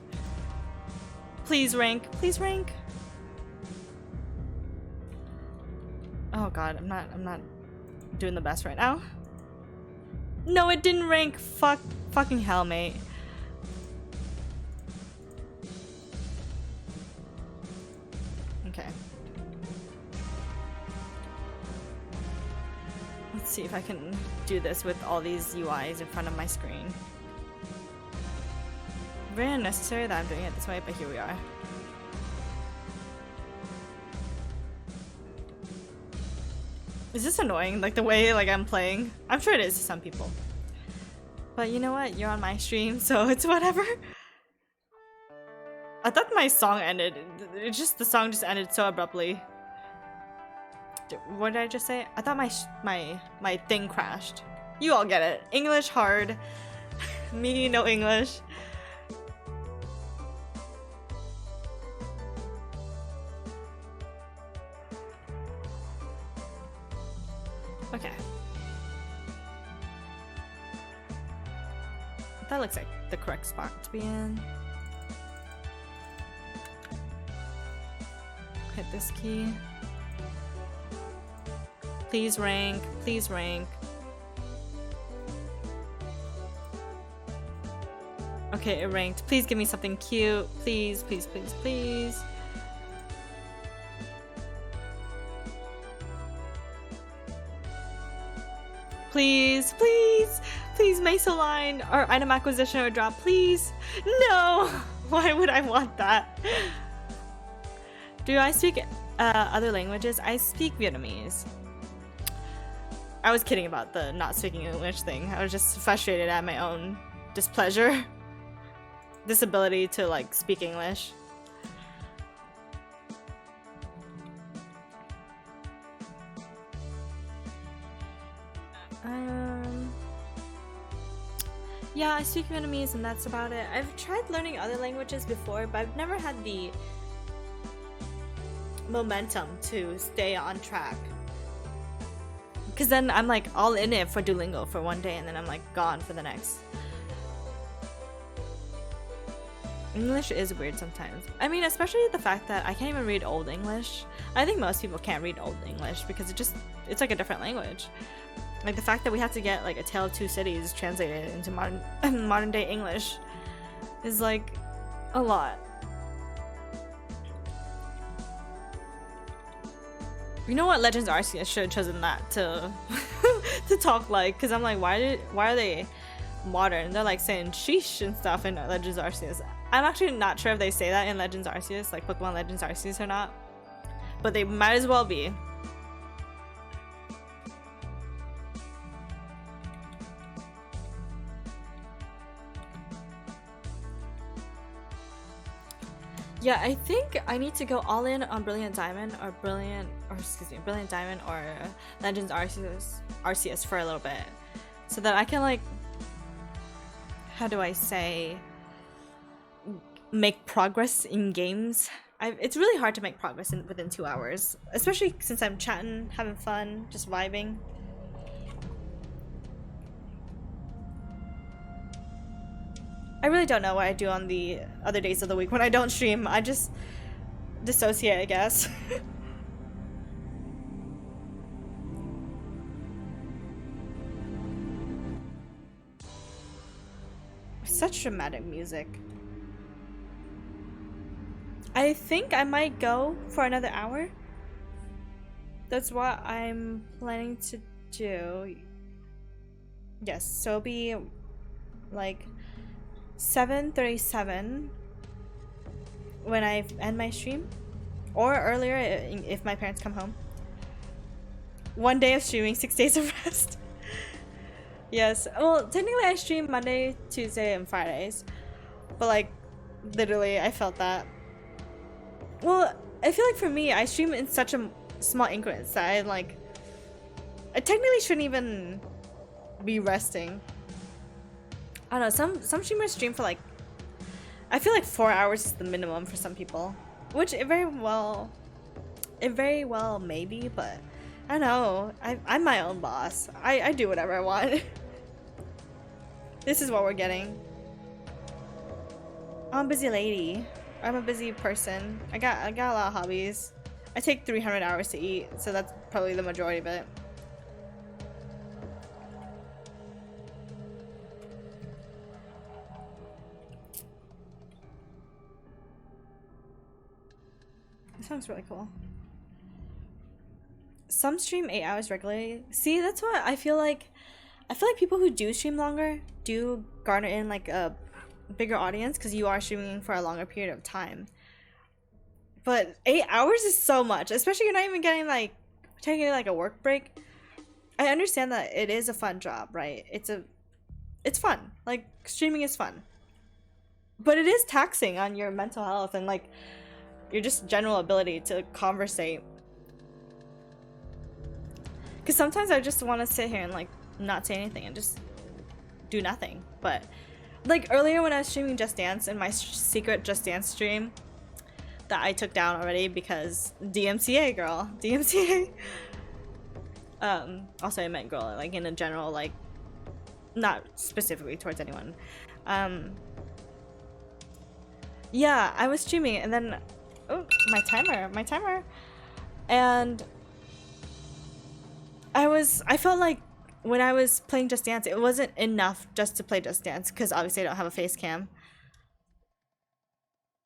Please rank. Please rank. Oh god, I'm not doing the best right now. No, it didn't rank. Fucking hell, mate. Okay. Let's see if I can do this with all these UIs in front of my screen. Very unnecessary that I'm doing it this way, but here we are. Is this annoying? Like the way like I'm playing? I'm sure it is to some people. But you know what? You're on my stream, so it's whatever. I thought my song ended. The song just ended so abruptly. What did I just say? I thought my thing crashed. You all get it. English hard. Me no English. Okay. That looks like the correct spot to be in. Hit this key. Please rank. Please rank. Okay, it ranked. Please give me something cute. Please, please, please, please. Please, please, please, Mesoline or item acquisition or drop, please. No! Why would I want that? Do I speak other languages? I speak Vietnamese. I was kidding about the not speaking English thing. I was just frustrated at my own displeasure. Disability to like speak English. Yeah, I speak Vietnamese and that's about it. I've tried learning other languages before, but I've never had the momentum to stay on track. Because then I'm like all in it for Duolingo for one day and then I'm like gone for the next. English is weird sometimes. I mean, especially the fact that I can't even read Old English. I think most people can't read Old English because it's like a different language. Like the fact that we have to get like A Tale of Two Cities translated into modern day English is like a lot. You know what, Legends Arceus should have chosen that to to talk like, because I'm like, why are they modern? They're like saying sheesh and stuff in Legends Arceus. I'm actually not sure if they say that in Legends Arceus, like Pokemon Legends Arceus or not, but they might as well be. Yeah, I think I need to go all in on Brilliant Diamond or Brilliant Diamond or Legends Arceus for a little bit, so that I can like, how do I say, make progress in games. It's really hard to make progress within 2 hours, especially since I'm chatting, having fun, just vibing. I really don't know what I do on the other days of the week when I don't stream. I just dissociate, I guess. Such dramatic music. I think I might go for another hour. That's what I'm planning to do. Yes, so it'll be like 7:37 when I end my stream, or earlier if my parents come home. 1 day of streaming, 6 days of rest. Yes, well, technically I stream Monday, Tuesday, and Fridays, but like literally I felt that. Well, I feel like for me, I stream in such a small increments that I technically shouldn't even be resting. I don't know, some streamers stream for like, I feel like 4 hours is the minimum for some people, which it very well may be, but I don't know, I'm my own boss. I do whatever I want. This is what we're getting. I'm a busy lady. I'm a busy person. I got a lot of hobbies. I take 300 hours to eat, so that's probably the majority of it. This song's really cool. Some stream 8 hours regularly. See, that's what I feel like. I feel like people who do stream longer do garner in like a bigger audience because you are streaming for a longer period of time. But 8 hours is so much, especially you're not even getting like taking like a work break. I understand that it is a fun job, right? It's fun. Like streaming is fun. But it is taxing on your mental health and like your just general ability to conversate. Because sometimes I just want to sit here and like not say anything and just do nothing. But like earlier when I was streaming Just Dance in my secret Just Dance stream that I took down already because DMCA girl, DMCA. Also I meant girl like in a general, like not specifically towards anyone. Yeah, I was streaming and then oh, my timer, and I felt like when I was playing Just Dance, it wasn't enough just to play Just Dance because obviously I don't have a face cam.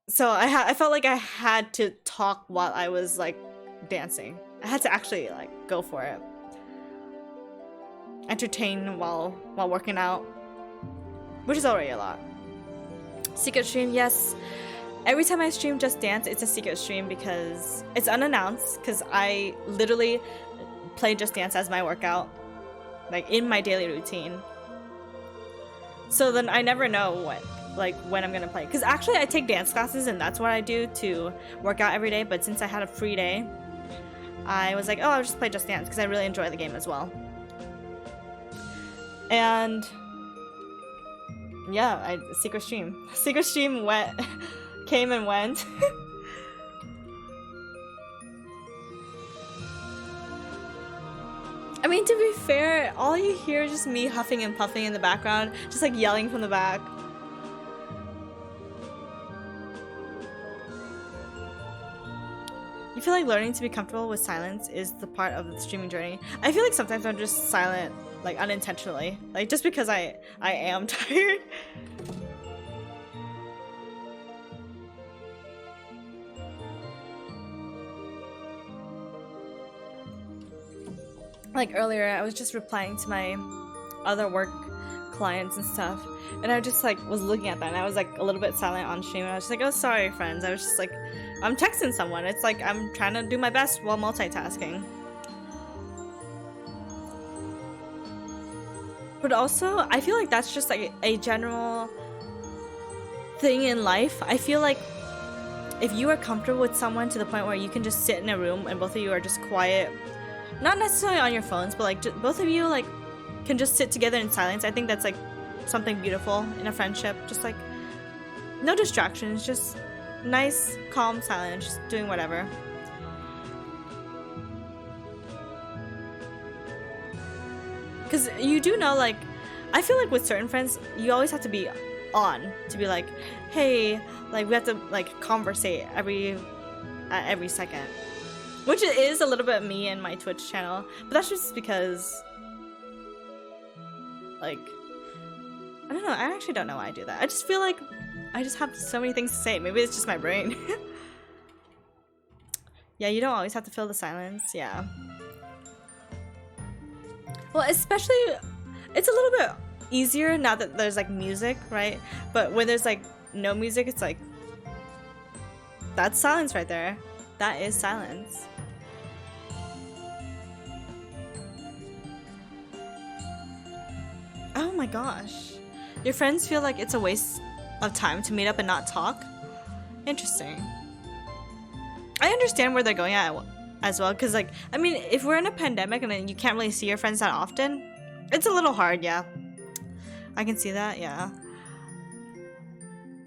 So I felt like I had to talk while I was like dancing. I had to actually like go for it. Entertain while working out, which is already a lot. Secret stream, yes. Every time I stream Just Dance, it's a secret stream because it's unannounced because I literally play Just Dance as my workout, like in my daily routine. So then I never know when I'm gonna play. Because actually I take dance classes and that's what I do to work out every day, but since I had a free day, I was like, oh, I'll just play Just Dance because I really enjoy the game as well. And yeah, secret stream came and went. mean, to be fair, all you hear is just me huffing and puffing in the background, just like yelling from the back. You feel like learning to be comfortable with silence is the part of the streaming journey. I feel like sometimes I'm just silent, like unintentionally, like just because I am tired. Like earlier, I was just replying to my other work clients and stuff, and I just like was looking at that, and I was like a little bit silent on stream, and I was just like, oh, sorry friends, I was just like, I'm texting someone. It's like I'm trying to do my best while multitasking. But also, I feel like that's just like a general thing in life. I feel like if you are comfortable with someone to the point where you can just sit in a room and both of you are just quiet, not necessarily on your phones, but like both of you like can just sit together in silence, I think that's like something beautiful in a friendship. Just like no distractions, just nice, calm silence, just doing whatever. Because you do know, like, I feel like with certain friends, you always have to be on to be like, hey, like we have to like conversate at every second. Which is a little bit me and my Twitch channel, but that's just because, like, I don't know, I actually don't know why I do that. I just feel like I just have so many things to say. Maybe it's just my brain. Yeah, you don't always have to fill the silence, yeah. Well, especially, it's a little bit easier now that there's like music, right? But when there's like no music, it's like, that's silence right there. That is silence. Oh my gosh. Your friends feel like it's a waste of time to meet up and not talk? Interesting. I understand where they're going at as well, because like, I mean, if we're in a pandemic and then you can't really see your friends that often, it's a little hard, yeah. I can see that, yeah.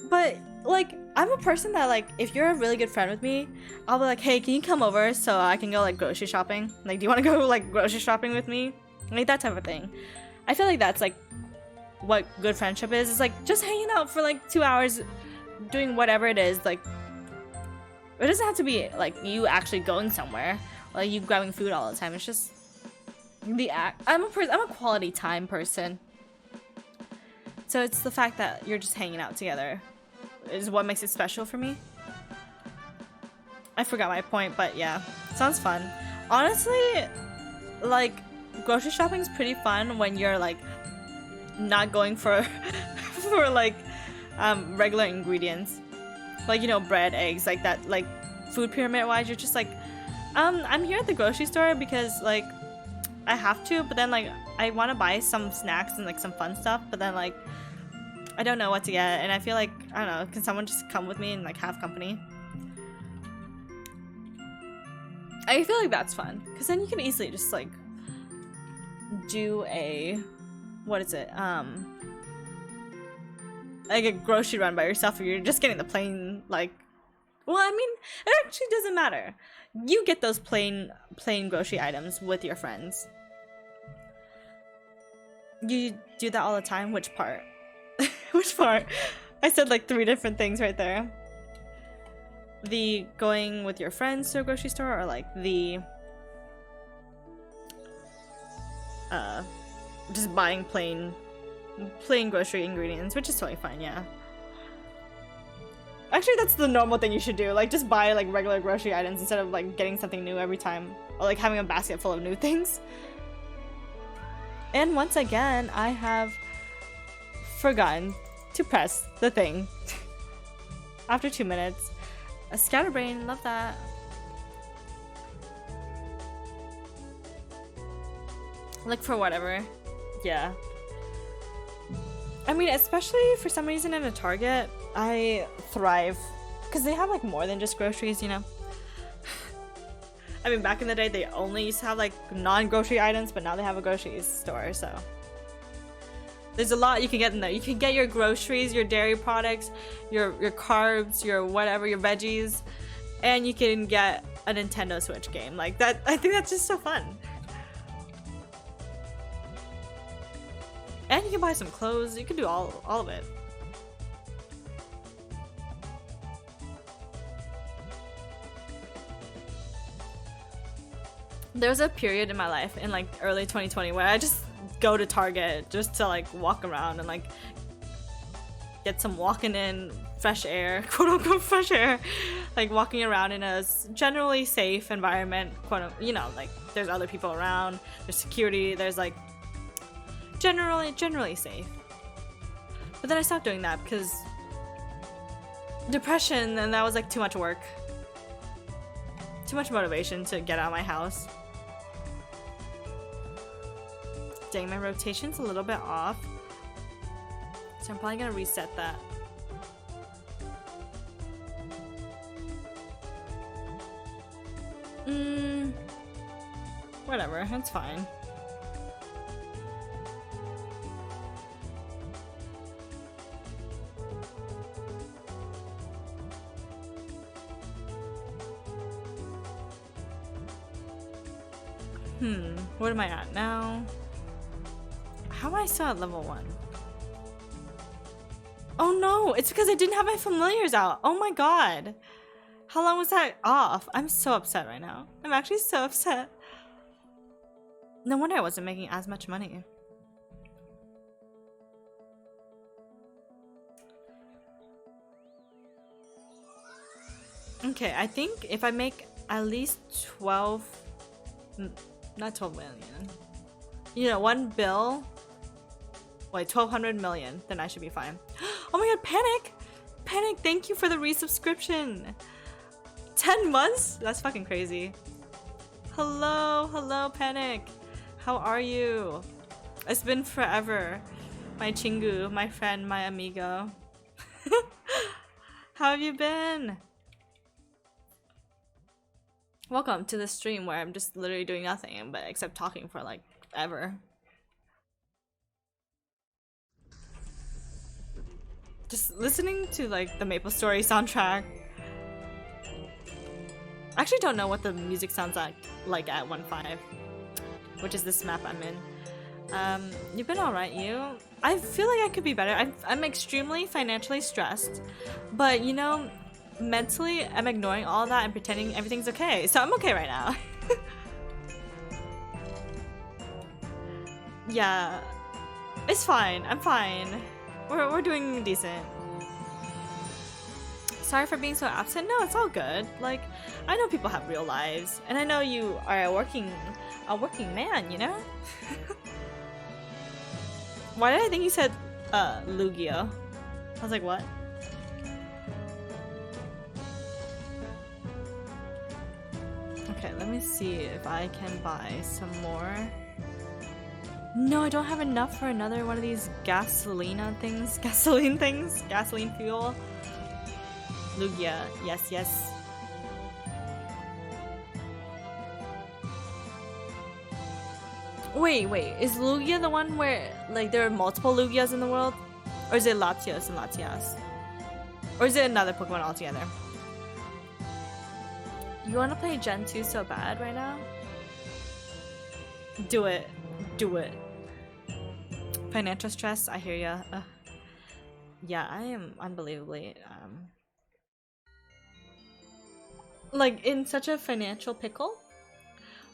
But like, I'm a person that like, if you're a really good friend with me, I'll be like, hey, can you come over so I can go like grocery shopping? Like, do you want to go like grocery shopping with me? Like that type of thing. I feel like that's like what good friendship is. It's like just hanging out for like 2 hours, doing whatever it is. Like, it doesn't have to be like you actually going somewhere, or, like you grabbing food all the time. It's just the act. I'm a quality time person. So it's the fact that you're just hanging out together is what makes it special for me. I forgot my point, but yeah, sounds fun. Honestly, like grocery shopping is pretty fun when you're like not going for for like regular ingredients, like, you know, bread, eggs, like that, like food pyramid wise. You're just like, I'm here at the grocery store because like I have to, but then like I want to buy some snacks and like some fun stuff, but then like I don't know what to get, and I feel like, I don't know, can someone just come with me and like have company? I feel like that's fun, because then you can easily just like do a, what is it, like a grocery run by yourself, or you're just getting the plain, like, well, I mean, it actually doesn't matter. You get those plain grocery items with your friends. You do that all the time? Which part? Which part? I said like 3 different things right there. The going with your friends to a grocery store, or like the just buying plain grocery ingredients, which is totally fine, yeah. Actually, that's the normal thing you should do. Like, just buy like regular grocery items instead of like getting something new every time, or like having a basket full of new things. And once again, I have forgotten to press the thing. After 2 minutes. A scatterbrain, love that. Look for whatever. Yeah. I mean, especially for some reason in a Target, I thrive. Because they have like more than just groceries, you know? I mean, back in the day, they only used to have like non-grocery items, but now they have a grocery store, so. There's a lot you can get in there. You can get your groceries, your dairy products, your carbs, your whatever, your veggies, and you can get a Nintendo Switch game. Like that, I think that's just so fun. And you can buy some clothes. You can do all of it. There's a period in my life in like early 2020 where I just go to Target just to like walk around and like get some walking in fresh air, quote unquote fresh air, like walking around in a generally safe environment, quote unquote, you know, like there's other people around, there's security, there's like generally safe. But then I stopped doing that because depression, and that was like too much work, too much motivation to get out of my house. Dang, my rotation's a little bit off, so I'm probably gonna reset that. Whatever, it's fine. What am I at now? How am I still at level 1? Oh no, it's because I didn't have my familiars out. Oh my god. How long was that off? I'm so upset right now. I'm actually so upset. No wonder I wasn't making as much money. Okay, I think if I make at least 12... not 12 million. You know, 1 bill... Wait, 1,200 million. Then I should be fine. Oh my god, Panic! Panic, thank you for the resubscription! 10 months? That's fucking crazy. Hello, Panic. How are you? It's been forever. My Chingu, my friend, my amigo. How have you been? Welcome to the stream where I'm just literally doing nothing but except talking for like ever. Just listening to like the MapleStory soundtrack. I actually don't know what the music sounds like at 1.5, which is this map I'm in. You've been alright, you? I feel like I could be better. I'm extremely financially stressed, but you know, mentally I'm ignoring all that and pretending everything's okay. So I'm okay right now. Yeah, it's fine. I'm fine. We're doing decent. Sorry for being so absent. No, it's all good. Like, I know people have real lives, and I know you are a working man, you know? Why did I think you said Lugia? I was like, what? Okay, let me see if I can buy some more. No, I don't have enough for another one of these gasoline things. Gasoline things? Gasoline fuel? Lugia, yes, yes. Wait, is Lugia the one where like there are multiple Lugias in the world? Or is it Latios and Latias? Or is it another Pokemon altogether? You wanna play Gen 2 so bad right now? Do it. Do it. Financial stress, I hear ya. Yeah, I am unbelievably like in such a financial pickle,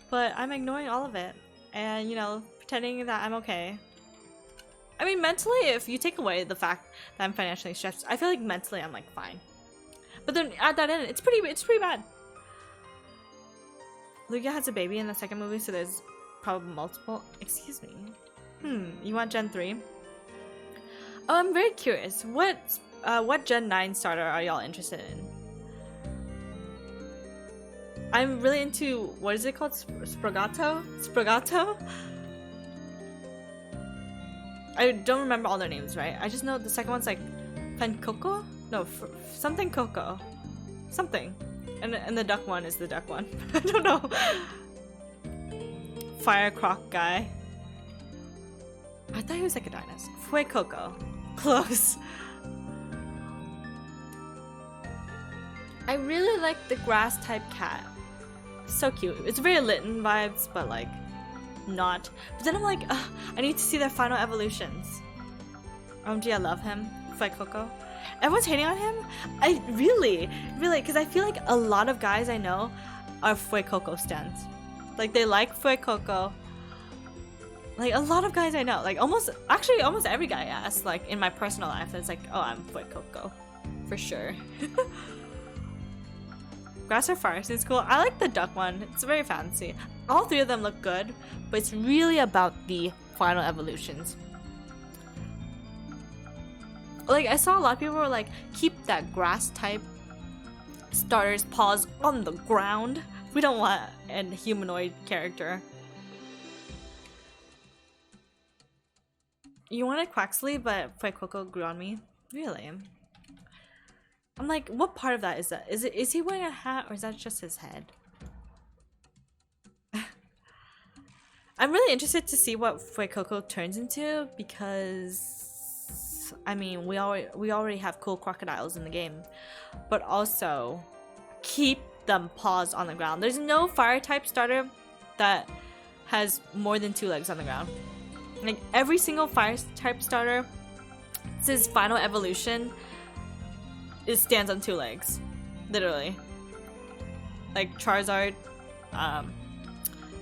but I'm ignoring all of it and, you know, pretending that I'm okay. I mean, mentally, if you take away the fact that I'm financially stressed, I feel like mentally I'm like fine, but then add that in, it's pretty bad. Lugia has a baby in the second movie, so there's probably multiple. Excuse me. You want Gen 3? Oh, I'm very curious. What Gen 9 starter are y'all interested in? I'm really into, what is it called? Spragato? Spragato? I don't remember all their names, right? I just know the second one's like Fancoco? No, something Coco. Something. And the duck one is the duck one. I don't know. Fire Croc guy. I thought he was like a dinosaur. Fuecoco. Close. I really like the grass type cat. So cute. It's very Litten vibes, but like not. But then I'm like, ugh, I need to see their final evolutions. OMG, I love him. Fuecoco. Everyone's hating on him? I really, because I feel like a lot of guys I know are Fuecoco stans. Like, they like Fuecoco. Like, a lot of guys I know, like, almost every guy I ask, like, in my personal life, it's like, oh, I'm Fuecoco. For sure. Grass or Forest is cool. I like the duck one. It's very fancy. All three of them look good, but it's really about the final evolutions. Like, I saw a lot of people were like, keep that grass type starter's paws on the ground. We don't want a humanoid character. You wanted Quaxley, but Fuecoco grew on me. Really? I'm like, what part of that is that? Is he wearing a hat or is that just his head? I'm really interested to see what Fuecoco turns into because I mean we already have cool crocodiles in the game, but also keep them paws on the ground. There's no fire type starter that has more than 2 legs on the ground. Like every single fire type starter, its final evolution, it stands on 2 legs, literally. Like Charizard,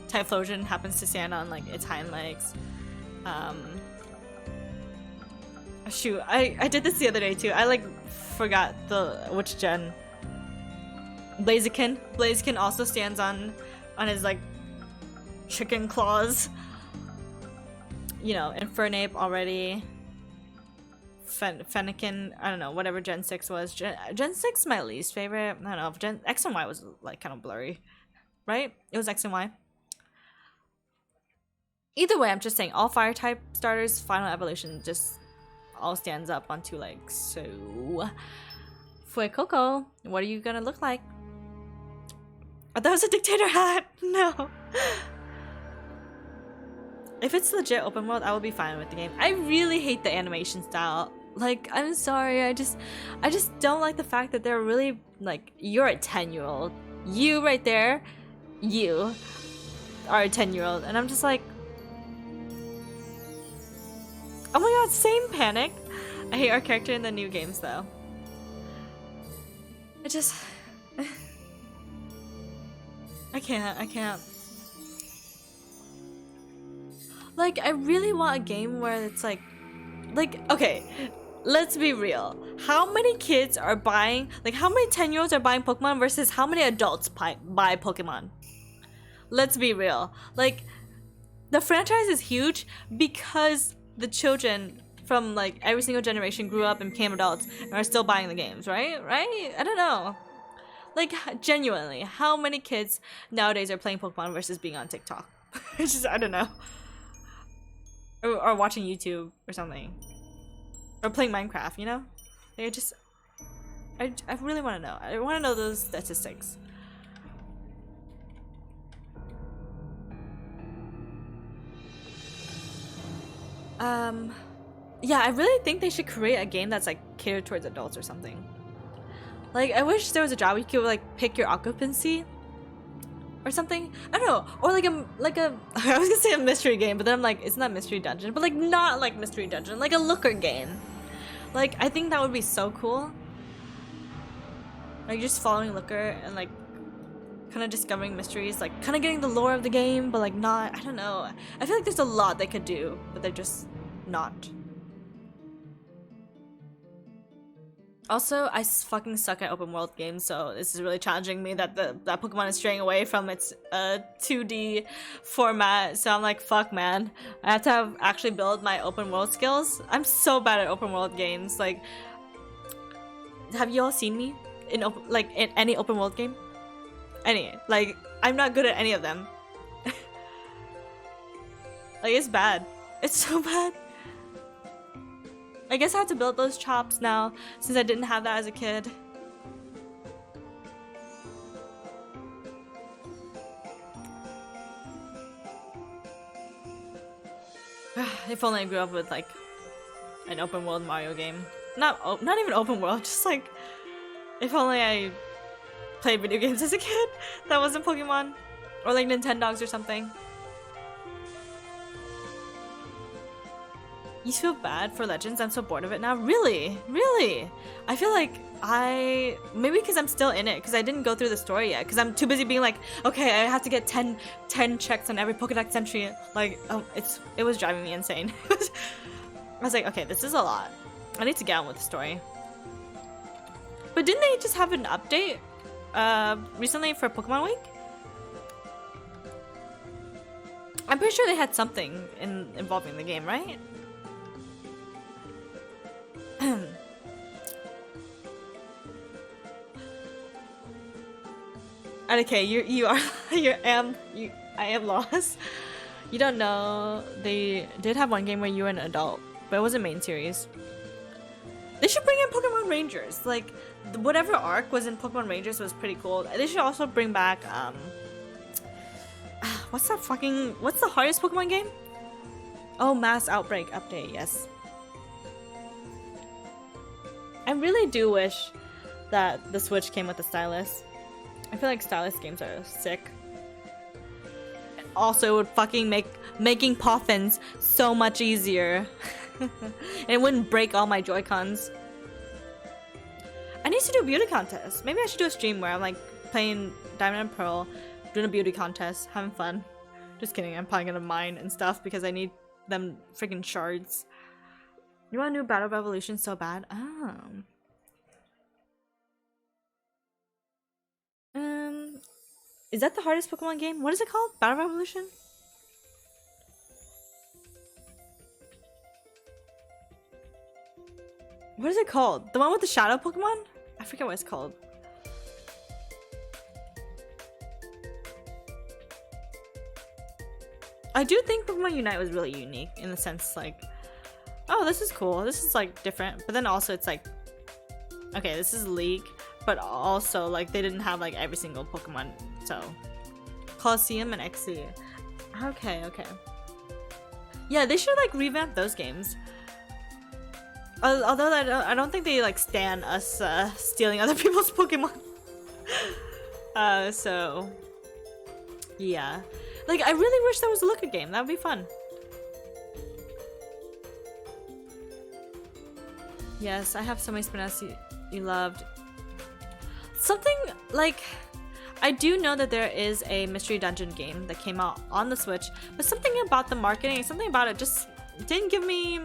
Typhlosion happens to stand on like its hind legs. Shoot, I did this the other day too. I like forgot which gen. Blaziken also stands on his like chicken claws. You know, Infernape already. Fennekin, I don't know, whatever Gen 6 was. Gen 6 my least favorite. I don't know, Gen X and Y was like kind of blurry. Right? It was X and Y. Either way, I'm just saying all fire type starters, final evolution just all stands up on 2 legs. So Fuecoco, what are you gonna look like? Oh, that was a dictator hat! No. If it's legit open world, I will be fine with the game. I really hate the animation style. Like, I'm sorry, I just don't like the fact that they're really like, you're a 10-year-old. You right there, you are a 10-year-old, and I'm just like, oh my god, same panic. I hate our character in the new games though. I can't. Like, I really want a game where it's like, okay, let's be real. How many kids are buying, like, how many 10-year-olds are buying Pokemon versus how many adults buy Pokemon? Let's be real. Like, the franchise is huge because the children from, like, every single generation grew up and became adults and are still buying the games, right? Right? I don't know. Like, genuinely, how many kids nowadays are playing Pokemon versus being on TikTok? It's just, I don't know. Or watching YouTube or something. Or playing Minecraft, you know? Like, I really want to know. I want to know those statistics. Yeah, I really think they should create a game that's like catered towards adults or something. Like, I wish there was a job where you could like pick your occupancy or something. I don't know. Or like a I was gonna say a mystery game, but then I'm like, isn't that Mystery Dungeon? But like not like Mystery Dungeon, like a looker game. Like, I think that would be so cool. Like just following looker and like kind of discovering mysteries, like kind of getting the lore of the game, but like not, I don't know. I feel like there's a lot they could do, but they're just not. Also, I fucking suck at open world games, so this is really challenging me that that Pokemon is straying away from its 2D format. So I'm like, fuck, man. I have to actually build my open world skills. I'm so bad at open world games. Like, have you all seen me in in any open world game? Any? Like, I'm not good at any of them. Like, it's bad. It's so bad. I guess I have to build those chops now, since I didn't have that as a kid. If only I grew up with like an open world Mario game. Not even open world, just like, if only I played video games as a kid that wasn't Pokemon or like Nintendogs or something. You feel bad for Legends? I'm so bored of it now. Really? Really? I feel like maybe because I'm still in it, because I didn't go through the story yet, because I'm too busy being like, okay, I have to get 10 checks on every Pokédex entry. Like, it was driving me insane. I was like, okay, this is a lot. I need to get on with the story. But didn't they just have an update recently for Pokemon Week? I'm pretty sure they had something involving the game, right? Okay, I am lost. You don't know. They did have one game where you were an adult, but it wasn't main series. They should bring in Pokemon Rangers. Like, whatever arc was in Pokemon Rangers was pretty cool. They should also bring back what's the hardest Pokemon game? Oh, Mass Outbreak update, yes. I really do wish that the Switch came with a stylus. I feel like stylus games are sick. Also, it would fucking make making Poffins so much easier. And it wouldn't break all my Joy-Cons. I need to do a beauty contest. Maybe I should do a stream where I'm like playing Diamond and Pearl, doing a beauty contest, having fun. Just kidding, I'm probably gonna mine and stuff because I need them freaking shards. You want a new Battle Revolution so bad? Oh. Is that the hardest Pokemon game? What is it called? Battle Revolution? What is it called? The one with the shadow Pokemon? I forget what it's called. I do think Pokemon Unite was really unique in the sense like, oh, this is cool. This is like different. But then also it's like, okay, this is League, but also like they didn't have like every single Pokemon. So Colosseum and XC. Okay. Yeah, they should like revamp those games. Although I don't think they like stan us stealing other people's Pokemon. So yeah, like I really wish there was a looker game. That would be fun. Yes, I have so many spin-offs you loved. Something like, I do know that there is a Mystery Dungeon game that came out on the Switch, but something about the marketing, something about it just didn't give me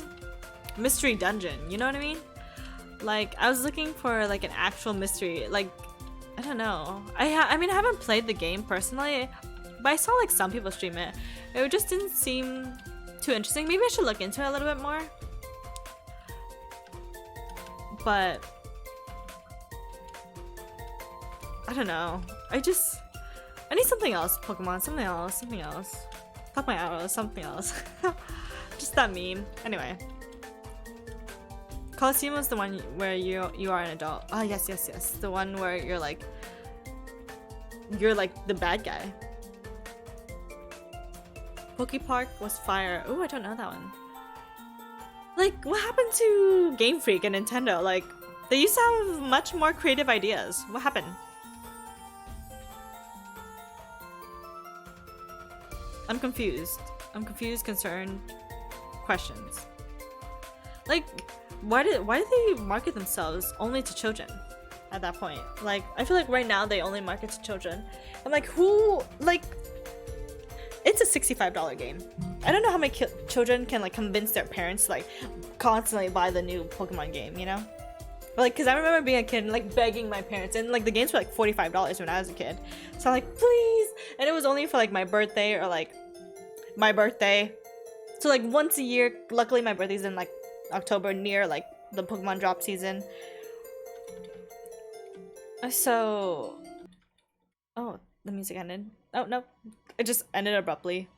Mystery Dungeon, you know what I mean? Like, I was looking for like an actual mystery, like, I don't know. I mean, I haven't played the game personally, but I saw like some people stream it. It just didn't seem too interesting. Maybe I should look into it a little bit more. But I don't know. I need something else, Pokemon. Something else. Fuck my arrows, something else. Just that meme. Anyway. Colosseum was the one where you are an adult. Oh, yes. The one where you're like the bad guy. Pokepark was fire. Ooh, I don't know that one. Like, what happened to Game Freak and Nintendo? Like, they used to have much more creative ideas. What happened? I'm confused. Concerned, questions. Like, why did they market themselves only to children at that point? Like, I feel like right now they only market to children. I'm like, who, like, it's a $65 game. I don't know how many children can like convince their parents to like constantly buy the new Pokemon game, you know? Like, cause I remember being a kid and like begging my parents, and like the games were like $45 when I was a kid. So I'm like, please, and it was only for like my birthday or like my birthday. So like once a year. Luckily, my birthday's in like October, near like the Pokemon drop season. So, oh, the music ended. Oh no, it just ended abruptly.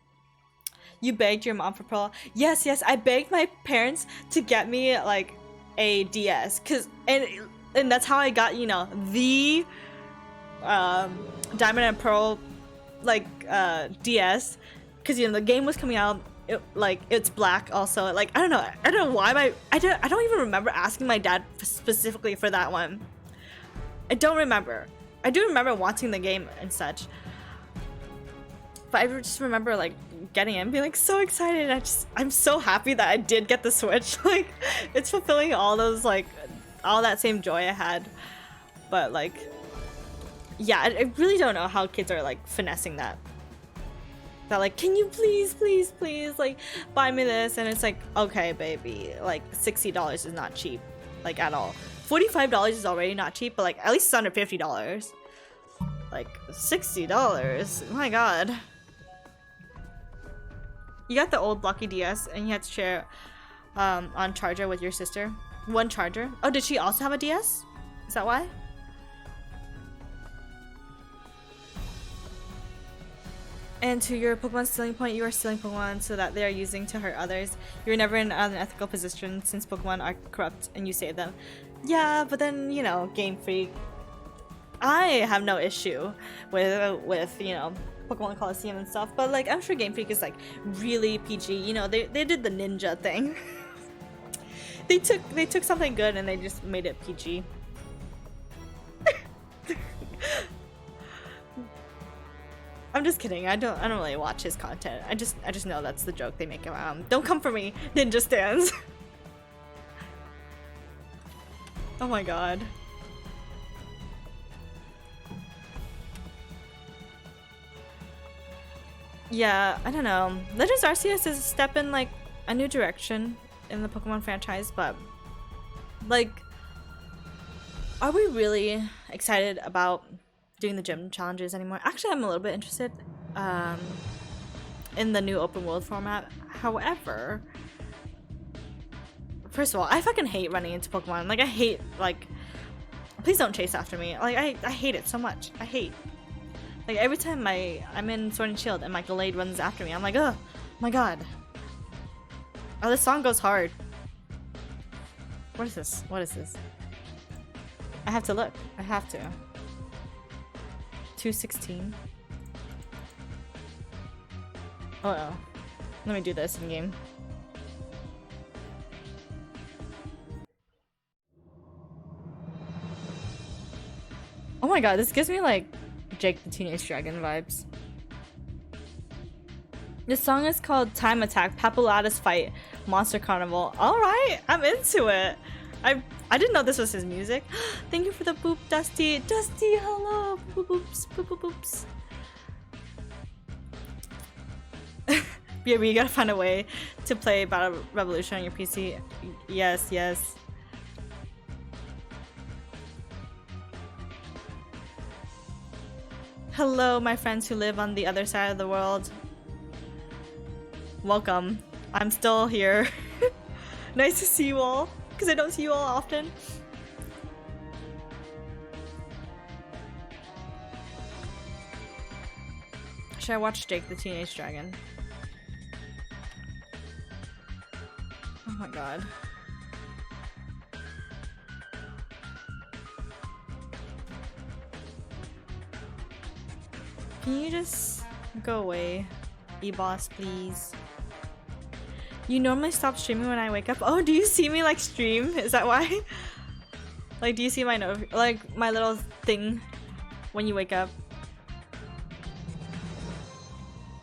You begged your mom for Pearl? Yes, I begged my parents to get me like a DS, and that's how I got, you know, the Diamond and Pearl like DS, because you know the game was coming out. It's black also. Like, I don't know why I don't even remember asking my dad specifically for that one. I don't remember. I do remember wanting the game and such. but I just remember like getting it and being like so excited. I'm so happy that I did get the Switch. Like it's fulfilling all those like all that same joy I had. But like yeah, I really don't know how kids are like finessing that. That like, can you please like buy me this? And it's like, okay baby, like $60 is not cheap, like at all. $45 is already not cheap, but like at least it's under $50. Like $60, my god. You got the old blocky DS and you had to share on charger with your sister. One charger. Oh, did she also have a DS? Is that why? And to your Pokemon stealing point, you are stealing Pokemon so that they are using to hurt others. You're never in an ethical position since Pokemon are corrupt and you save them. Yeah, but then, you know, Game Freak. I have no issue with you know, Pokemon Coliseum and stuff, but like I'm sure Game Freak is like really PG. You know, they did the ninja thing. they took something good and they just made it PG. I'm just kidding. I don't really watch his content. I just know that's the joke they make around. Don't come for me, ninja stands. Oh my god. Yeah, I don't know. Legends Arceus is a step in like a new direction in the Pokemon franchise, but like, are we really excited about doing the gym challenges anymore? Actually, I'm a little bit interested in the new open world format. However, first of all, I fucking hate running into Pokemon. Like I hate, like, please don't chase after me. Like I hate it so much. I hate. Like every time I'm in Sword and Shield and my Gallade runs after me, I'm like, oh my god. Oh, this song goes hard. What is this? What is this? I have to look. I have to. 216. Oh no. Let me do this in game. Oh my god, this gives me like Jake the Teenage Dragon vibes. This song is called Time Attack, Papillata's Fight, Monster Carnival. Alright, I'm into it. I didn't know this was his music. Thank you for the boop, Dusty. Dusty, hello. Boop boops, boop boop boops. BRB, you gotta find a way to play Battle Revolution on your PC. Yes, yes. Hello, my friends who live on the other side of the world. Welcome. I'm still here. Nice to see you all, because I don't see you all often. Should I watch Jake the Teenage Dragon? Oh my god. Can you just go away, E-Boss, please? You normally stop streaming when I wake up. Oh, do you see me like stream? Is that why? Like, do you see my like my little thing when you wake up?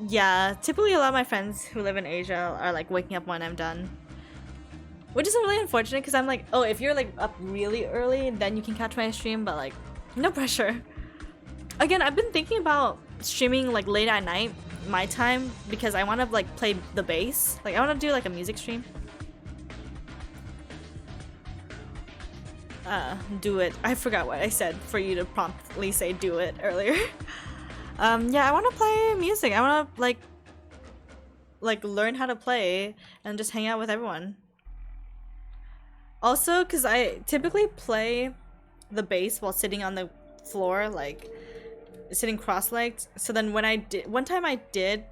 Yeah, typically a lot of my friends who live in Asia are like waking up when I'm done. Which is really unfortunate because I'm like, oh, if you're like up really early, then you can catch my stream, but like, no pressure. Again, I've been thinking about streaming like late at night, my time, because I want to like play the bass. Like I want to do like a music stream. Do it. I forgot what I said for you to promptly say do it earlier. Yeah, I want to play music. I want to like learn how to play and just hang out with everyone. Also, because I typically play the bass while sitting on the floor, like sitting cross-legged. So then when I did, one time I did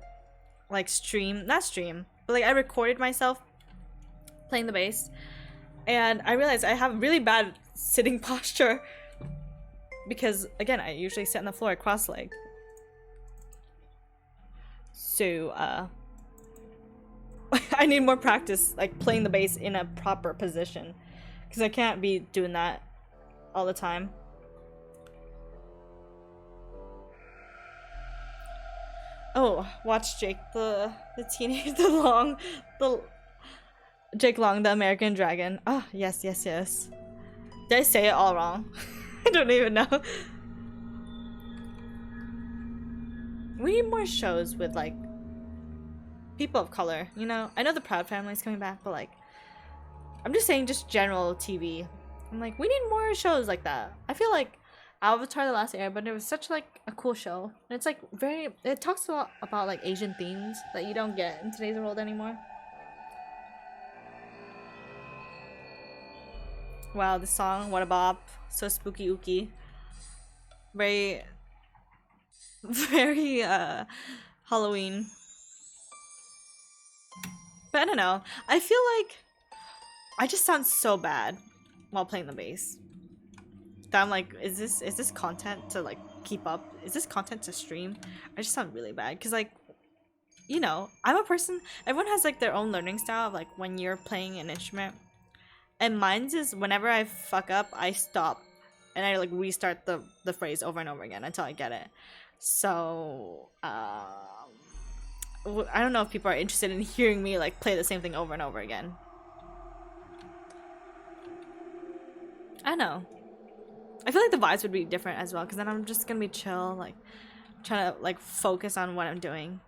like not stream, but like I recorded myself playing the bass, and I realized I have really bad sitting posture because again, I usually sit on the floor cross-legged. So I need more practice like playing the bass in a proper position because I can't be doing that all the time. Oh, watch Jake the teenage the Jake Long, the American Dragon. Oh, yes, yes, yes. Did I say it all wrong? I don't even know. We need more shows with like people of color, you know? I know the Proud Family's coming back, but like I'm just saying just general TV. I'm like, we need more shows like that. I feel like Avatar The Last Airbender was such like a cool show. And it's like it talks a lot about like Asian themes that you don't get in today's world anymore. Wow, the song, what a bop. So spooky ooky. Very very Halloween. But I don't know. I feel like I just sound so bad while playing the bass. That I'm like, is this content to like keep up? Is this content to stream? I just sound really bad because like, you know, I'm a person. Everyone has like their own learning style of like when you're playing an instrument, and mine's is whenever I fuck up, I stop and I like restart the phrase over and over again until I get it. So I don't know if people are interested in hearing me like play the same thing over and over again. I don't know. I feel like the vibes would be different as well, because then I'm just gonna be chill, like trying to like focus on what I'm doing.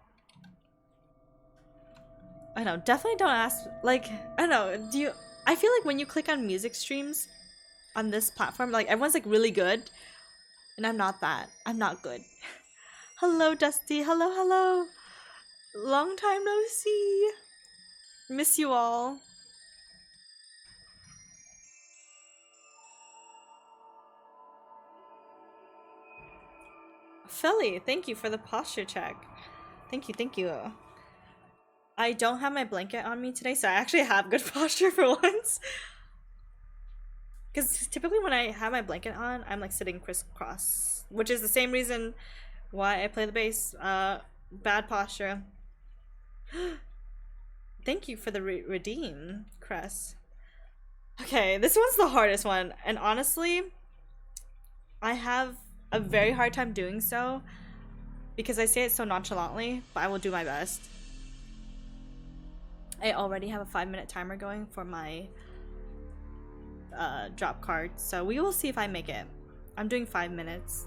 I know, definitely don't ask, like, I don't know, I feel like when you click on music streams on this platform, like everyone's like really good, and I'm not that. I'm not good. Hello, Dusty. Hello, hello. Long time no see. Miss you all. Philly, thank you for the posture check. Thank you, thank you. I don't have my blanket on me today, so I actually have good posture for once. Because typically when I have my blanket on, I'm like sitting crisscross, which is the same reason why I play the bass. Bad posture. Thank you for the redeem, Cress. Okay, this one's the hardest one, and honestly, I have a very hard time doing so because I say it so nonchalantly, but I will do my best. I already have a 5-minute timer going for my drop card, so we will see if I make it. I'm doing 5 minutes.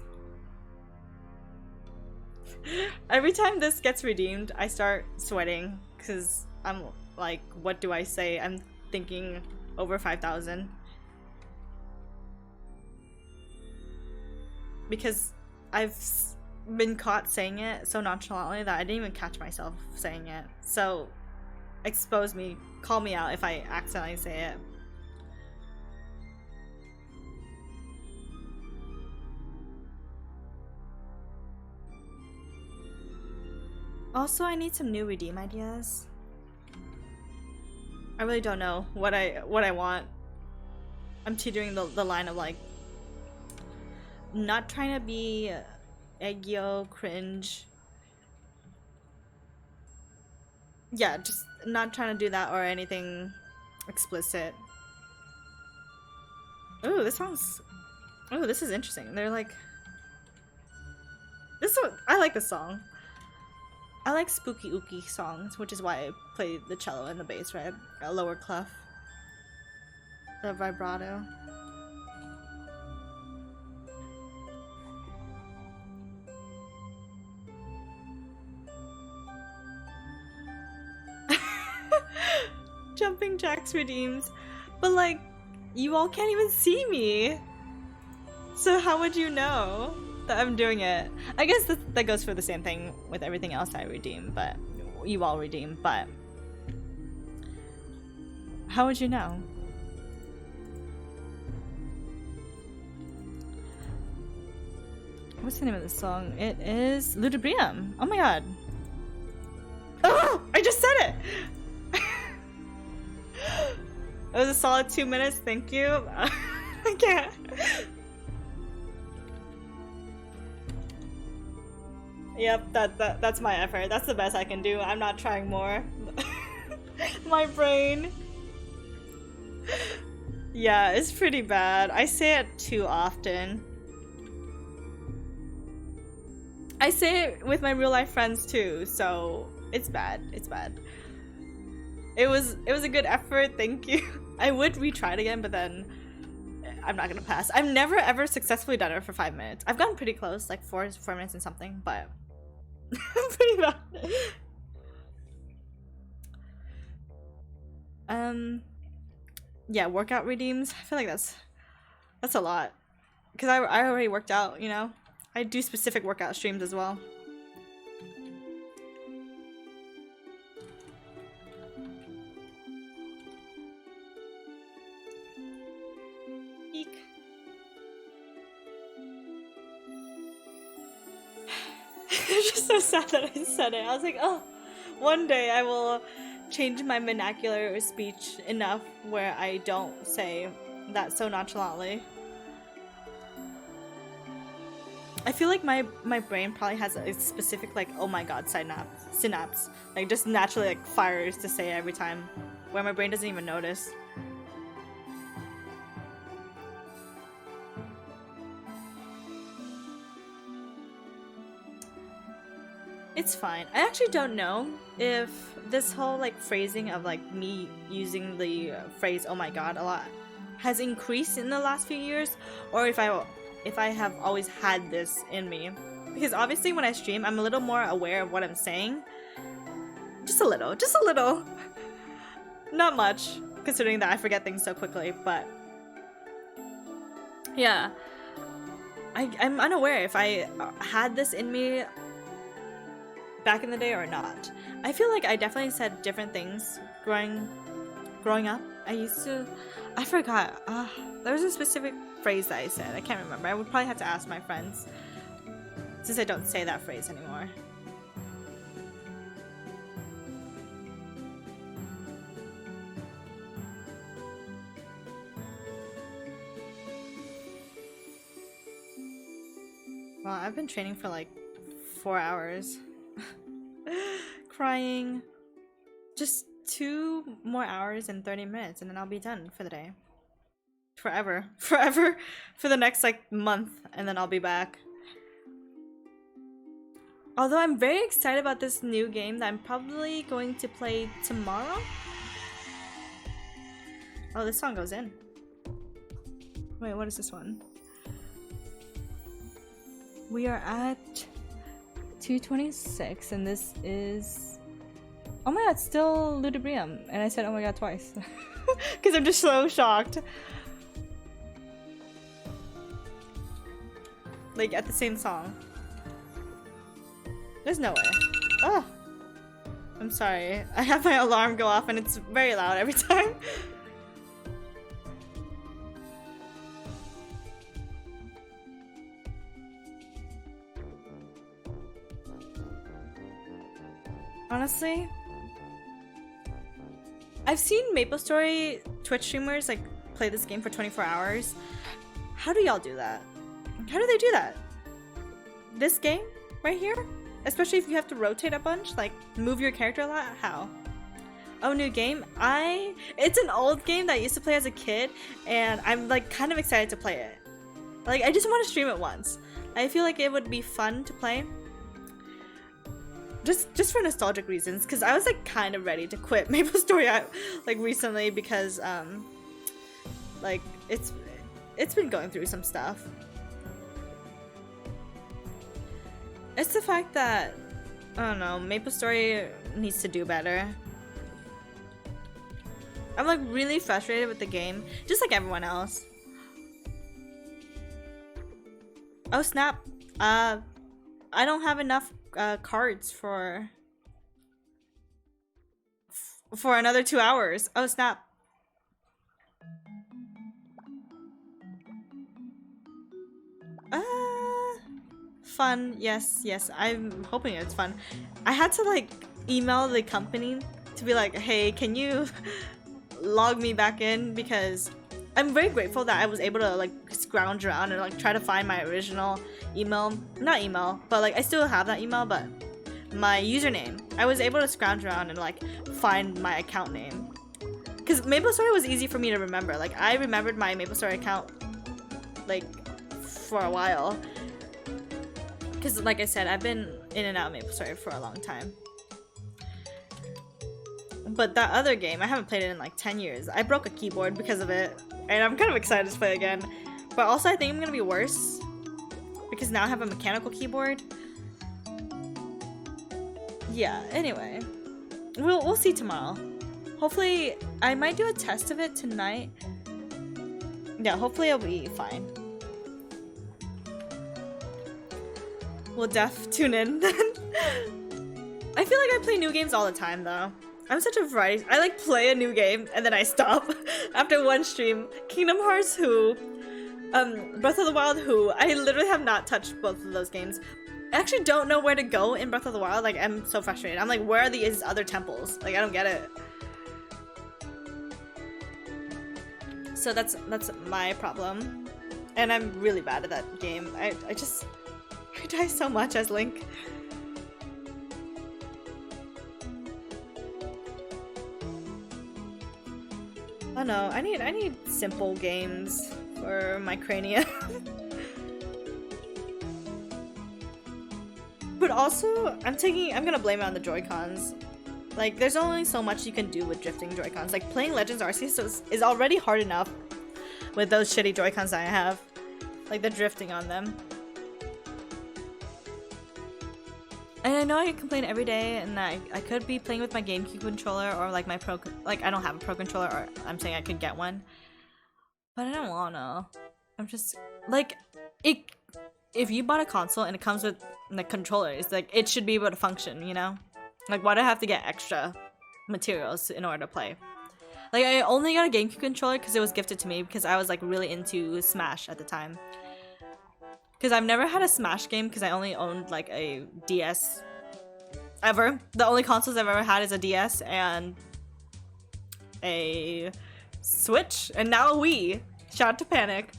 Every time this gets redeemed, I start sweating because I'm like, what do I say? I'm thinking over 5,000. Because I've been caught saying it so nonchalantly that I didn't even catch myself saying it. So expose me, call me out if I accidentally say it. Also, I need some new redeem ideas. I really don't know what I want. I'm teetering the line of like not trying to be eggyo cringe. Yeah, just not trying to do that or anything explicit. Ooh, this sounds. Oh, this is interesting. They're like. This one, I like this song. I like spooky ooky songs, which is why I play the cello and the bass, right? A lower clef. The vibrato. Jumping Jacks redeems. But like, you all can't even see me. So how would you know that I'm doing it? I guess that goes for the same thing with everything else I redeem, but you all redeem, but how would you know? What's the name of this song? It is Ludibrium. Oh my god. Oh, I just said it! It was a solid 2 minutes, thank you. I can't. Yep, that's my effort. That's the best I can do. I'm not trying more. My brain. Yeah, it's pretty bad. I say it too often. I say it with my real life friends too, so it's bad. It's bad. It was a good effort, thank you. I would retry it again, but then I'm not gonna pass. I've never ever successfully done it for 5 minutes. I've gotten pretty close, like 4 minutes and something, but pretty bad. Yeah, workout redeems. I feel like that's a lot. Because I already worked out, you know? I do specific workout streams as well. Eek. It's just so sad that I said it. I was like, oh, one day I will change my vernacular speech enough where I don't say that so nonchalantly. I feel like my brain probably has a specific like oh my god synapse like just naturally like fires to say it every time where my brain doesn't even notice. It's fine. I actually don't know if this whole like phrasing of like me using the phrase oh my god a lot has increased in the last few years, or if I have always had this in me. Because obviously when I stream, I'm a little more aware of what I'm saying. Just a little. Not much, considering that I forget things so quickly, but yeah. I'm unaware if I had this in me back in the day or not. I feel like I definitely said different things growing up. I forgot. There was a specific phrase that I said. I can't remember. I would probably have to ask my friends since I don't say that phrase anymore. Well, I've been training for like 4 hours. Crying. Just 2 more hours and 30 minutes and then I'll be done for the day. Forever for the next like month, and then I'll be back. Although I'm very excited about this new game that I'm probably going to play tomorrow. Oh, this song goes in. Wait, what is this one? We are at 2:26 and this is, oh my god, it's still Ludibrium, and I said oh my god twice because I'm just so shocked. Like at the same song. There's no way. Oh, I'm sorry. I have my alarm go off and it's very loud every time. Honestly, I've seen MapleStory Twitch streamers like play this game for 24 hours. How do y'all do that? How do they do that? This game right here? Especially if you have to rotate a bunch, like move your character a lot? How? Oh, new game? It's an old game that I used to play as a kid and I'm like kind of excited to play it. Like I just want to stream it once. I feel like it would be fun to play. Just for nostalgic reasons, because I was like kind of ready to quit MapleStory like recently because like it's been going through some stuff. It's the fact that I don't know, MapleStory needs to do better. I'm like really frustrated with the game, just like everyone else. Oh snap! I don't have enough cards for another 2 hours. Oh snap! Fun. Yes. I'm hoping it's fun. I had to like email the company to be like, hey, can you log me back in, because I'm very grateful that I was able to like scrounge around and like try to find my original not email, but like I still have that email, but my username. I was able to scrounge around and like find my account name, because MapleStory was easy for me to remember. Like I remembered my MapleStory account like for a while. Because like I said, I've been in and out of maplestory for a long time. But that other game, I haven't played it in like 10 years. I broke a keyboard because of it, and I'm kind of excited to play again. But also I think I'm gonna be worse because now I have a mechanical keyboard. Yeah, anyway. We'll see tomorrow. Hopefully, I might do a test of it tonight. Yeah, hopefully it'll be fine. We'll tune in then. I feel like I play new games all the time though. I'm such a variety. I like play a new game and then I stop after one stream. Kingdom Hearts Who, Breath of the Wild Who. I literally have not touched both of those games. I actually don't know where to go in Breath of the Wild. Like, I'm so frustrated. I'm like, where are these other temples? Like, I don't get it. So that's my problem. And I'm really bad at that game. I die so much as Link. Oh no, I need simple games for my cranium. But also, I'm gonna blame it on the Joy-Cons. Like, there's only so much you can do with drifting Joy-Cons. Like, playing Legends Arceus is already hard enough with those shitty Joy-Cons I have. Like, the drifting on them. And I know I complain every day, and I could be playing with my GameCube controller or like my Pro, like I don't have a Pro controller, or I'm saying I could get one, but I don't wanna. I'm just like, if you bought a console and it comes with the controllers, like it should be able to function, you know? Like, why do I have to get extra materials in order to play? Like, I only got a GameCube controller because it was gifted to me because I was like really into Smash at the time. Because I've never had a Smash game because I only owned like a DS ever. The only consoles I've ever had is a DS and a Switch, and now a Wii. Shout out to Panic.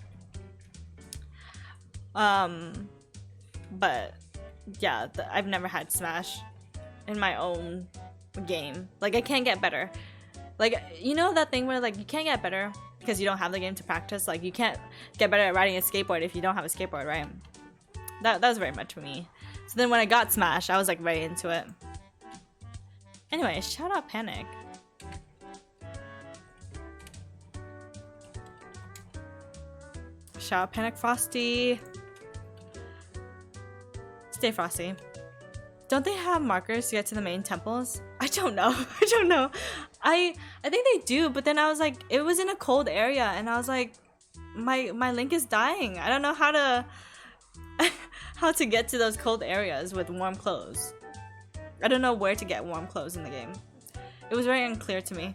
But yeah, I've never had Smash in my own game. Like, I can't get better. Like, you know that thing where like you can't get better because you don't have the game to practice? Like, you can't get better at riding a skateboard if you don't have a skateboard, right? That was very much for me. So then when I got Smash, I was like very into it. Anyway, shout out Panic. Shout out Panic Frosty. Stay frosty. Don't they have markers to get to the main temples? I don't know. I don't know. I think they do, but then I was like, it was in a cold area, and I was like, my Link is dying. I don't know how to how to get to those cold areas with warm clothes. I don't know where to get warm clothes in the game. It was very unclear to me.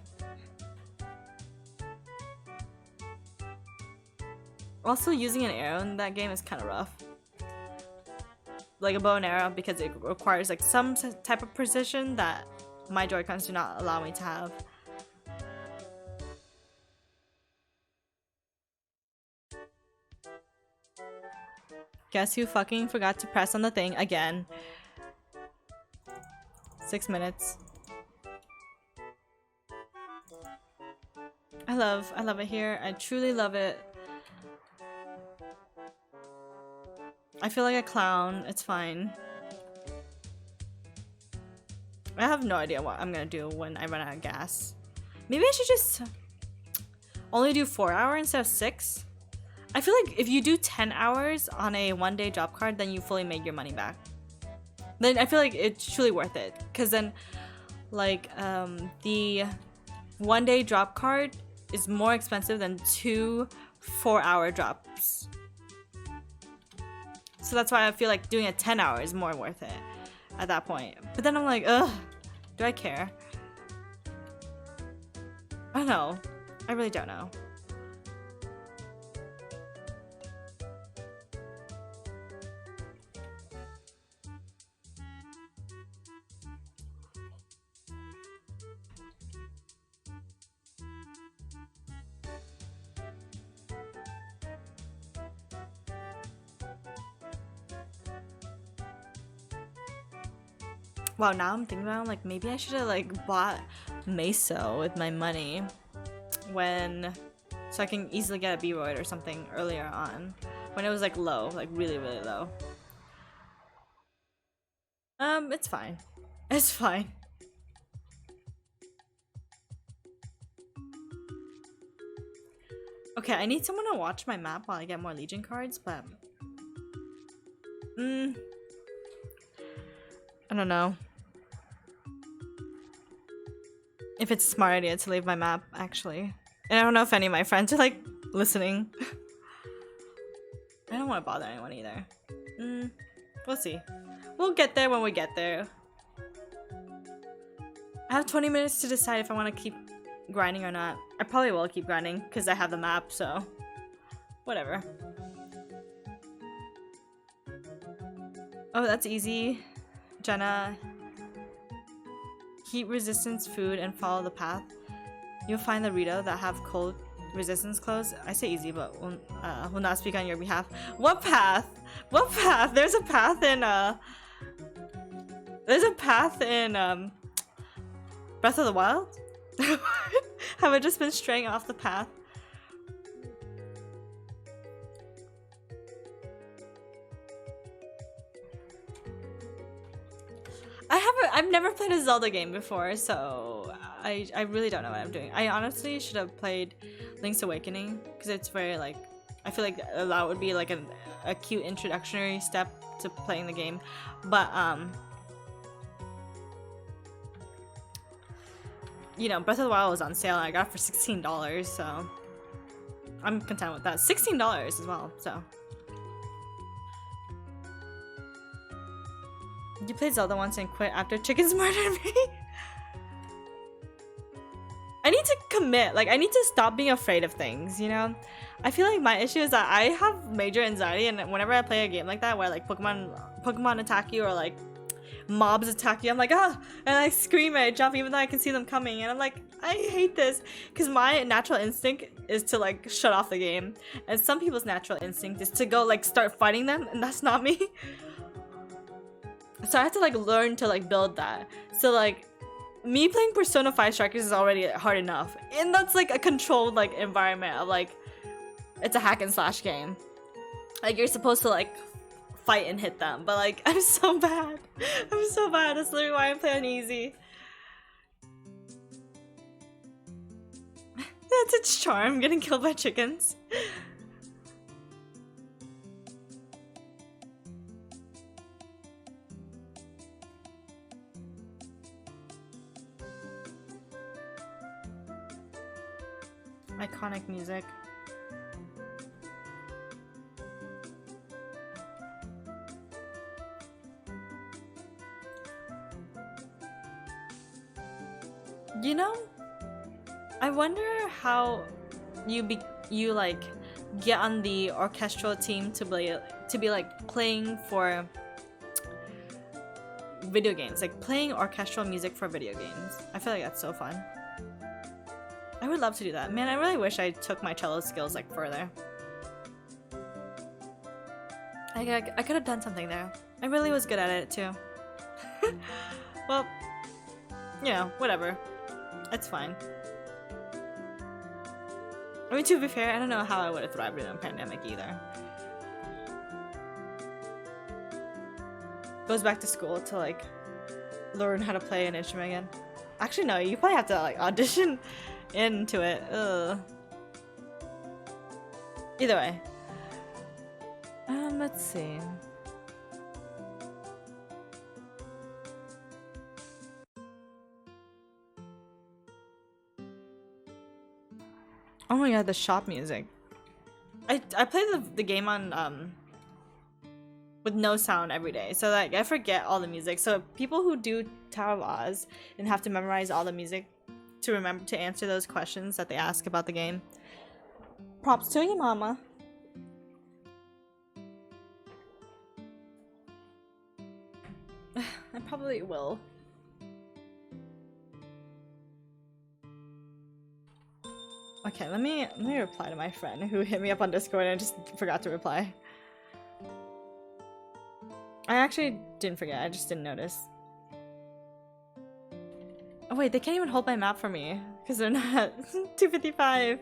Also, using an arrow in that game is kind of rough. Like a bow and arrow, because it requires like some type of precision that my Joy-Cons do not allow me to have. Guess who fucking forgot to press on the thing again? 6 minutes. I love it here. I truly love it. I feel like a clown. It's fine. I have no idea what I'm gonna do when I run out of gas. Maybe I should just only do 4 hours instead of 6. I feel like if you do 10 hours on a one-day drop card, then you fully make your money back. Then I feel like it's truly worth it. Because then, like, the one-day drop card is more expensive than 2 4-hour drops. So that's why I feel like doing a 10 hour is more worth it at that point. But then I'm like, ugh, do I care? I don't know. I really don't know. Wow, now I'm thinking about it, like, maybe I should have like bought Meso with my money so I can easily get a B-Roid or something earlier on when it was like low, like really, really low. It's fine. It's fine. Okay, I need someone to watch my map while I get more Legion cards, but... I don't know. If it's a smart idea to leave my map, actually. And I don't know if any of my friends are, like, listening. I don't want to bother anyone either. We'll see. We'll get there when we get there. I have 20 minutes to decide if I want to keep grinding or not. I probably will keep grinding because I have the map, so whatever. Oh, that's easy. Jenna. Heat resistance food and follow the path. You'll find the Rito that have cold resistance clothes. I say easy, but will not speak on your behalf. What path? What path? There's a path in Breath of the Wild? Have I just been straying off the path? I've never played a Zelda game before, so I really don't know what I'm doing. I honestly should have played Link's Awakening because it's very like, I feel like that would be like a cute introductory step to playing the game, but you know, Breath of the Wild was on sale and I got it for $16, so I'm content with that. $16 as well, so. You played Zelda once and quit after chickens murdered me? I need to commit. Like, I need to stop being afraid of things, you know? I feel like my issue is that I have major anxiety, and whenever I play a game like that where like Pokemon attack you or like mobs attack you, I'm like, ah! And I scream and I jump even though I can see them coming, and I'm like, I hate this. Because my natural instinct is to like shut off the game. And some people's natural instinct is to go like start fighting them, and that's not me. So I have to like learn to like build that. So like me playing Persona 5 Strikers is already hard enough, and that's like a controlled like environment of like, it's a hack and slash game. Like you're supposed to like fight and hit them, but like I'm so bad. I'm so bad. That's literally why I'm playing easy. That's its charm, getting killed by chickens. Iconic music. You know, I wonder how you like get on the orchestral team to be like playing for video games, like playing orchestral music for video games. I feel like that's so fun. I would love to do that. Man, I really wish I took my cello skills like further. I could have done something there. I really was good at it too. Well, you know, whatever. It's fine. I mean, to be fair, I don't know how I would have thrived in a pandemic either. Goes back to school to like learn how to play an instrument again. Actually, no, you probably have to like audition into it. Ugh. Either way. Let's see. Oh my god, the shop music. I play the game on with no sound every day, so like I forget all the music. So people who do Tower of Oz and have to memorize all the music to remember to answer those questions that they ask about the game, props to you, mama. I probably will. Okay, let me reply to my friend who hit me up on Discord and I just forgot to reply. I actually didn't forget, I just didn't notice. Oh wait, they can't even hold my map for me because they're not 255.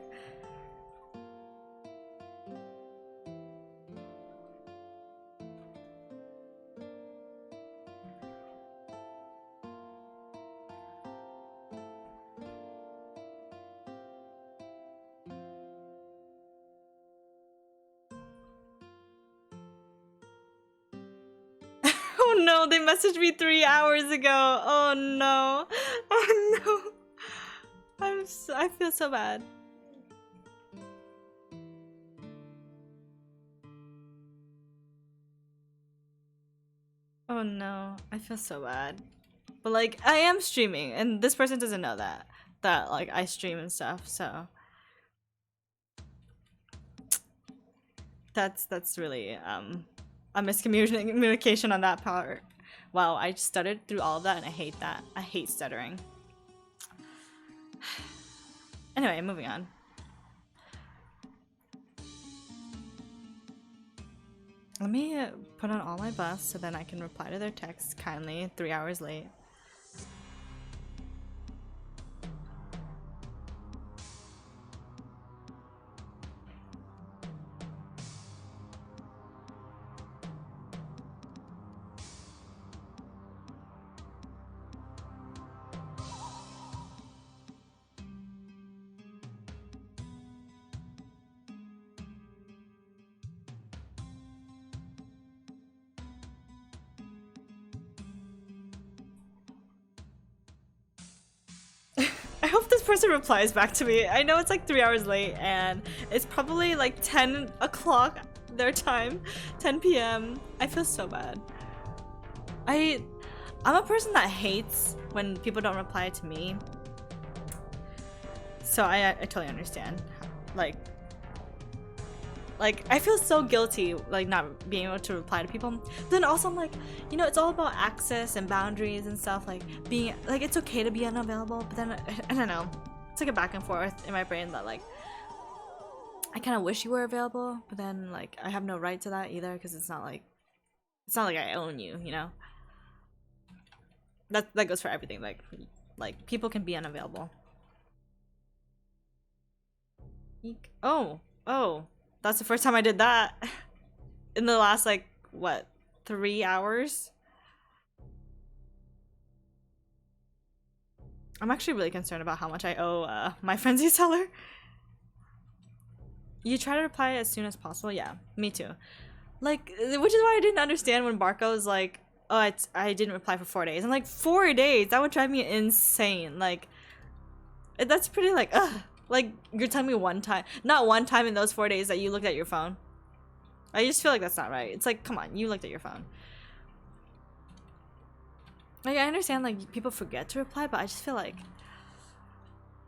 no, they messaged me 3 hours ago. Oh no. Oh no. I feel so bad. Oh no, I feel so bad. But like, I am streaming, and this person doesn't know that like I stream and stuff. So that's really a miscommunication on that part. Wow, I stuttered through all of that, and I hate that. I hate stuttering. Anyway, moving on. Let me put on all my buffs so then I can reply to their text kindly 3 hours late. I hope this person replies back to me. I know it's like 3 hours late and it's probably like 10 o'clock their time, 10 p.m. I feel so bad. I'm a person that hates when people don't reply to me. So I totally understand. Like I feel so guilty like not being able to reply to people. Then also I'm like, you know, it's all about access and boundaries and stuff, like being like it's okay to be unavailable, but then I don't know. It's like a back and forth in my brain that like I kind of wish you were available, but then like I have no right to that either because it's not like I own you, you know? That goes for everything. Like people can be unavailable. Eek. Oh. That's the first time I did that in the last, like, what, 3 hours? I'm actually really concerned about how much I owe my frenzy seller. You try to reply as soon as possible? Yeah, me too. Like, which is why I didn't understand when Barco was like, oh, I didn't reply for 4 days. I'm like, 4 days? That would drive me insane. Like, that's pretty, like, ugh. Like, you're telling me one time, not one time in those 4 days that you looked at your phone. I just feel like that's not right. It's like, come on, you looked at your phone. Like, I understand, like, people forget to reply, but I just feel like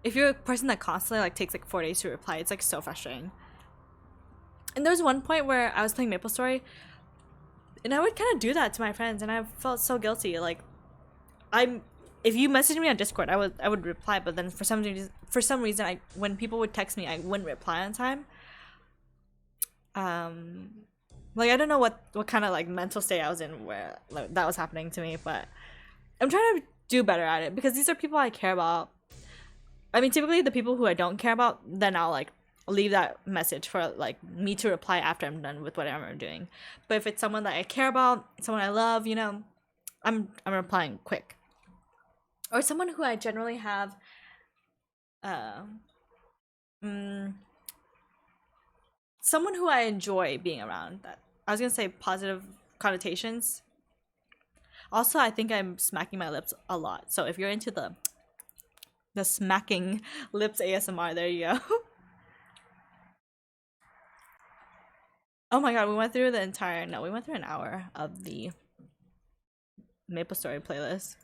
if you're a person that constantly, like, takes, like, 4 days to reply, it's, like, so frustrating. And there was one point where I was playing MapleStory, and I would kind of do that to my friends, and I felt so guilty. Like, if you messaged me on Discord, I would reply, but then for some reason, when people would text me, I wouldn't reply on time. Like I don't know what kind of like mental state I was in where like, that was happening to me, but I'm trying to do better at it because these are people I care about. I mean, typically the people who I don't care about, then I'll like leave that message for like me to reply after I'm done with whatever I'm doing. But if it's someone that I care about, someone I love, you know, I'm replying quick. Or someone who I generally have someone who I enjoy being around. That I was gonna say positive connotations. Also, I think I'm smacking my lips a lot. So if you're into the smacking lips ASMR, there you go. Oh my god, we went through we went through an hour of the MapleStory playlist.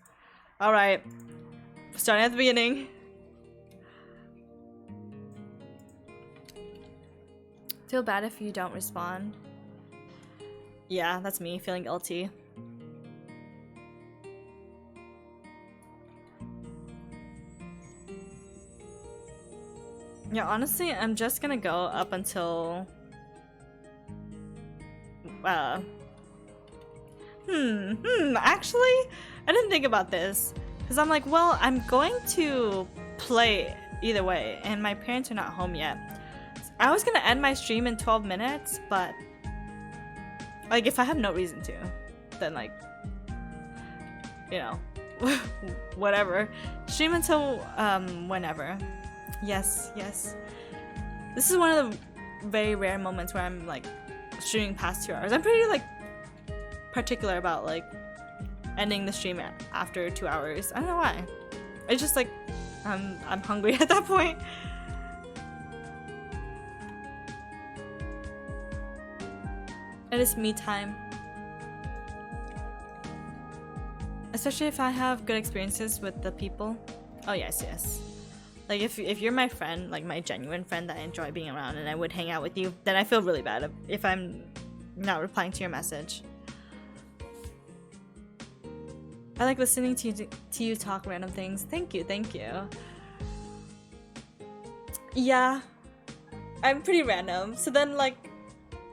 Alright, starting at the beginning. Feel bad if you don't respond. Yeah, that's me, feeling guilty. Yeah, honestly, I'm just gonna go up until... actually, I didn't think about this. Because I'm like, well, I'm going to play either way, and my parents are not home yet. I was gonna end my stream in 12 minutes, but... like, if I have no reason to, then, like... you know... whatever. Stream until, whenever. Yes. This is one of the very rare moments where I'm, like, streaming past 2 hours. I'm pretty, like, particular about, like, ending the stream after 2 hours. I don't know why. It's just like I'm hungry at that point. It is me time. Especially if I have good experiences with the people. Oh yes, yes. Like if you're my friend, like my genuine friend that I enjoy being around and I would hang out with you, then I feel really bad if I'm not replying to your message. I like listening to you talk random things. Thank you, thank you. Yeah, I'm pretty random. So then like,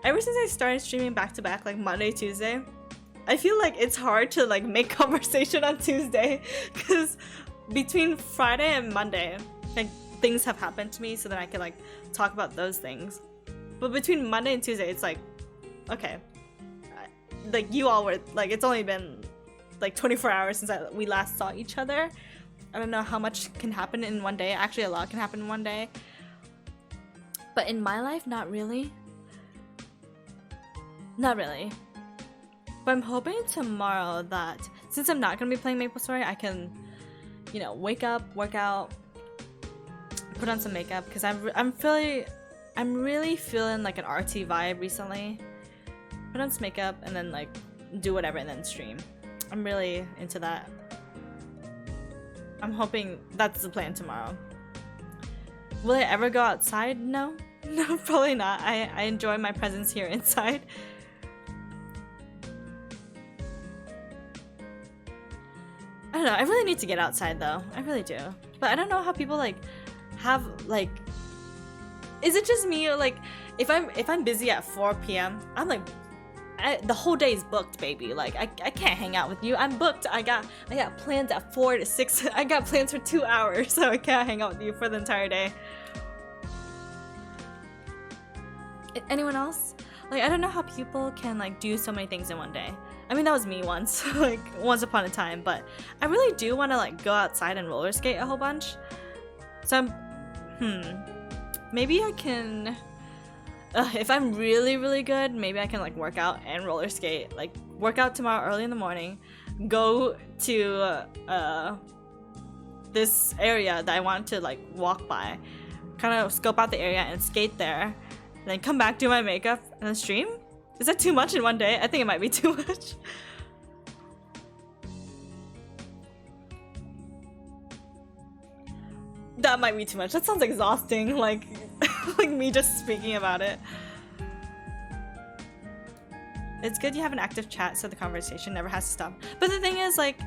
ever since I started streaming back to back, like Monday, Tuesday, I feel like it's hard to like make conversation on Tuesday because between Friday and Monday, like things have happened to me so that I can like talk about those things. But between Monday and Tuesday, it's like, okay, like you all were like, it's only been like 24 hours since we last saw each other. I don't know how much can happen in one day. Actually, a lot can happen in one day. But in my life, not really. Not really. But I'm hoping tomorrow that since I'm not gonna be playing maplestory, I can, you know, wake up, work out, put on some makeup because I'm really feeling like an RT vibe recently. Put on some makeup and then like do whatever and then stream. I'm really into that. I'm hoping that's the plan tomorrow. Will I ever go outside? No. No, probably not. I enjoy my presence here inside. I don't know. I really need to get outside though. I really do. But I don't know how people like have like. Is it just me or like if I'm busy at 4 p.m. I'm like the whole day is booked, baby. Like I can't hang out with you. I'm booked. I got plans at 4 to 6. I got plans for 2 hours, so I can't hang out with you for the entire day. Anyone else? Like I don't know how people can like do so many things in one day. I mean that was me once, like once upon a time, but I really do want to like go outside and roller skate a whole bunch. So maybe I can if I'm really really good, maybe I can like work out and roller skate. Like work out tomorrow early in the morning, go to this area that I want to like walk by, kind of scope out the area and skate there. Then come back, do my makeup, and then stream? Is that too much in one day? I think it might be too much. That might be too much. That sounds exhausting, like, like me just speaking about it. It's good you have an active chat so the conversation never has to stop. But the thing is, like,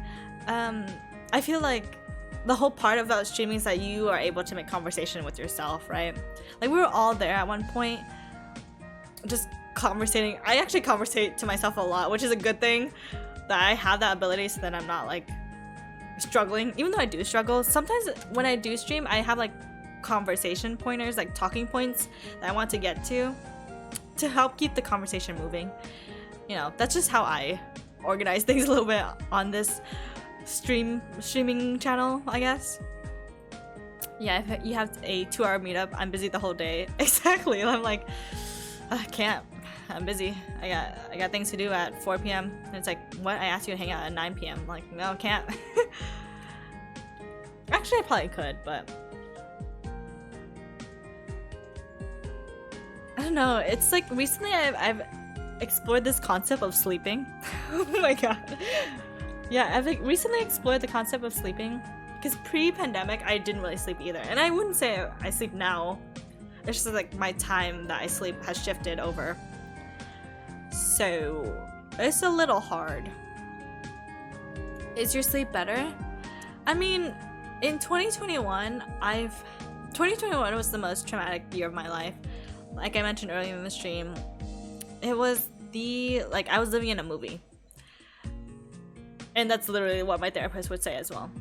I feel like the whole part about streaming is that you are able to make conversation with yourself, right? Like we were all there at one point, just conversating. I actually conversate to myself a lot, which is a good thing that I have that ability so that I'm not like struggling. Even though I do struggle, sometimes when I do stream, I have like conversation pointers, like talking points that I want to get to help keep the conversation moving. You know, that's just how I organize things a little bit on this streaming channel, I guess. Yeah, if you have a 2-hour meetup, I'm busy the whole day. Exactly. I'm like, I can't. I'm busy. I got things to do at 4 p.m. And it's like, what? I asked you to hang out at 9 p.m. I'm like, no, I can't. Actually, I probably could, but I don't know. It's like recently I've explored this concept of sleeping. Oh my god. Yeah, I've like recently explored the concept of sleeping because pre-pandemic I didn't really sleep either, and I wouldn't say I sleep now. It's just like my time that I sleep has shifted over, so it's a little hard. Is your sleep better? I mean, in 2021, 2021 was the most traumatic year of my life. Like I mentioned earlier in the stream, it was I was living in a movie. And that's literally what my therapist would say as well.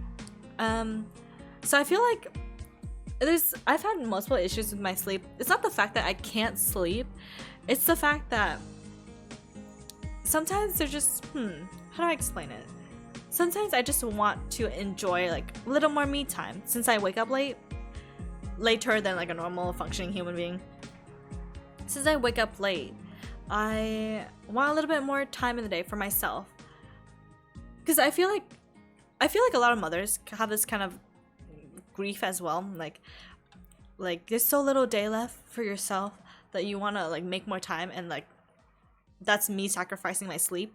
So I feel like I've had multiple issues with my sleep. It's not the fact that I can't sleep. It's the fact that sometimes there's just, how do I explain it? Sometimes I just want to enjoy like a little more me time. Since I wake up later than like a normal functioning human being. Since I wake up late, I want a little bit more time in the day for myself. because I feel like a lot of mothers have this kind of grief as well. Like there's so little day left for yourself that you want to like make more time, and like that's me sacrificing my sleep.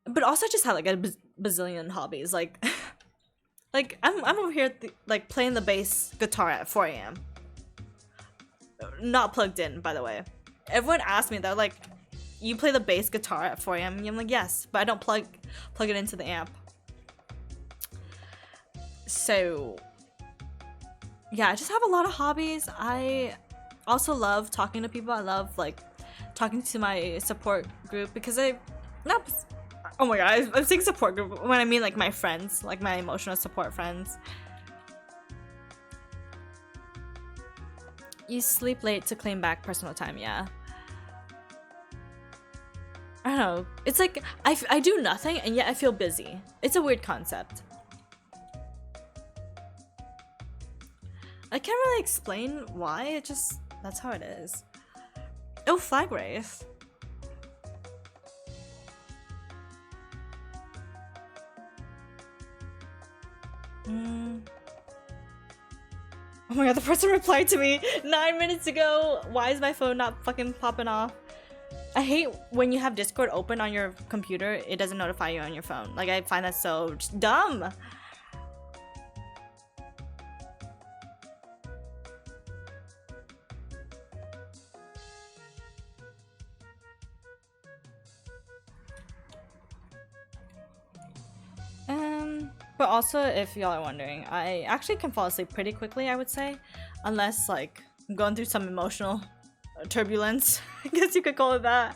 But also I just have like a bazillion hobbies. Like like I'm over here like playing the bass guitar at 4 a.m. Not plugged in, by the way. Everyone asked me that, like, you play the bass guitar at 4 a.m. I'm like, yes, but I don't plug it into the amp. So yeah, I just have a lot of hobbies. I also love talking to people. I love like talking to my support group, because oh my god, I'm saying support group when I mean like my friends, like my emotional support friends. You sleep late to claim back personal time, yeah. I don't know. It's like I do nothing and yet I feel busy. It's a weird concept. I can't really explain why. It just, that's how it is. Oh, flag race. Oh my god, the person replied to me 9 minutes ago. Why is my phone not fucking popping off? I hate when you have Discord open on your computer, it doesn't notify you on your phone. Like, I find that so dumb. But also, if y'all are wondering, I actually can fall asleep pretty quickly, I would say. Unless, like, I'm going through some emotional turbulence. I guess you could call it that.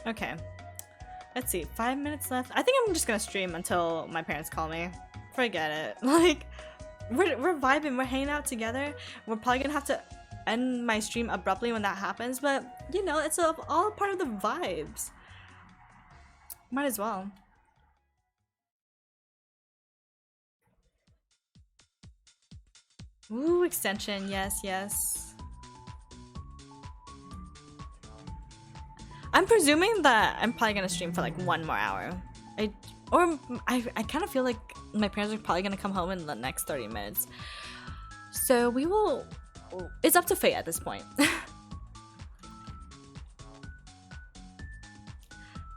Okay. Let's see, 5 minutes left. I think I'm just gonna stream until my parents call me. Forget it. Like, we're vibing, we're hanging out together. We're probably gonna have to end my stream abruptly when that happens, but you know, it's all part of the vibes. Might as well. Ooh, extension, yes, yes. I'm presuming that I'm probably gonna stream for like 1 more hour. I kind of feel like my parents are probably gonna come home in the next 30 minutes. So we will, it's up to fate at this point. But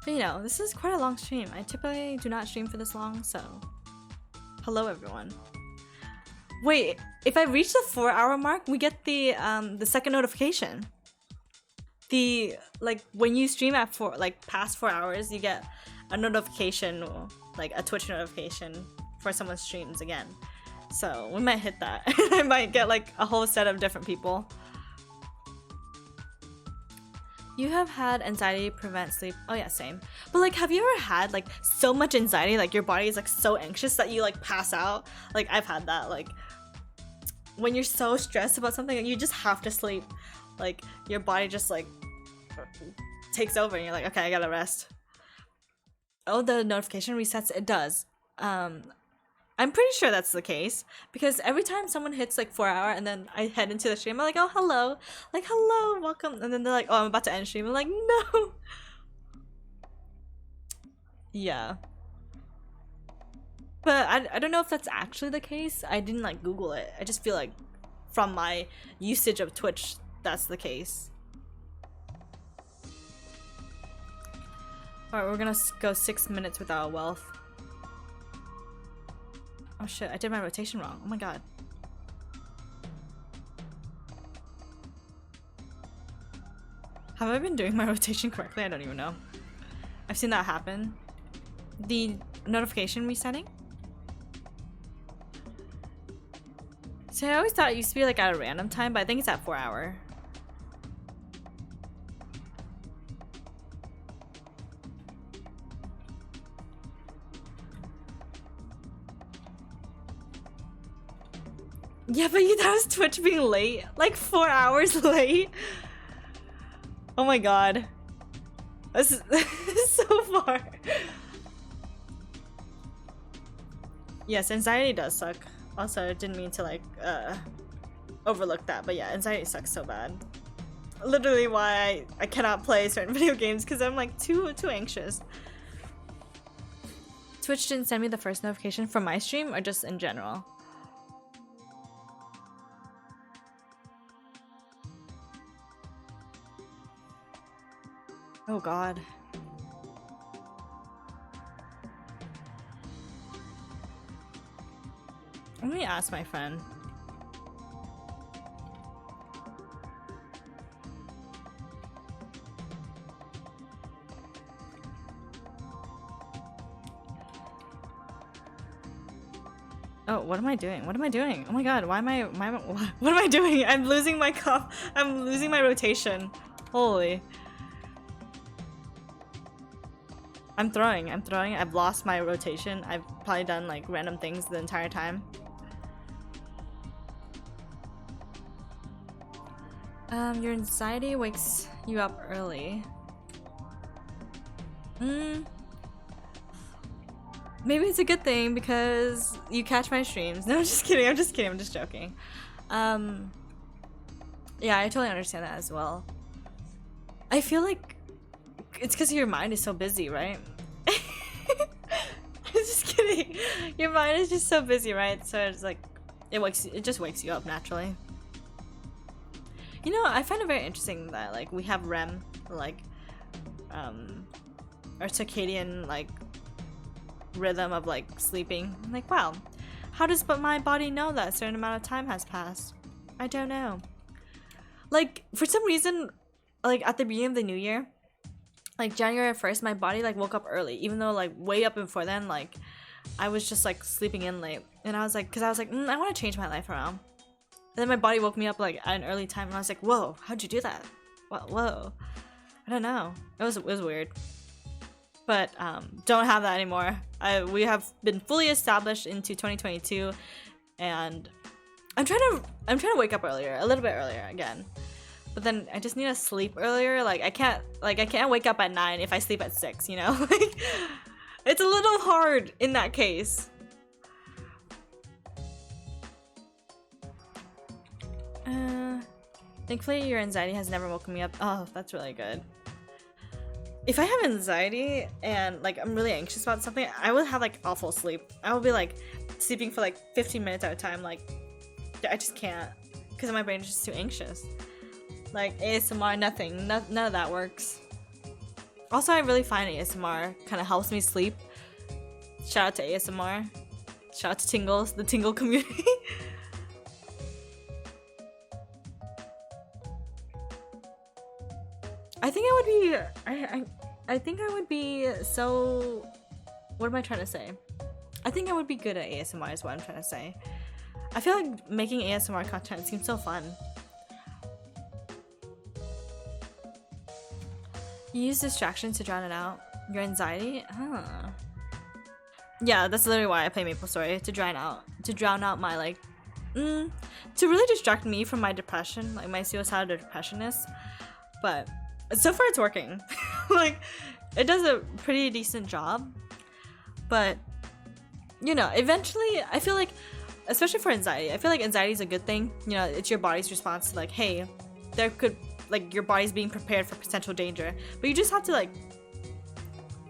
you know, this is quite a long stream. I typically do not stream for this long, so hello everyone. Wait, if I reach the 4-hour mark, we get the second notification. Like when you stream at past 4 hours, you get a notification, like a Twitch notification for someone's streams again. So we might hit that. I might get like a whole set of different people. You have had anxiety prevent sleep. Oh yeah, same. But like, have you ever had like so much anxiety, like your body is like so anxious that you like pass out? Like I've had that, like when you're so stressed about something, you just have to sleep. Like your body just like takes over and you're like, okay, I gotta rest. Oh, the notification resets. It does. I'm pretty sure that's the case, because every time someone hits like 4 hour and then I head into the stream, I'm like, oh hello, like hello, welcome, and then they're like, oh, I'm about to end stream. I'm like, no. Yeah, but I don't know if that's actually the case. I didn't like Google it. I just feel like from my usage of Twitch, that's the case. Alright, we're gonna go 6 minutes without wealth. Oh shit, I did my rotation wrong. Oh my god. Have I been doing my rotation correctly? I don't even know. I've seen that happen. The notification resetting? See, I always thought it used to be like at a random time, but I think it's at 4 hour. Yeah, but that was Twitch being late. Like 4 hours late. Oh my god. This is, this is so far. Yes, anxiety does suck. Also, I didn't mean to like overlook that, but yeah, anxiety sucks so bad. Literally why I cannot play certain video games because I'm like too anxious. Twitch didn't send me the first notification from my stream or just in general? Oh god. Let me ask my friend. Oh, what am I doing? What am I doing? Oh my god, why am I what am I doing? I'm losing my I'm losing my rotation. Holy. I'm throwing. I've lost my rotation. I've probably done like random things the entire time. Your anxiety wakes you up early. Maybe it's a good thing because you catch my streams. No, I'm just kidding. I'm just joking. Yeah, I totally understand that as well. I feel like it's because your mind is so busy, right? I'm just kidding. Your mind is just so busy, right? So it's like it just wakes you up naturally. You know, I find it very interesting that like we have REM, like our circadian like rhythm of like sleeping. I'm like, wow, how does my body know that a certain amount of time has passed? I don't know. Like for some reason, like at the beginning of the new year, like January 1st, my body like woke up early, even though like way up before then, like I was just like sleeping in late, and I was like, I want to change my life around. And then my body woke me up like at an early time, and I was like, whoa, how'd you do that? Whoa, I don't know. It was weird. But don't have that anymore. We have been fully established into 2022, and I'm trying to wake up earlier, a little bit earlier again. But then I just need to sleep earlier. Like I can't wake up at 9 if I sleep at 6, you know? Like it's a little hard in that case. Thankfully your anxiety has never woken me up. Oh, that's really good. If I have anxiety and like I'm really anxious about something, I will have like awful sleep. I will be like sleeping for like 15 minutes at a time. Like I just can't because my brain is just too anxious. Like ASMR, nothing. None of that works. Also, I really find ASMR kind of helps me sleep. Shout out to ASMR. Shout out to Tingles, the Tingle community. I think I would be I think I would be so, what am I trying to say? I think I would be good at ASMR is what I'm trying to say. I feel like making ASMR content seems so fun. You use distractions to drown it out. Your anxiety? Huh. Yeah, that's literally why I play maplestory, to drown out my like to really distract me from my depression, like my suicidal depressionness. But so far it's working. Like it does a pretty decent job. But you know, eventually I feel like, especially for anxiety, I feel like anxiety is a good thing. You know, it's your body's response to like, hey, there could, like, your body's being prepared for potential danger. But you just have to like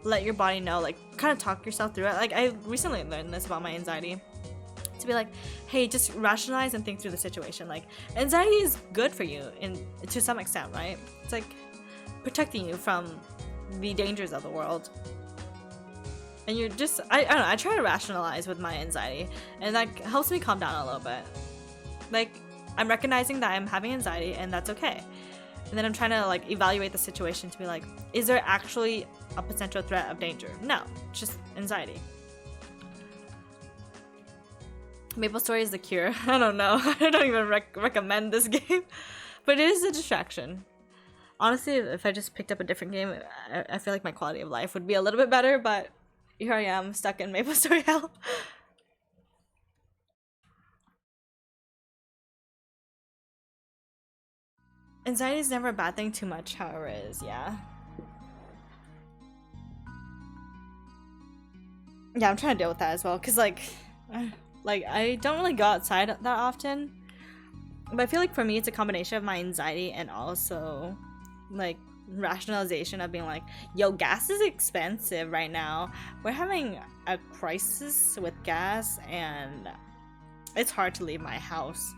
let your body know, like kind of talk yourself through it. Like I recently learned this about my anxiety, to be like, hey, just rationalize and think through the situation. Like anxiety is good for you to some extent, right? It's like protecting you from the dangers of the world. And you're just, I don't know, I try to rationalize with my anxiety, and that helps me calm down a little bit. Like I'm recognizing that I'm having anxiety and that's okay. And then I'm trying to like evaluate the situation to be like, is there actually a potential threat of danger? No, it's just anxiety. maplestory is the cure. I don't know. I don't even recommend this game, but it is a distraction. Honestly, if I just picked up a different game, I feel like my quality of life would be a little bit better, but here I am stuck in maplestory hell. Anxiety is never a bad thing, too much, however, is, yeah. Yeah, I'm trying to deal with that as well, because, like, I don't really go outside that often. But I feel like for me, it's a combination of my anxiety and also, like, rationalization of being like, yo, gas is expensive right now. We're having a crisis with gas, and it's hard to leave my house.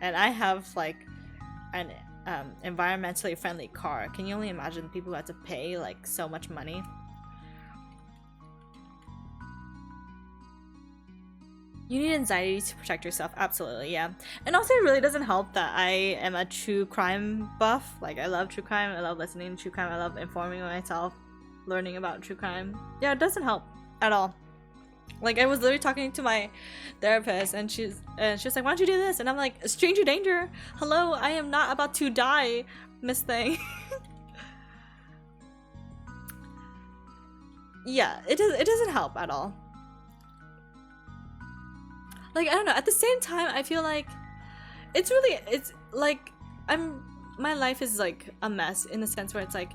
And I have, like, an environmentally friendly car. Can you only imagine the people who have to pay, like, so much money? You need anxiety to protect yourself, absolutely, yeah. And also, it really doesn't help that I am a true crime buff. Like, I love true crime, I love listening to true crime, I love informing myself, learning about true crime. Yeah, it doesn't help at all. Like, I was literally talking to my therapist, and she was like, why don't you do this? And I'm like, stranger danger, hello, I am not about to die, Miss Thing. Yeah, it doesn't help at all. Like, I don't know, at the same time, I feel like it's like my life is like a mess in the sense where it's like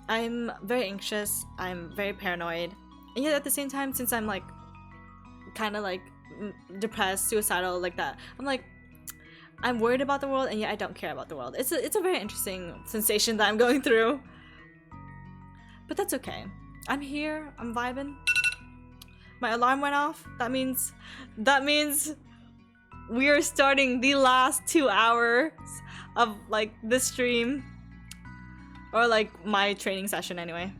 I'm very anxious, I'm very paranoid, and yet at the same time, since I'm like kind of like depressed, suicidal, like that, I'm like, I'm worried about the world, and yet I don't care about the world. It's a very interesting sensation that I'm going through, but that's okay. I'm here, I'm vibing. My alarm went off. That means we are starting the last 2 hours of like this stream, or like my training session anyway.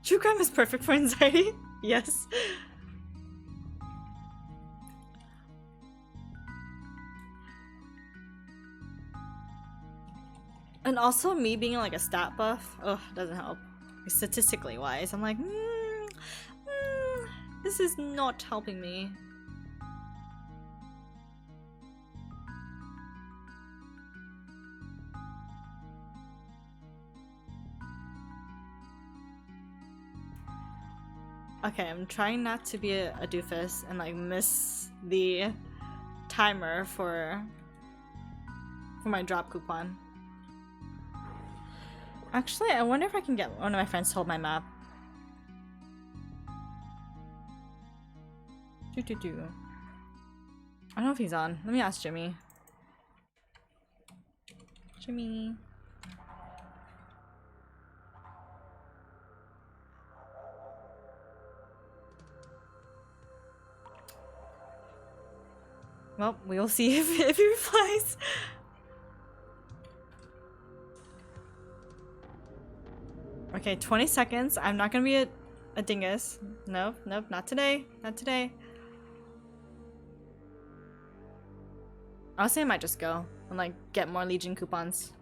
True crime is perfect for anxiety. Yes. And also me being like a stat buff, doesn't help. Statistically wise, I'm like, this is not helping me. Okay, I'm trying not to be a doofus and like miss the timer for my drop coupon. Actually, I wonder if I can get one of my friends to hold my map. I don't know if he's on. Let me ask Jimmy. Jimmy. Well, we'll see if he replies. Okay, 20 seconds. I'm not gonna be a dingus. Nope, not today. Not today. Honestly, I might just go and like get more Legion coupons.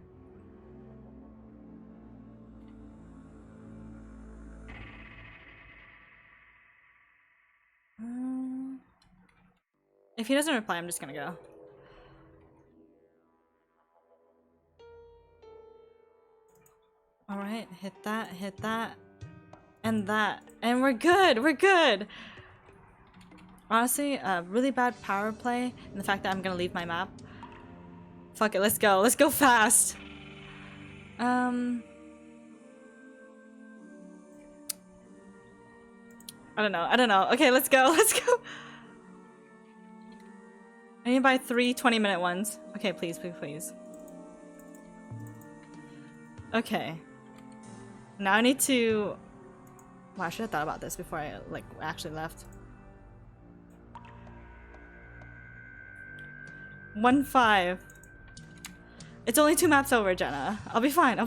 If he doesn't reply, I'm just gonna go. Alright, hit that, and that. And we're good, we're good! Honestly, really bad power play, and the fact that I'm gonna leave my map. Fuck it, let's go fast! I don't know. Okay, let's go. I need to buy 3 20-minute ones. Okay, please. Okay. Now I need to... Wow, I should have thought about this before I, like, actually left. 1-5. It's only 2 maps over, Jenna. I'll be fine.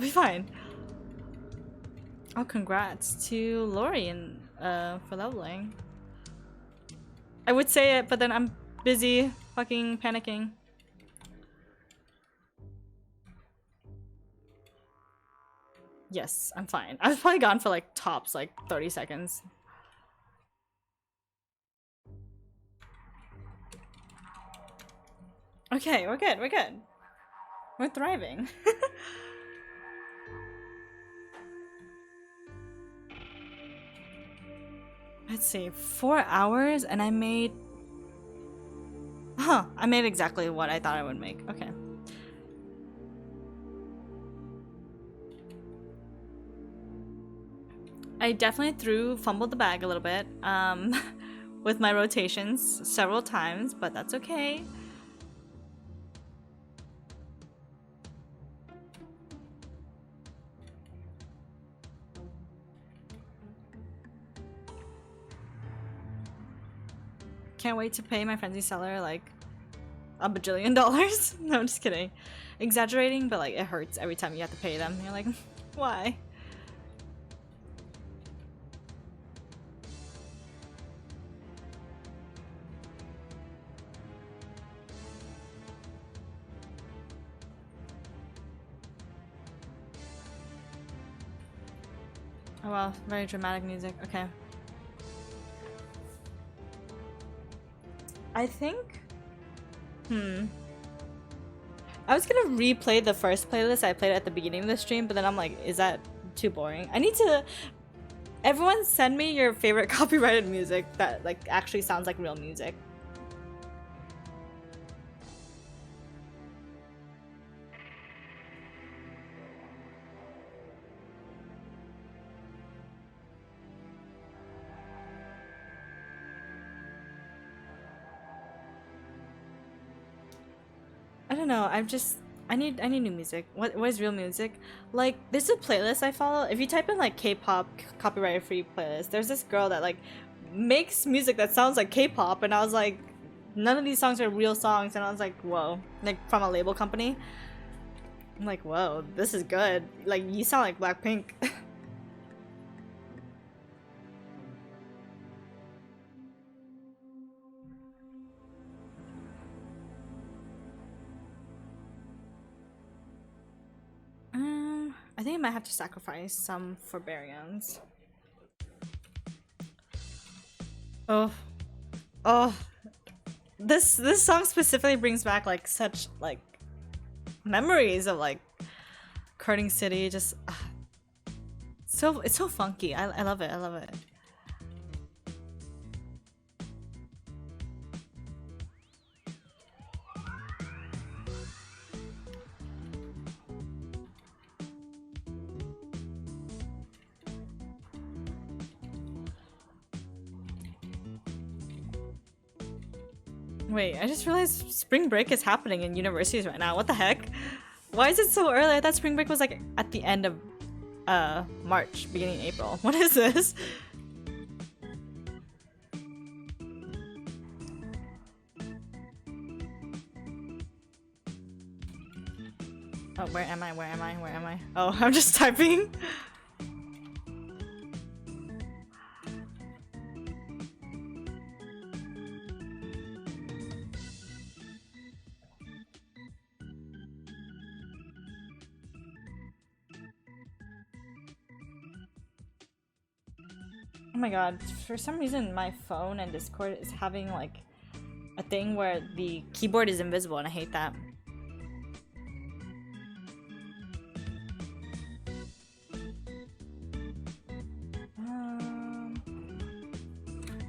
Oh, congrats to Lori and, for leveling. I would say it, but then I'm busy fucking panicking. Yes, I'm fine. I was probably gone for like tops like 30 seconds. Okay, we're good. We're thriving. Let's see, 4 hours and I made... Huh, I made exactly what I thought I would make. Okay. I definitely fumbled the bag a little bit with my rotations several times, but that's okay. Can't wait to pay my frenzy seller like a bajillion dollars. No, I'm just kidding. Exaggerating, but like it hurts every time you have to pay them. You're like, why? Oh wow, very dramatic music. Okay. I think... I was gonna replay the first playlist I played at the beginning of the stream, but then I'm like, is that too boring? I need to... Everyone send me your favorite copyrighted music that like actually sounds like real music. I don't know. I need new music. What is real music? Like there's a playlist I follow. If you type in like K-pop copyright free playlist, there's this girl that like makes music that sounds like K-pop, and I was like, none of these songs are real songs, and I was like, whoa, like from a label company. I'm like, whoa, this is good. Like you sound like Blackpink. I think I might have to sacrifice some for Baryons. Oh, this song specifically brings back like such like memories of like Kurting City. Just it's so funky. I love it. I love it. Wait, I just realized spring break is happening in universities right now. What the heck? Why is it so early? I thought spring break was like at the end of March, beginning April. What is this? Oh, where am I? Where am I? Where am I? Oh, I'm just typing. Oh my god, for some reason my phone and Discord is having like a thing where the keyboard is invisible and I hate that.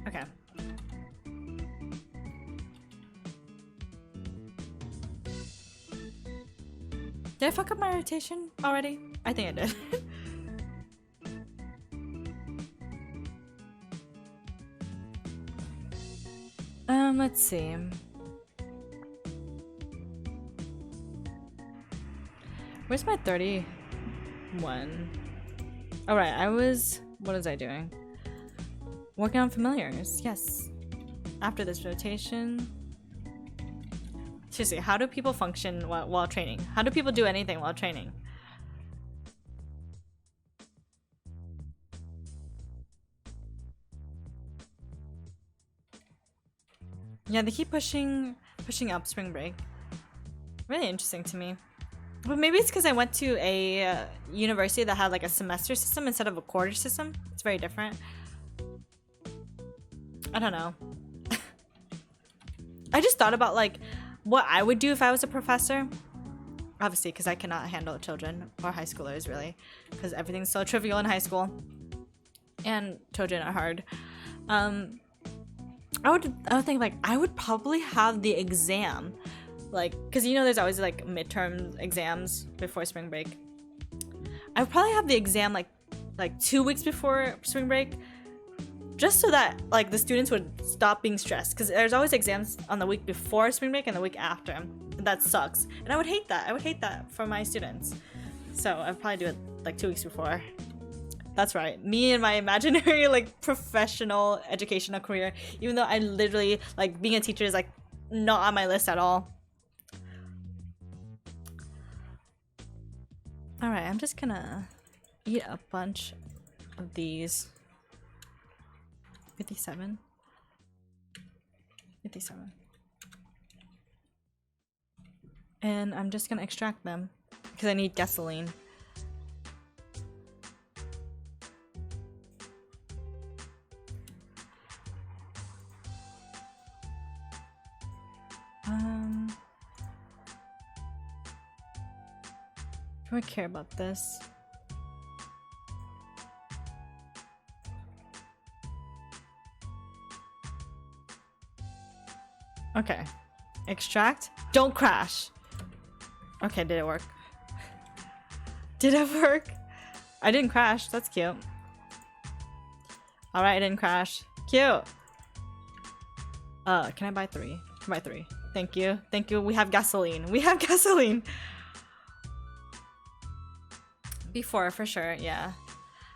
Okay. Did I fuck up my rotation already? I think I did. Let's see. Where's my 31? Alright, what was I doing? Working on familiars, yes. After this rotation. Seriously, how do people function while training? How do people do anything while training? Yeah, they keep pushing up spring break. Really interesting to me. But maybe it's because I went to a university that had like a semester system instead of a quarter system. It's very different. I don't know. I just thought about like what I would do if I was a professor. Obviously, because I cannot handle children or high schoolers really, because everything's so trivial in high school, and children are hard. I would think like I would probably have the exam, like, because you know there's always like midterm exams before spring break. I would probably have the exam like like 2 weeks before spring break, just so that like the students would stop being stressed, because there's always exams on the week before spring break and the week after, and that sucks. And I would hate that for my students. So I'd probably do it like 2 weeks before. That's right, me and my imaginary like professional educational career, even though I literally like being a teacher is like not on my list at all. All right, I'm just gonna eat a bunch of these. 57. And I'm just gonna extract them because I need gasoline. Do I care about this? Okay. Extract. Don't crash. Okay, did it work? Did it work? I didn't crash. That's cute. Alright, I didn't crash. Cute. Can I buy 3? Can I buy 3? Thank you. Thank you. We have gasoline. We have gasoline. Before, for sure, yeah.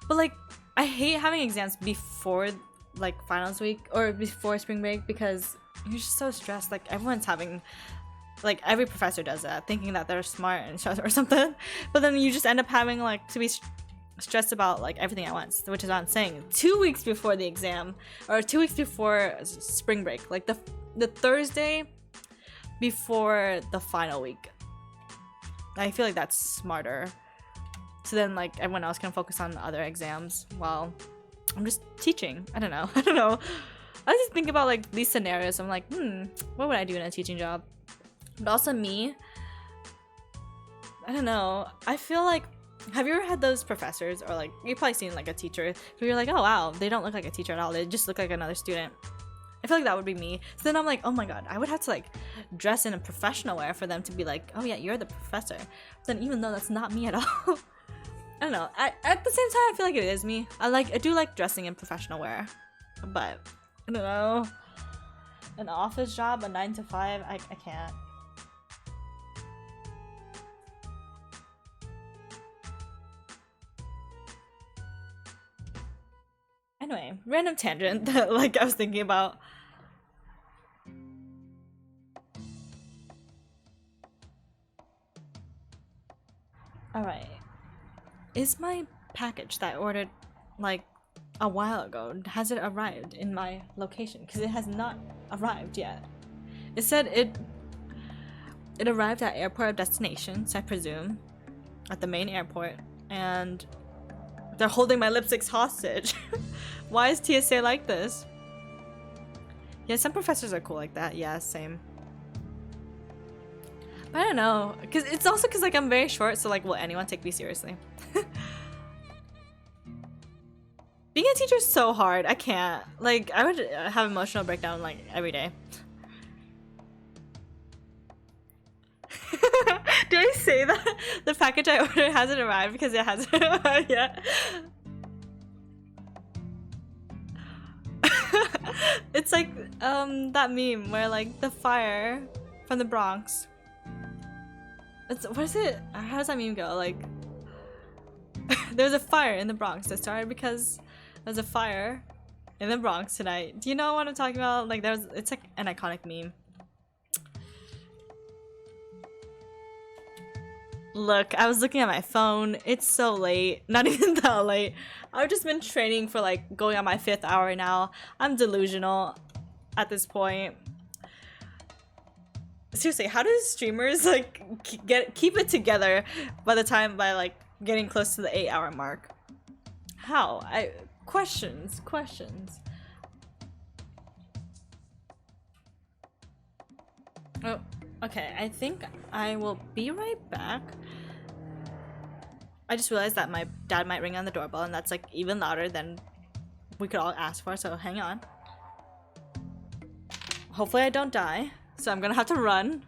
But like, I hate having exams before like finals week or before spring break because you're just so stressed. Like everyone's having, like every professor does that, thinking that they're smart and stressed or something. But then you just end up having like to be stressed about like everything at once, which is what I'm saying. 2 weeks before the exam or 2 weeks before spring break, like the Thursday before the final week. I feel like that's smarter. So then like everyone else can focus on other exams while I'm just teaching. I don't know. I just think about like these scenarios. I'm like, what would I do in a teaching job? But also me, I don't know. I feel like, have you ever had those professors or like, you've probably seen like a teacher who you're like, oh wow, they don't look like a teacher at all. They just look like another student. I feel like that would be me. So then I'm like, oh my god, I would have to like dress in a professional wear for them to be like, oh yeah, you're the professor. But then even though that's not me at all. I don't know. At the same time, I feel like it is me. I do like dressing in professional wear, but I don't know. An office job, a 9 to 5, I can't. Anyway, random tangent that like I was thinking about. All right. Is my package that I ordered like a while ago, has it arrived in my location? Because it has not arrived yet. It said it arrived at airport of destination, so I presume at the main airport, and they're holding my lipsticks hostage. Why is TSA like this? Yeah, some professors are cool like that. Yeah, same. I don't know, because it's also because like I'm very short, so like will anyone take me seriously? Being a teacher is so hard. I can't. Like I would have emotional breakdown like every day. Did I say that the package I ordered hasn't arrived because it hasn't arrived yet? It's like that meme where like the fire from the Bronx. What is it? How does that meme go? Like, there was a fire in the Bronx that started because there's a fire in the Bronx tonight. Do you know what I'm talking about? Like, it's like an iconic meme. Look, I was looking at my phone. It's so late. Not even that late. I've just been training for like going on my 5th hour now. I'm delusional at this point. Seriously, how do streamers like keep it together by like getting close to the 8-hour mark? How? Questions. Oh, okay. I think I will be right back. I just realized that my dad might ring on the doorbell, and that's like even louder than we could all ask for, so hang on. Hopefully I don't die. So I'm gonna have to run.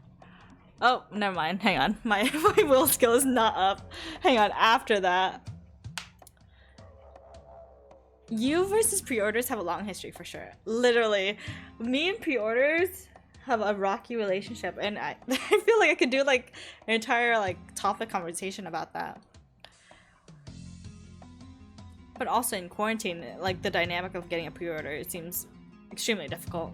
Oh, never mind. Hang on. My will skill is not up. Hang on. After that. You versus pre-orders have a long history for sure. Literally, me and pre-orders have a rocky relationship, and I, I feel like I could do like an entire like topic conversation about that. But also in quarantine, like the dynamic of getting a pre-order, it seems extremely difficult.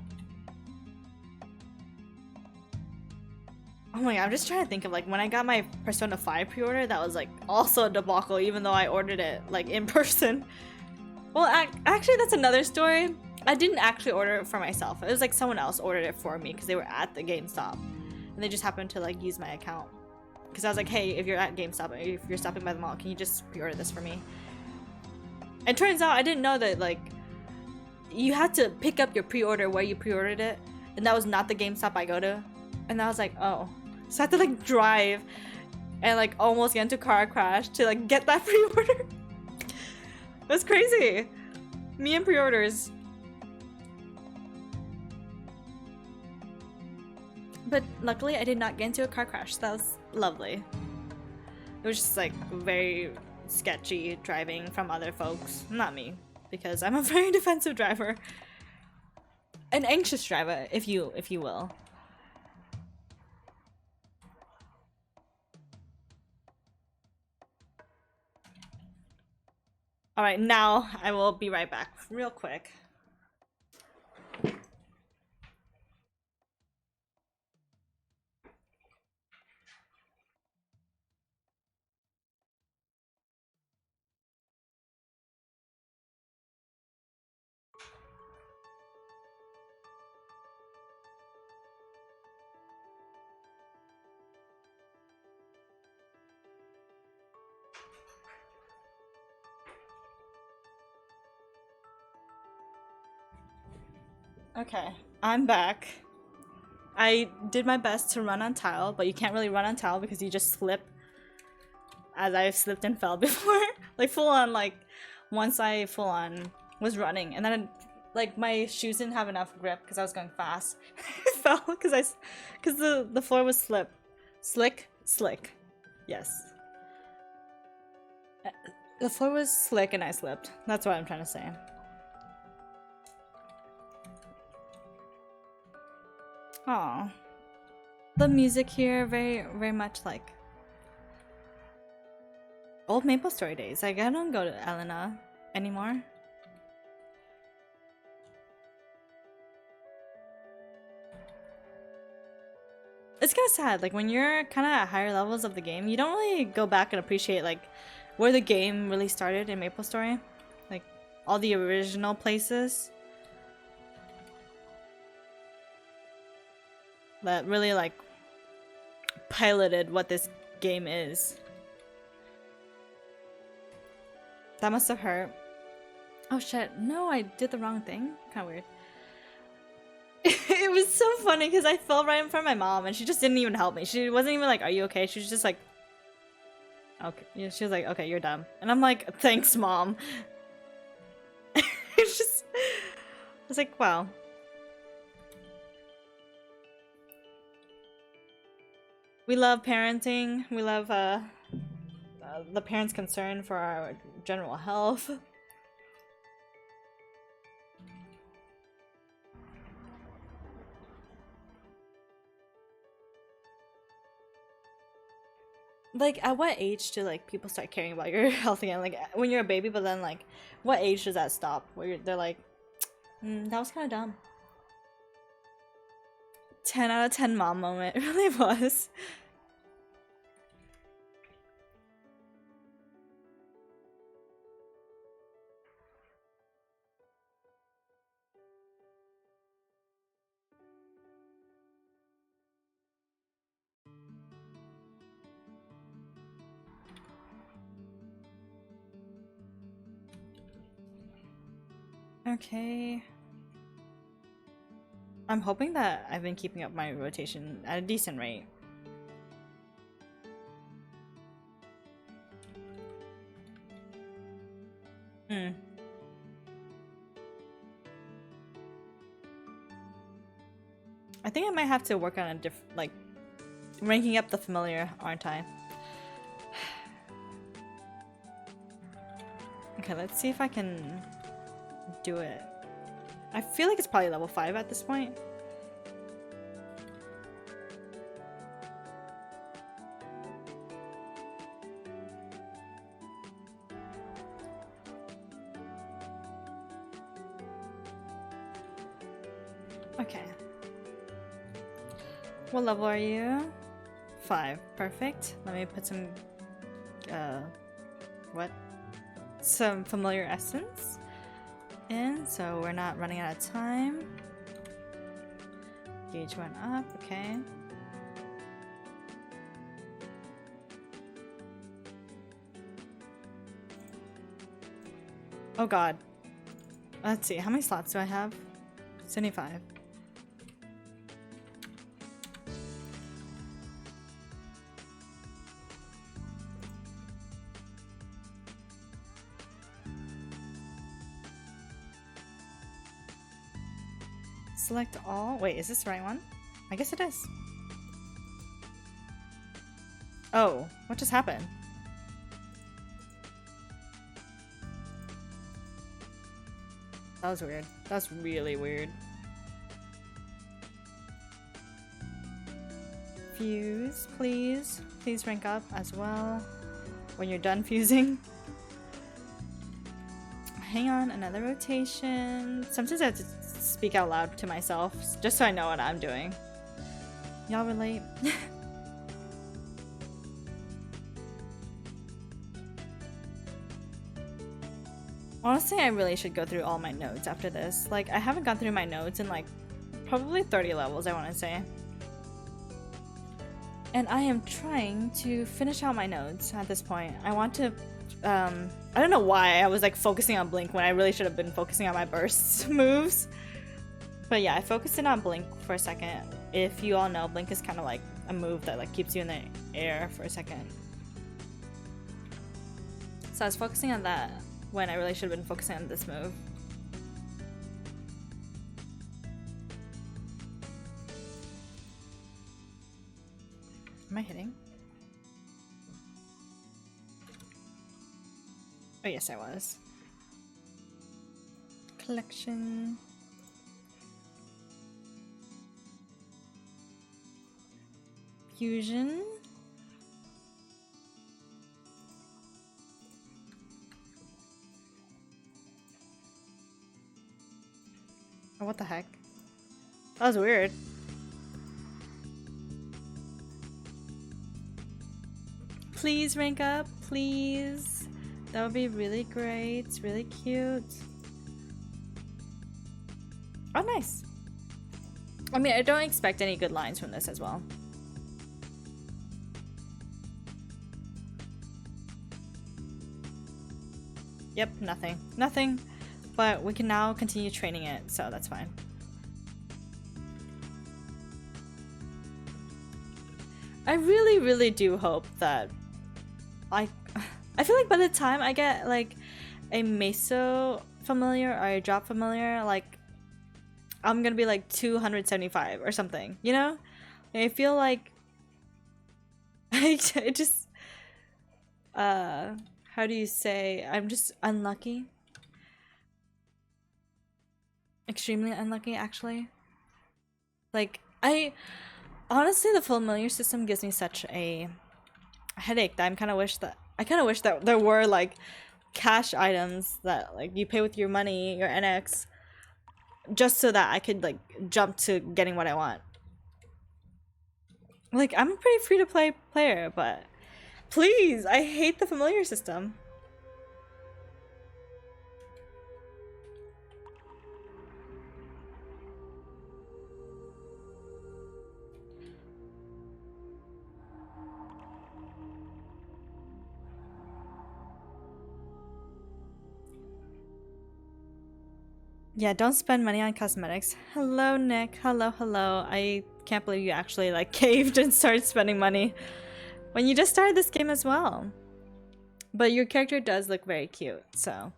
Oh my god, I'm just trying to think of like when I got my Persona 5 pre-order, that was like also a debacle even though I ordered it like in person. Well, actually that's another story. I didn't actually order it for myself. It was like someone else ordered it for me because they were at the GameStop. And they just happened to like use my account. Because I was like, hey, if you're at GameStop, if you're stopping by the mall, can you just pre-order this for me? And turns out I didn't know that like you had to pick up your pre-order where you pre-ordered it, and that was not the GameStop I go to. And I was like, oh. So I had to like drive and like almost get into a car crash to like get that pre-order. That's crazy. Me and pre-orders. But luckily I did not get into a car crash. That was lovely. It was just like very sketchy driving from other folks. Not me, because I'm a very defensive driver. An anxious driver, if you will. Alright, now I will be right back real quick. Okay, I'm back. I did my best to run on tile, but you can't really run on tile because you just slip. As I've slipped and fell before. Like full on, like once I full on was running and then like my shoes didn't have enough grip because I was going fast. I fell because the floor was slick. Yes. The floor was slick and I slipped. That's what I'm trying to say. Aw. The music here very much like old MapleStory days. Like I don't go to Elena anymore. It's kind of sad, like when you're kind of at higher levels of the game, you don't really go back and appreciate like where the game really started in MapleStory. Like all the original places that really like piloted what this game is. That must have hurt. Oh shit, no, I did the wrong thing. Kinda weird. It was so funny because I fell right in front of my mom and she just didn't even help me. She wasn't even like, are you okay? She was just like, okay. Yeah, she was like, okay, you're dumb. And I'm like, thanks, mom. It's just, I was like, wow. We love parenting. We love the parents' concern for our general health. Like, at what age do like people start caring about your health again? Like, when you're a baby, but then like, what age does that stop? Where they're like, that was kind of dumb. 10 out of 10 mom moment. It really was. Okay. I'm hoping that I've been keeping up my rotation at a decent rate. I think I might have to work on a like ranking up the familiar, aren't I? Okay, let's see if I can do it. I feel like it's probably level 5 at this point. Okay. What level are you? 5. Perfect. Let me put some what? Some familiar essence in, so we're not running out of time. Gauge went up, okay. Oh god. Let's see, how many slots do I have? 75. Select all. Wait, is this the right one? I guess it is. Oh, what just happened? That was weird. That's really weird. Fuse, please. Please rank up as well when you're done fusing. Hang on, another rotation. Sometimes I have to speak out loud to myself just so I know what I'm doing. Y'all relate? Honestly, I really should go through all my nodes after this. Like, I haven't gone through my nodes in like probably 30 levels, I want to say. And I am trying to finish out my nodes at this point. I want to I don't know why I was like focusing on Blink when I really should have been focusing on my burst moves. But yeah, I focused in on Blink for a second. If you all know, Blink is kind of like a move that like keeps you in the air for a second. So I was focusing on that when I really should have been focusing on this move. Am I hitting? Oh yes, I was. Collection. Fusion. Oh, what the heck? That was weird. Please rank up, please. That would be really great. It's really cute. Oh, nice. I mean, I don't expect any good lines from this as well. Yep, nothing. Nothing. But we can now continue training it, so that's fine. I really, really do hope that I feel like by the time I get like a Meso familiar or a drop familiar, like I'm gonna be like 275 or something, you know? I feel like I just how do you say, I'm just unlucky. Extremely unlucky, actually. Like, honestly, the familiar system gives me such a headache that I kind of wish that there were like cash items that like you pay with your money, your NX, just so that I could like jump to getting what I want. Like, I'm a pretty free to play player, but please, I hate the familiar system. Yeah, don't spend money on cosmetics. Hello, Nick. Hello, hello. I can't believe you actually like caved and started spending money when you just started this game as well. But your character does look very cute, so.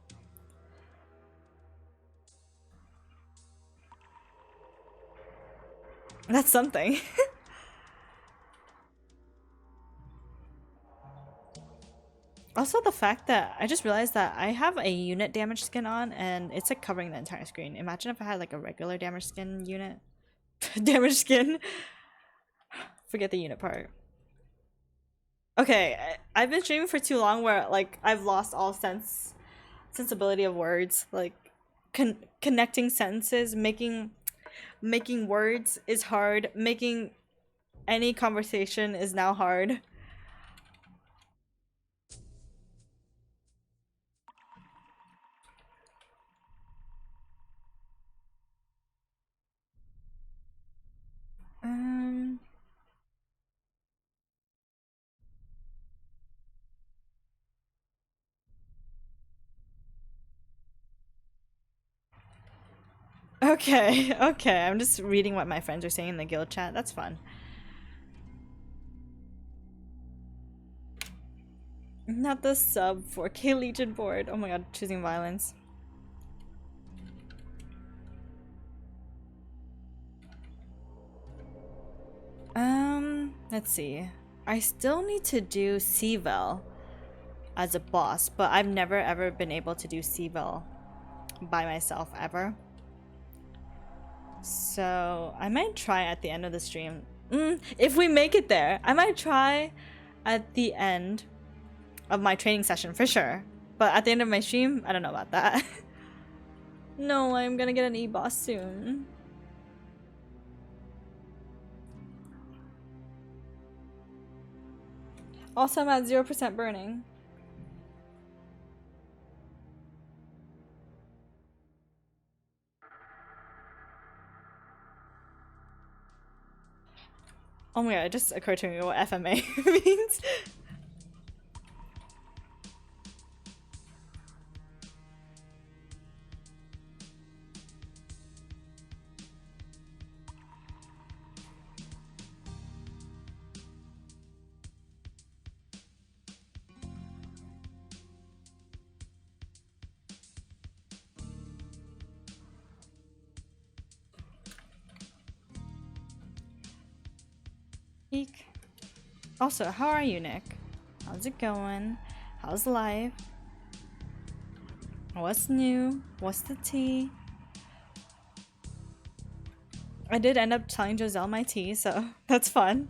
That's something. Also, the fact that I just realized that I have a unit damage skin on and it's like covering the entire screen. Imagine if I had like a regular damage skin unit. Damage skin. Forget the unit part. Okay, I've been streaming for too long where like I've lost all sensibility of words. Like connecting sentences, making words is hard. Making any conversation is now hard. Um. Okay, okay. I'm just reading what my friends are saying in the guild chat. That's fun. Not the sub 4K Legion board. Oh my god, choosing violence. Let's see. I still need to do Cvel as a boss, but I've never ever been able to do Cvel by myself ever. So I might try at the end of the stream. If we make it there, I might try at the end of my training session for sure. But at the end of my stream, I don't know about that. No, I'm gonna get an E-boss soon. Also, I'm at 0% burning. Oh my god, it just occurred to me what FMA means. Eek. Also, how are you, Nick? How's it going? How's life? What's new? What's the tea? I did end up telling Giselle my tea, so that's fun.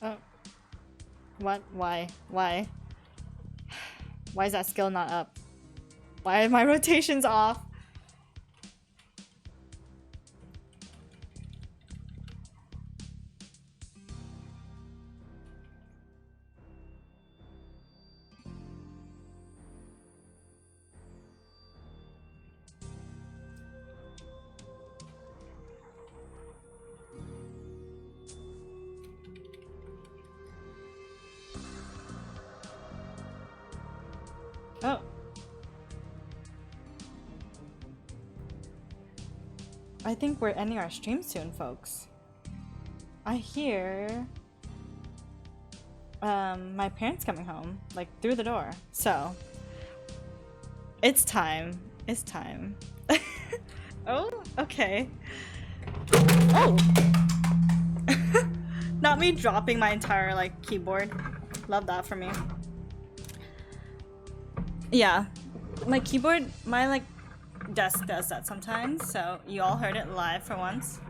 Oh. What? Why? Why? Why is that skill not up? Why are my rotations off? Oh. I think we're ending our stream soon, folks. I hear my parents coming home, like through the door. So it's time. It's time. Oh, okay. Oh! Not me dropping my entire like keyboard. Love that for me. Yeah. My keyboard, my like desk does that sometimes, so you all heard it live for once.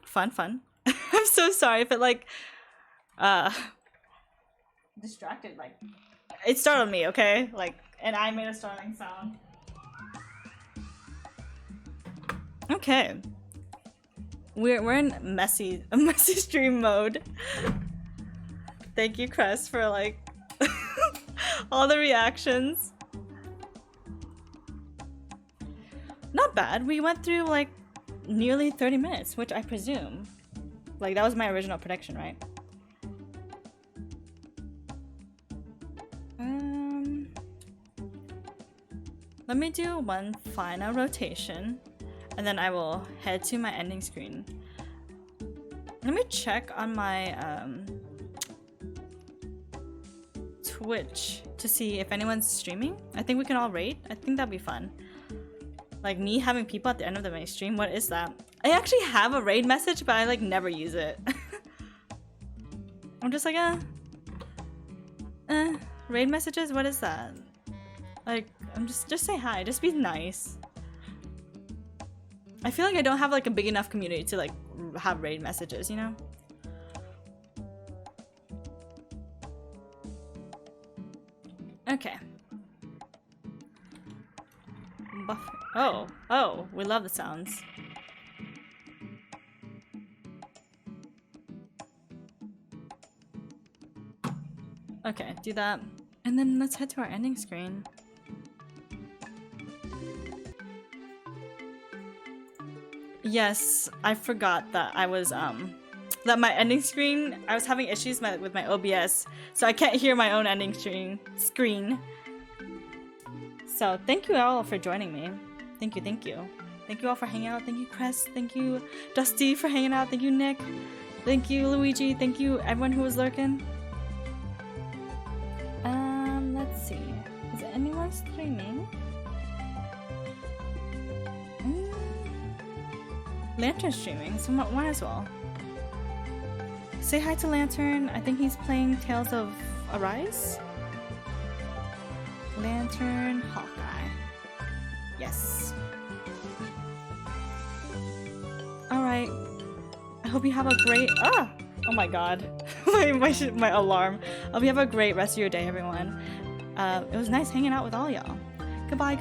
Fun, fun. I'm so sorry if it like distracted, like it startled me, okay? Like, and I made a startling sound. Okay. We're in messy stream mode. Thank you, Crest, for like all the reactions. Not bad. We went through like nearly 30 minutes, which I presume. Like that was my original prediction, right? Let me do one final rotation, and then I will head to my ending screen. Let me check on my Twitch to see if anyone's streaming. I think we can all raid. I think that'd be fun. Like me having people at the end of my stream. What is that? I actually have a raid message, but I like never use it. I'm just like, raid messages? What is that? Like, I'm just say hi. Just be nice. I feel like I don't have like a big enough community to like have raid messages, you know? Okay. Oh, we love the sounds. Okay, do that. And then let's head to our ending screen. Yes, I forgot that I was that my ending screen, I was having issues with my OBS, so I can't hear my own ending screen. So thank you all for joining me. Thank you. Thank you all for hanging out. Thank you, Crest. Thank you, Dusty, for hanging out. Thank you, Nick. Thank you, Luigi. Thank you, everyone who was lurking. Let's see. Is anyone streaming? Lantern's streaming, so might as well. Say hi to Lantern. I think he's playing Tales of Arise. Lantern, Hawkeye. Yes. Alright. I hope you have a great... Oh my god. my alarm. I hope you have a great rest of your day, everyone. It was nice hanging out with all y'all. Goodbye.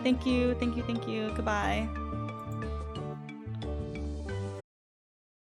Thank you. Goodbye.